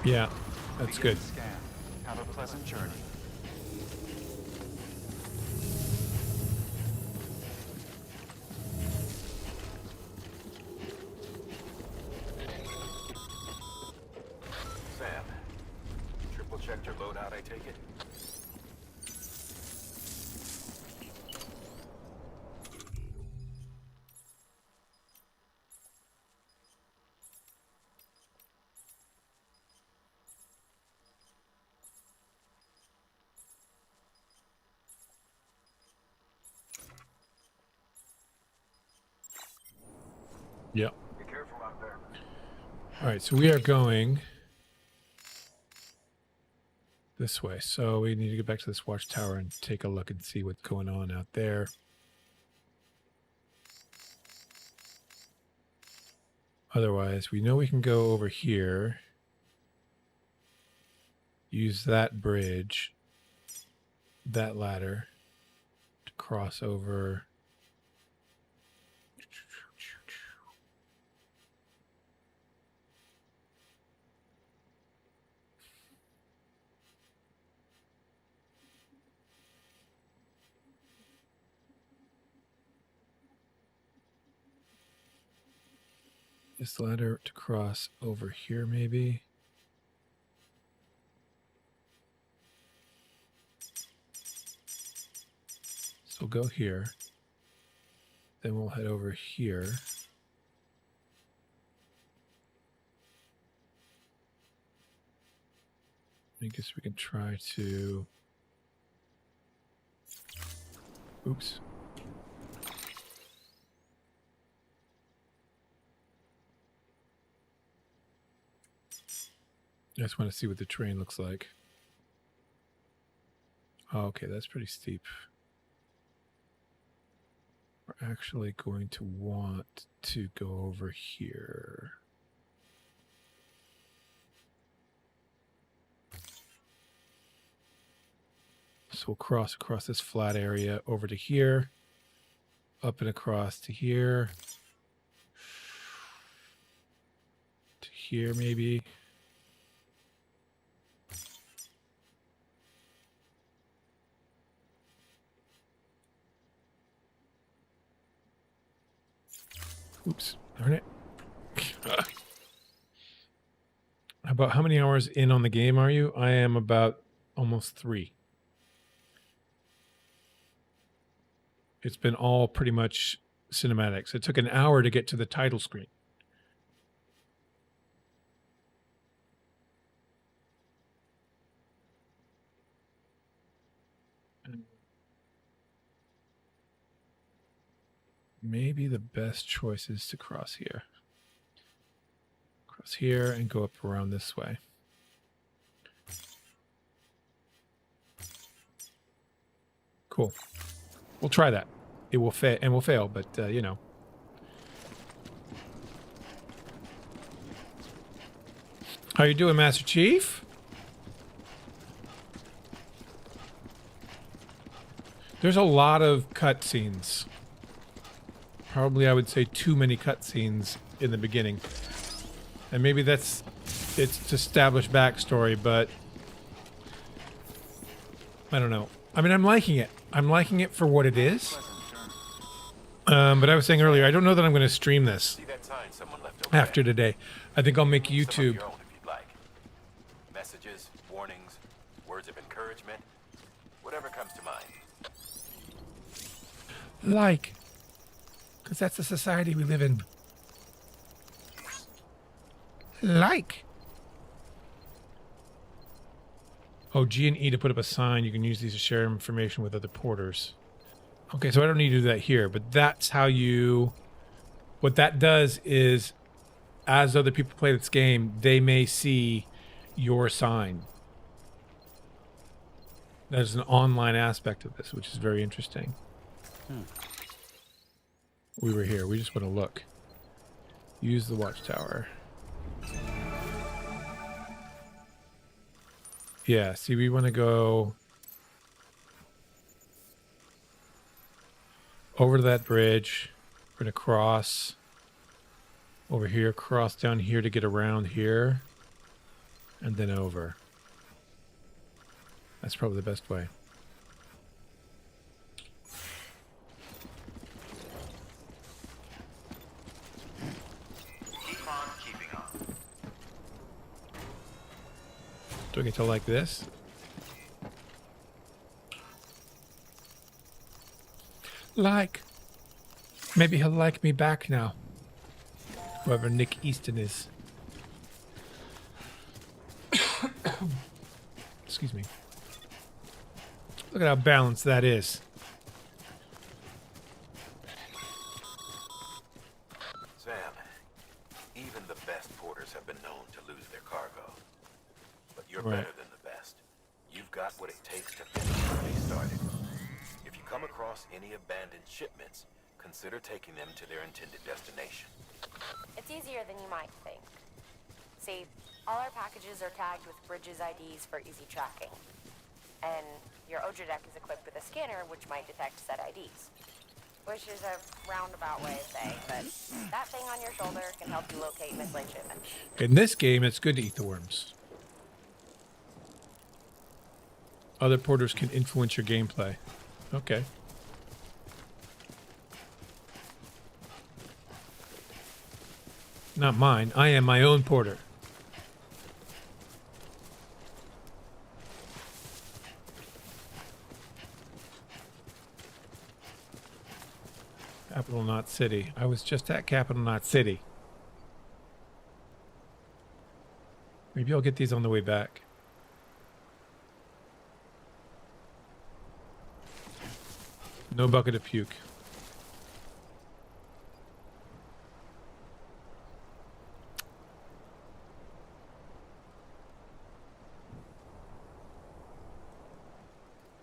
Yeah, that's good. Scan. Have a pleasant journey. Sam, triple checked your loadout, I take it? Yeah. Be careful out there. All right, so we are going this way. So we need to get back to this watchtower and take a look and see what's going on out there. Otherwise, we know we can go over here, use that bridge, that ladder to cross over. This ladder to cross over here, maybe. So we'll go here. Then we'll head over here. I guess we can try to... Oops. I just want to see what the terrain looks like. Oh, okay, that's pretty steep. We're actually going to want to go over here. So we'll cross across this flat area over to here, up and across to here, to here maybe. Oops, darn it. About how many hours in on the game are you? I am about almost 3. It's been all pretty much cinematics. It took an hour to get to the title screen. maybe the best choice is to cross here. Cross here and go up around this way. Cool. We'll try that. It will fail, and we'll fail, but you know. How you doing, Master Chief? There's a lot of cutscenes. Probably, I would say, too many cutscenes in the beginning. And maybe it's to establish backstory, but I don't know. I mean, I'm liking it. I'm liking it for what it is. But I was saying earlier, I don't know that I'm going to stream this after today. I think I'll make YouTube. Messages, warnings, words of encouragement, whatever comes to mind. Like, because that's the society we live in. Like. Oh, G and E to put up a sign. You can use these to share information with other porters. Okay, so I don't need to do that here, but that's how you... What that does is, as other people play this game, they may see your sign. There's an online aspect of this, which is very interesting. We were here. We just want to look. Use the watchtower. Yeah, see, we want to go over to that bridge. We're going to cross over here, cross down here to get around here, and then over. That's probably the best way. Keep on keeping on. Do I get to like this? Like. Maybe he'll like me back now. Whoever Nick Easton is. Excuse me. Look at how balanced that is. Sam, even the best porters have been known to lose their cargo. But you're Right. better than the best. You've got what it takes to finish where they started. If you come across any abandoned shipments, consider taking them to their intended destination. It's easier than you might think. See, all our packages are tagged with Bridges IDs for easy tracking. And your Odra deck is equipped with a scanner which might detect said IDs. Which is a roundabout way of saying, but that thing on your shoulder can help you locate mislaid shipments. In this game, it's good to eat the worms. Other porters can influence your gameplay. Okay. Not mine. I am my own porter. Capital Knot City. I was just at Capital Knot City. Maybe I'll get these on the way back. No bucket of puke.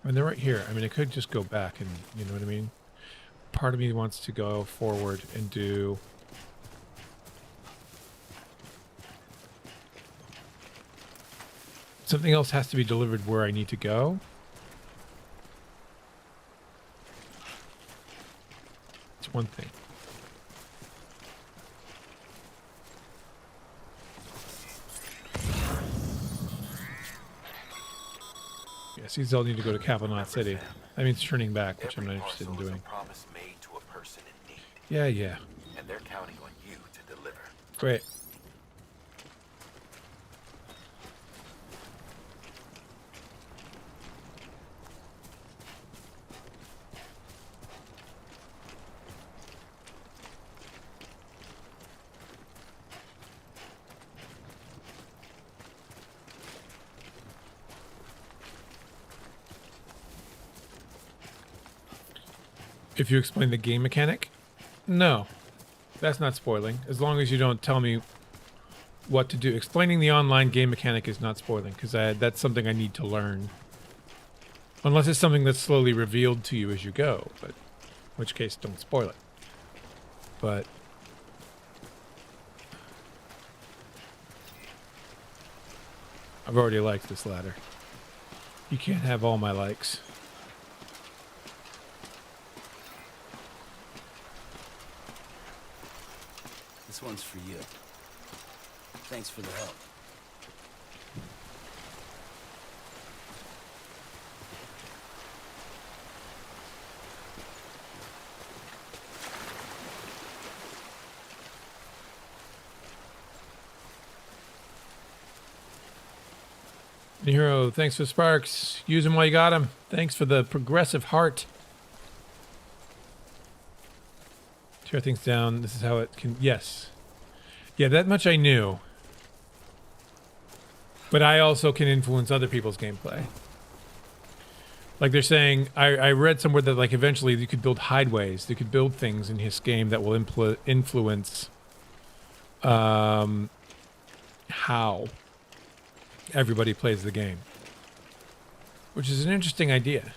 I mean, they're right here. I mean, I could just go back and, you know what I mean? Part of me wants to go forward and do... Something else has to be delivered where I need to go. It's one thing. Yes, these all need to go to Capital Knot City. That means turning back, which I'm not interested in doing. Promise made to a person in need. Yeah, yeah. And they're counting on you to deliver. Great. If you explain the game mechanic, No, that's not spoiling. As long as you don't tell me what to do. Explaining the online game mechanic is not spoiling, because that's something I need to learn. Unless it's something that's slowly revealed to you as you go, but in which case, don't spoil it. But I've already liked this ladder. You can't have all my likes. This one's for you. Thanks for the help. Hero, thanks for sparks. Use them while you got them. Thanks for the progressive heart. Tear things down. This is how it can... Yes. Yeah, that much I knew. But I also can influence other people's gameplay. Like they're saying... I read somewhere that like eventually you could build hideways. You could build things in his game that will influence... how everybody plays the game, which is an interesting idea.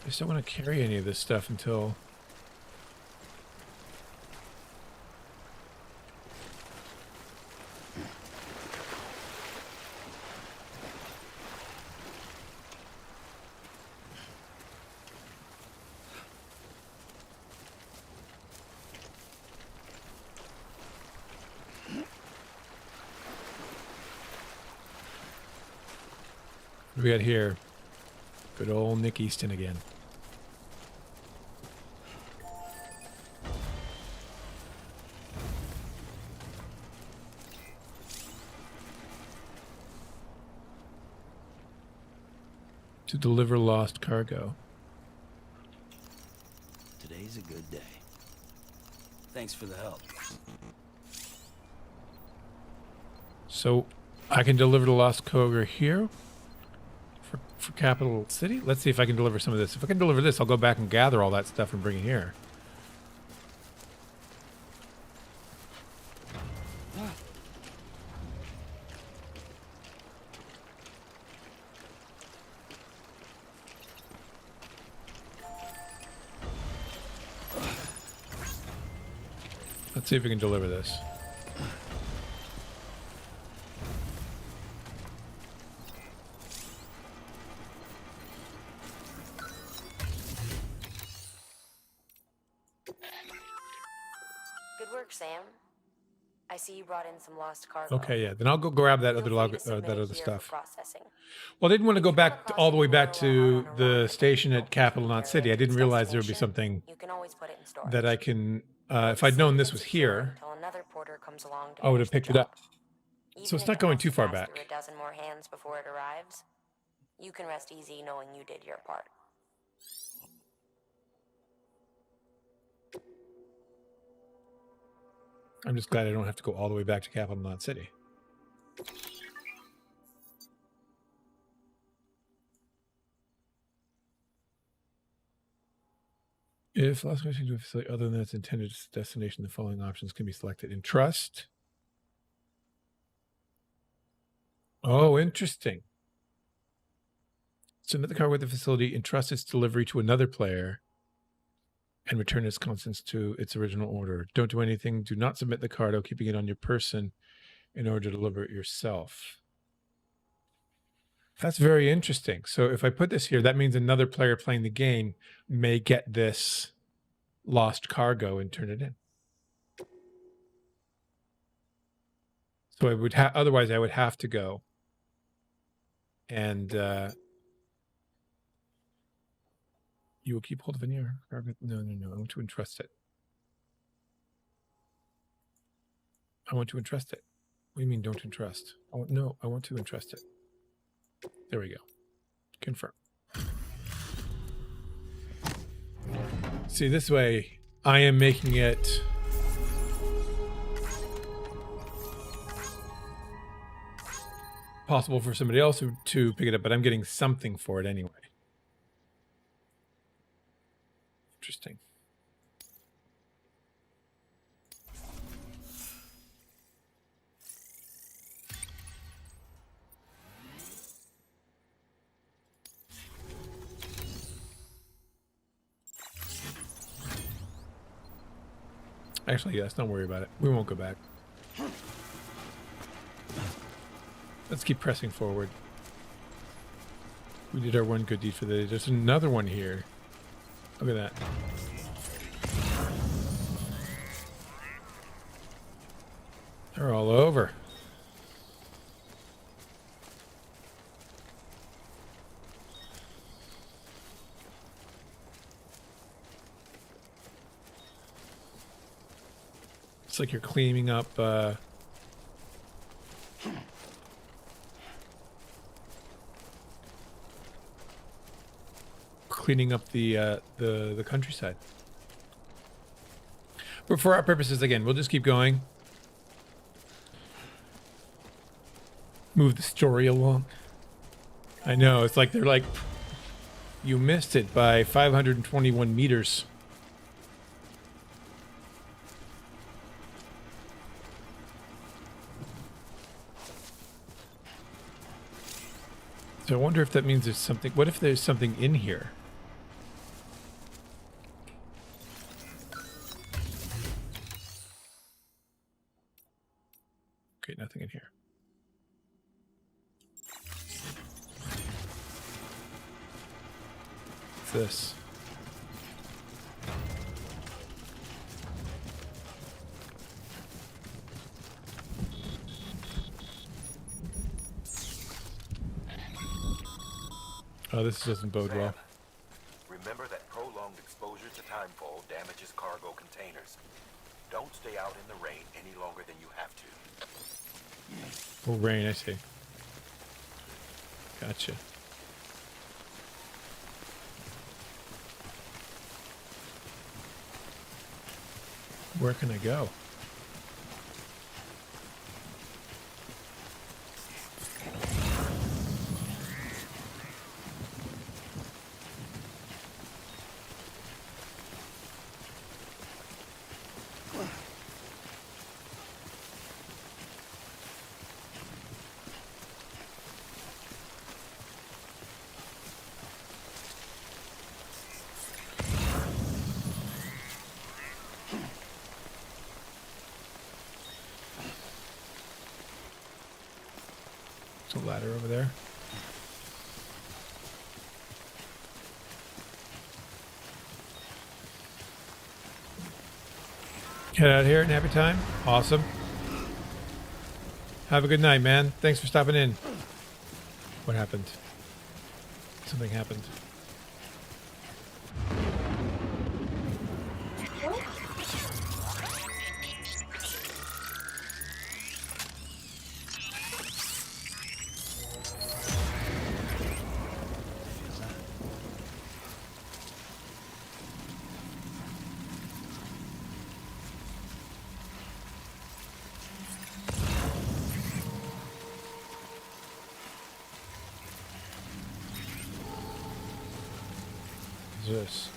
I just don't want to carry any of this stuff until what do we got here? Good old Nick Easton again. To deliver lost cargo. Today's a good day. Thanks for the help. So I can deliver the lost cargo here for Capital City. Let's see if I can deliver some of this. If I can deliver this, I'll go back and gather all that stuff and bring it here. Let's see if we can deliver this. Good work, Sam. I see you brought in some lost cargo. Okay, yeah. Then I'll go grab that other Feel free to submit that it other here stuff. for processing. Well, I didn't want to go back all the way back to the station at Capital Knot City. I didn't realize there would be something You can always put it in storage. that I can. If I'd known this was here, Until another porter comes along to I would finish have the picked it job. up. Even So it's if not it going has too to far pass back. through a dozen more hands before it arrives, you can rest easy knowing you did your part. I'm just glad I don't have to go all the way back to Capital Knot City. If last question to a facility other than its intended destination, the following options can be selected. Entrust. Oh, interesting. Submit the cargo with the facility, entrust its delivery to another player, and return its contents to its original order. Don't do anything. Do not submit the cargo, keeping it on your person in order to deliver it yourself. That's very interesting. So if I put this here, that means another player playing the game may get this lost cargo and turn it in. So I would otherwise I would have to go and you will keep hold of any cargo. No. I want to entrust it. I want to entrust it. What do you mean don't entrust? Oh, no, I want to entrust it. There we go. Confirm. See, this way I am making it possible for somebody else to pick it up, but I'm getting something for it anyway. Interesting. Actually, yes, don't worry about it. We won't go back. Let's keep pressing forward. We did our one good deed for the day. There's another one here. Look at that. They're all over. It's like you're cleaning up the countryside. But for our purposes, again, we'll just keep going. Move the story along. I know, it's like they're like, you missed it by 521 meters. So I wonder if that means there's something. What if there's something in here? Okay, nothing in here. What's this? Oh, this doesn't bode well. Remember that prolonged exposure to timefall damages cargo containers. Don't stay out in the rain any longer than you have to. Oh, rain, I see. Gotcha. Where can I go? There's a ladder over there. Head out here and happy time. Awesome. Have a good night, man. Thanks for stopping in. What happened? Something happened. This.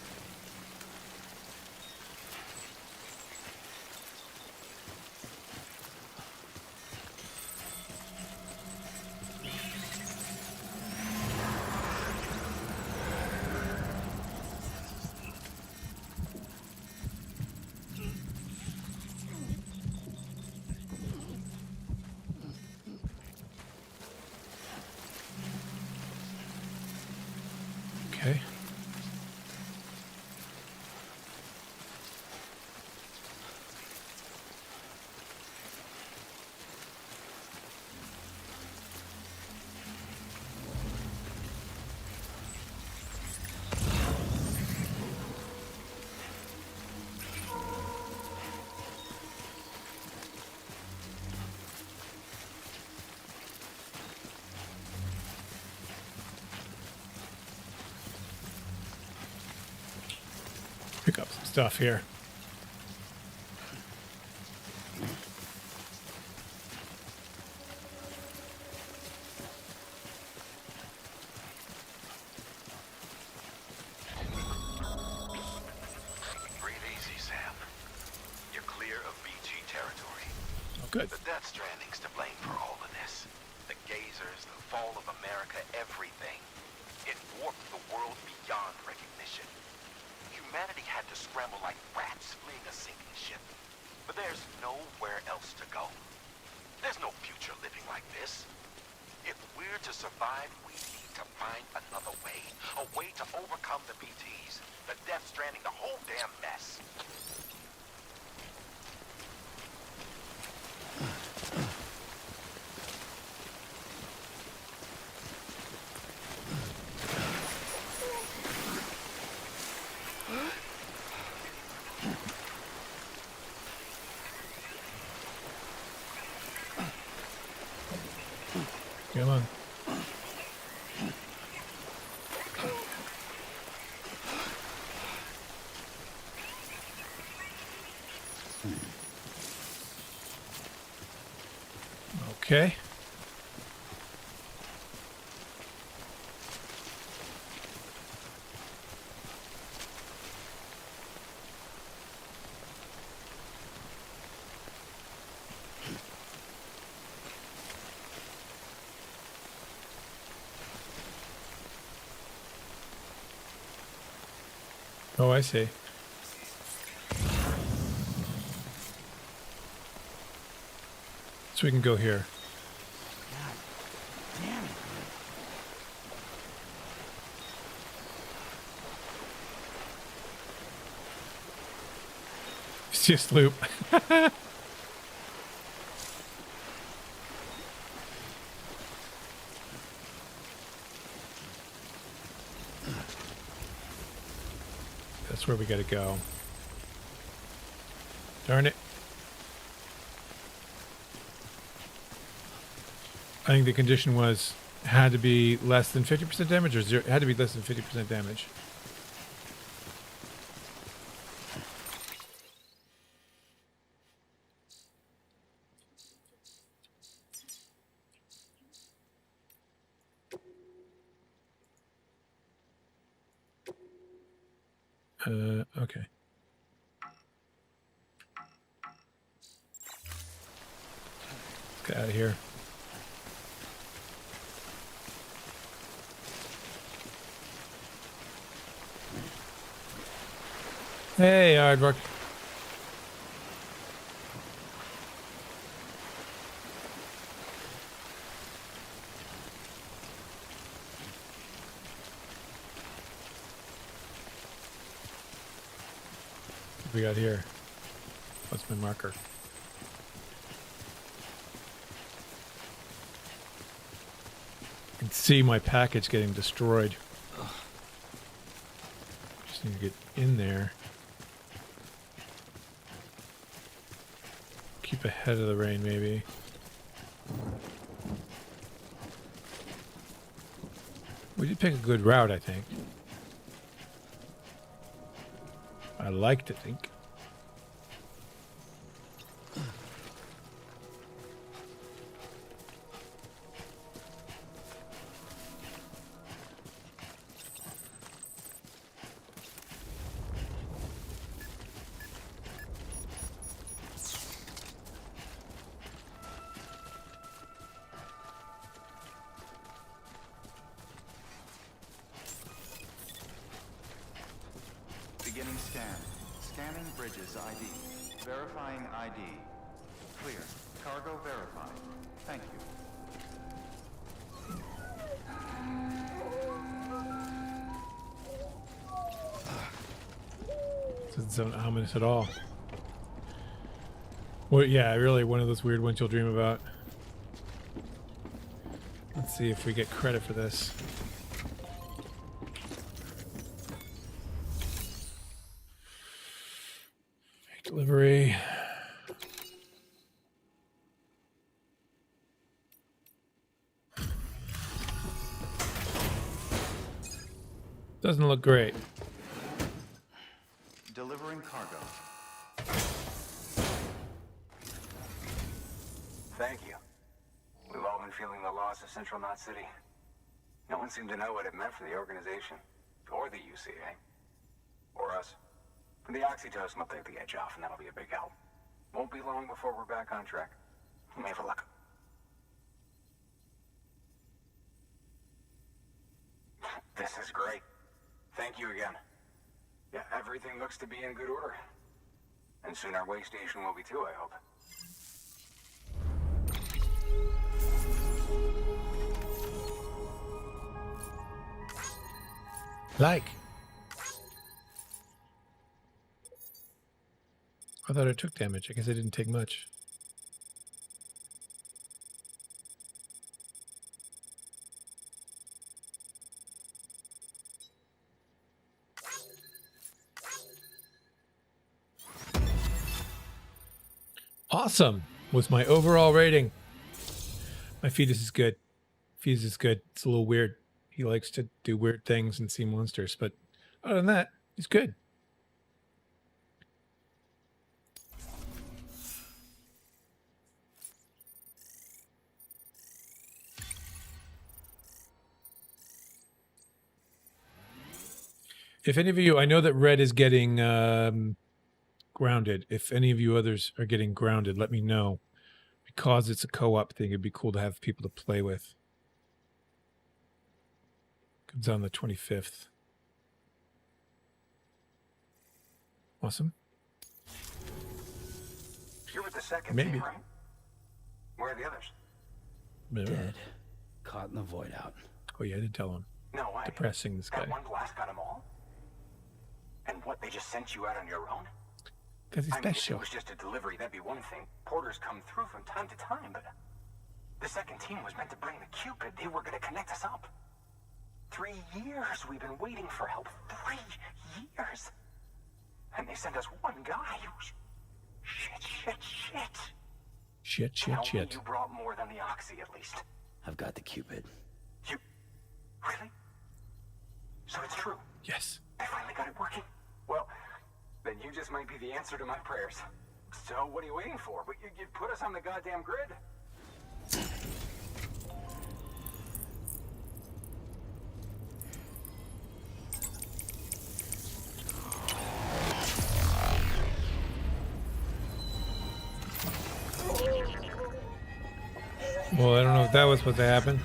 Okay. Pick up some stuff here. Stranding's to blame for all of this. The gazers, the fall of America, everything. It warped the world beyond recognition. Humanity had to scramble like rats fleeing a sinking ship. But there's nowhere else to go. There's no future living like this. If we're to survive, we need to find another way. A way to overcome the BTs, the Death Stranding, the whole damn mess. Come on. Okay. Oh, I see. So we can go here. Damn it. It's just loop. That's where we gotta go. Darn it. I think the condition was had to be less than 50% damage, or zero, it had to be less than 50% damage. Okay. Let's get out of here. Hey, Aardvark. What we got here? What's my marker? I can see my package getting destroyed. Just need to get in there. Keep ahead of the rain, maybe. We did pick a good route, I think. I like to think. Beginning scan. Scanning bridges ID. Verifying ID. Clear. Cargo verified. Thank you. Doesn't sound ominous at all. Well, yeah, really one of those weird ones you'll dream about. Let's see if we get credit for this. Delivery. Doesn't look great. Delivering cargo. Thank you. We've all been feeling the loss of Central Knot City. No one seemed to know what it meant for the organization, or the UCA, or us. The oxytocin will take the edge off, and that'll be a big help. Won't be long before we're back on track. Let me have a look. This is great. Thank you again. Yeah, everything looks to be in good order. And soon our way station will be too, I hope. Like. I thought I took damage. I guess I didn't take much. Awesome was my overall rating. My fetus is good. Fetus is good. It's a little weird. He likes to do weird things and see monsters, but other than that, he's good. If any of you, I know that Red is getting grounded. If any of you others are getting grounded, let me know. Because it's a co-op thing, it'd be cool to have people to play with. Comes on the 25th. Awesome. You're with the second Maybe. team, right? Where are the others? Dead. Caught in the void out. Oh yeah, I did tell him. No way. Depressing, this guy. That one blast got them all? And what, they just sent you out on your own? Because he's I mean, if special. it was just a delivery, that'd be one thing. Porters come through from time to time, but the second team was meant to bring the Cupid. They were going to connect us up. 3 years we've been waiting for help. 3 years. And they sent us one guy who's... Shit. Tell me you brought more than the Oxy, at least. I've got the Cupid. You... Really? So it's true? Yes. They finally got it working? Well, then you just might be the answer to my prayers. So what are you waiting for? But you put us on the goddamn grid. Well, I don't know if that was supposed to happen.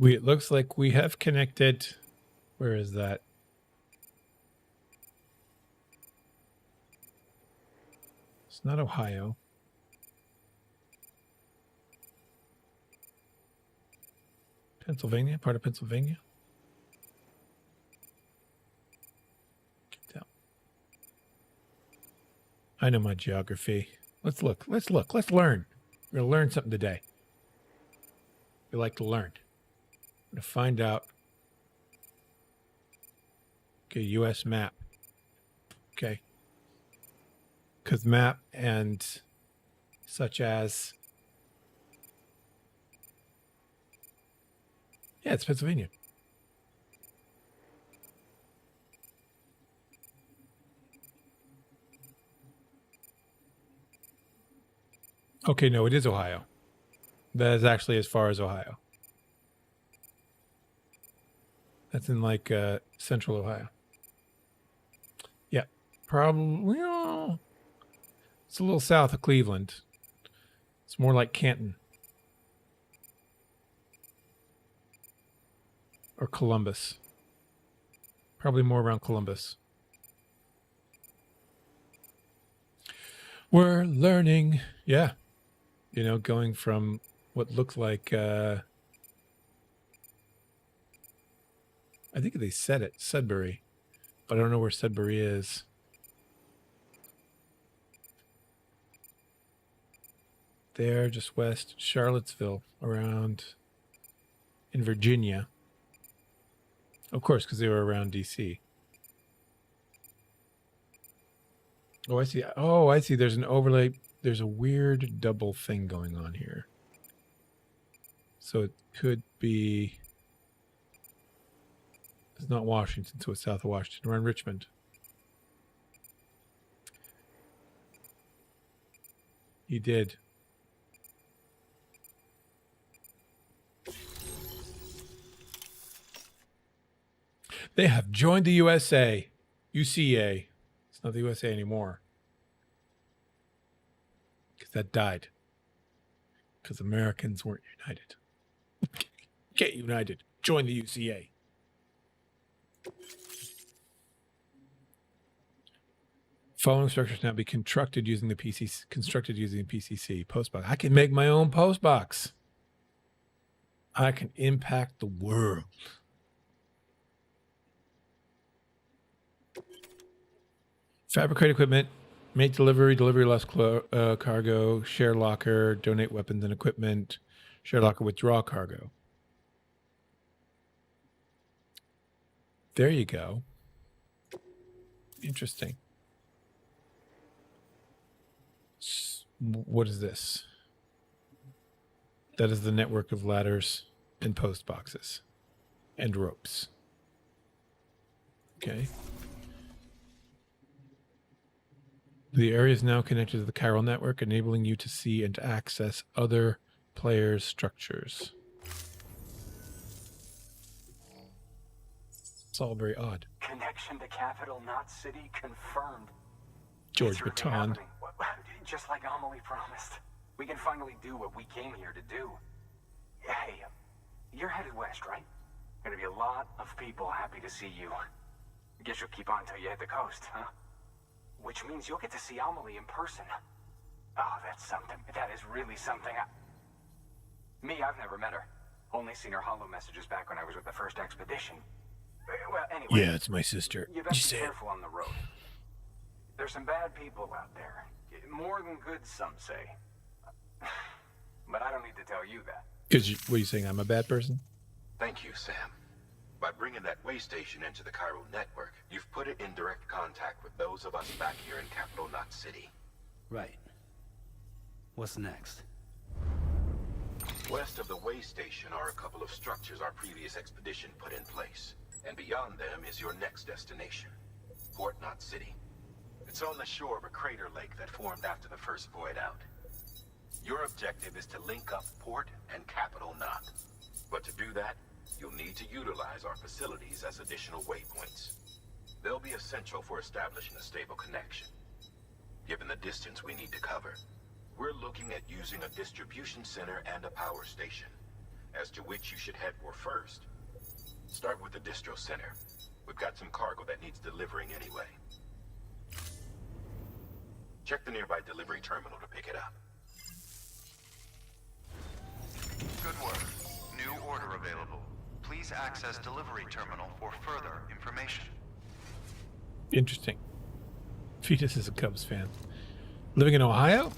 It looks like we have connected. Where is that? It's not Ohio. Pennsylvania, part of Pennsylvania. Get down. I know my geography. Let's look. Let's learn. We're going to learn something today. We like to learn. I'm going to find out. Okay, U.S. map. Okay. Because map and such as... Yeah, it's Pennsylvania. Okay, no, it is Ohio. That is actually as far as Ohio. That's in like central Ohio. Yeah, probably. Well, it's a little south of Cleveland. It's more like Canton. Or Columbus. Probably more around Columbus. We're learning. Yeah. You know, going from what looked like... I think they said it, Sudbury. But I don't know where Sudbury is. There, just west, Charlottesville, around in Virginia. Of course, because they were around D.C. Oh, I see. Oh, I see. There's an overlay. There's a weird double thing going on here. So it could be... It's not Washington, so it's south of Washington. We're in Richmond. He did. They have joined the USA. UCA. It's not the USA anymore. Because that died. Because Americans weren't united. Get united. Join the UCA. Following structures now be constructed using the PCC postbox. I can make my own postbox. I can impact the world. Fabricate equipment, make delivery less cargo, share locker, donate weapons and equipment, share locker, withdraw cargo. There you go. Interesting. What is this? That is the network of ladders and post boxes and ropes. Okay. The area is now connected to the chiral network, enabling you to see and to access other players' structures. It's all very odd. Connection to Capital Knot City confirmed. George It's really Baton. happening. Just like Amelie promised. We can finally do what we came here to do. Hey, you're headed west, right? Gonna be a lot of people happy to see you. Guess you'll keep on till you hit the coast, huh? Which means you'll get to see Amelie in person. Oh, that's something. That is really something. Me, I've never met her. Only seen her holo messages back when I was with the first expedition. Well, anyway. Yeah, it's my sister. You best be careful on the road. There's some bad people out there. More than good, some say. But I don't need to tell you that. Because what are you saying? I'm a bad person? Thank you, Sam. By bringing that way station into the chiral network, you've put it in direct contact with those of us back here in Capital Knot City. Right. What's next? West of the way station are a couple of structures our previous expedition put in place. And beyond them is your next destination, Port Knot City. It's on the shore of a crater lake that formed after the first void out. Your objective is to link up Port and Capital Knot. But to do that, you'll need to utilize our facilities as additional waypoints. They'll be essential for establishing a stable connection. Given the distance we need to cover, we're looking at using a distribution center and a power station, as to which you should head for first. Start with the distro center. We've got some cargo that needs delivering anyway. Check the nearby delivery terminal to pick it up. Good work. New order available. Please access delivery terminal for further information. Interesting. Fetus is a Cubs fan. Living in Ohio?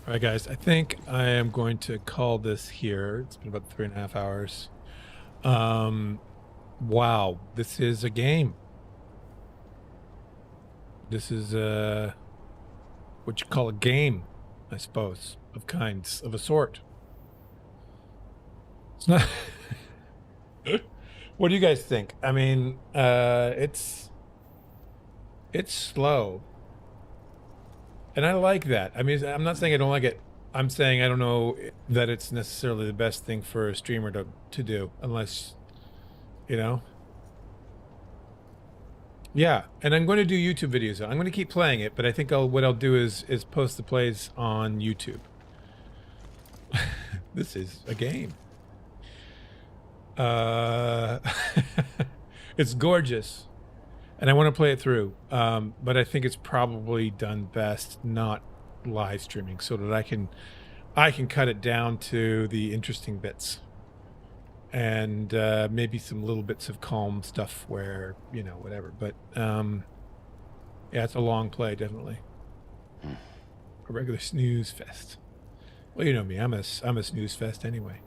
All right, guys, I think I am going to call this here. It's been about 3.5 hours. Wow, this is a game. This is what you call a game, I suppose, of kinds, of a sort. It's not. What do you guys think? I mean, it's slow. And I like that. I mean, I'm not saying I don't like it. I'm saying I don't know that it's necessarily the best thing for a streamer to do, unless, you know. Yeah, and I'm going to do YouTube videos. I'm going to keep playing it, but I think what I'll do is post the plays on YouTube. This is a game. It's gorgeous. And I want to play it through, but I think it's probably done best not live streaming, so that I can cut it down to the interesting bits, and maybe some little bits of calm stuff where, you know, whatever. But yeah, it's a long play, definitely. A regular snooze fest. Well, you know me, I'm a snooze fest anyway.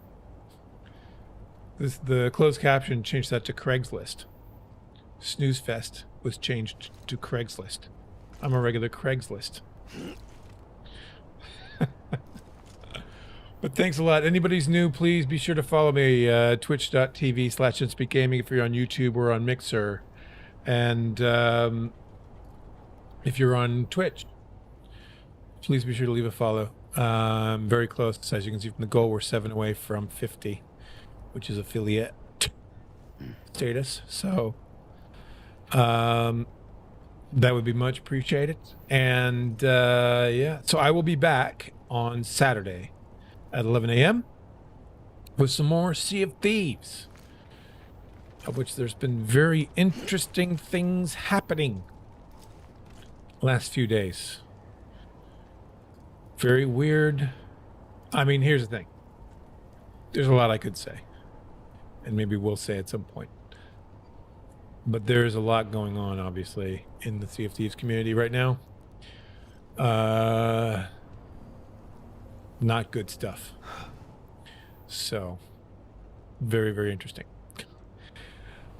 The closed caption changed that to Craigslist. Snooze Fest was changed to Craigslist. I'm a regular Craigslist. But thanks a lot. Anybody's new, please be sure to follow me, twitch.tv/InSpeakGaming if you're on YouTube or on Mixer. And if you're on Twitch, Please be sure to leave a follow. Very close. As you can see from the goal, we're 7 away from 50, which is affiliate status. So that would be much appreciated. And yeah, so I will be back on Saturday at 11 a.m. with some more Sea of Thieves, of which there's been very interesting things happening last few days. Very weird. I mean, here's the thing. There's a lot I could say, and maybe we'll say at some point. But there's a lot going on, obviously, in the Sea of Thieves community right now. Not good stuff. So, very, very interesting.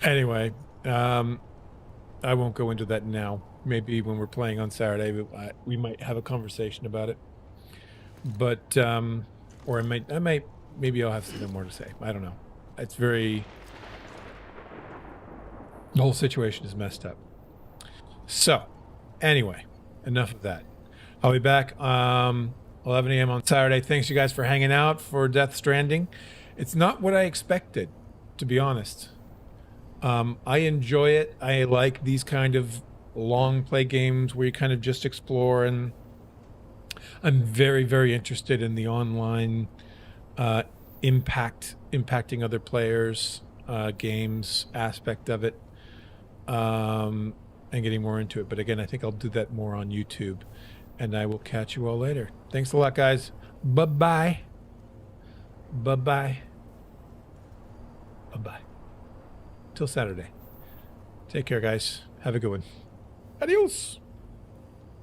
Anyway, I won't go into that now. Maybe when we're playing on Saturday, we might have a conversation about it. But, or maybe I'll have something more to say. I don't know. It's very, the whole situation is messed up. So, anyway, enough of that. I'll be back 11 a.m. on Saturday. Thanks you guys for hanging out for Death Stranding. It's not what I expected, to be honest. I enjoy it. I like these kind of long play games where you kind of just explore, and I'm very, very interested in the online impacting other players, games aspect of it, and getting more into it. But again, I think I'll do that more on YouTube, and I will catch you all later. Thanks a lot, guys. Bye-bye. Bye-bye. Bye-bye. Till Saturday. Take care, guys. Have a good one. Adios.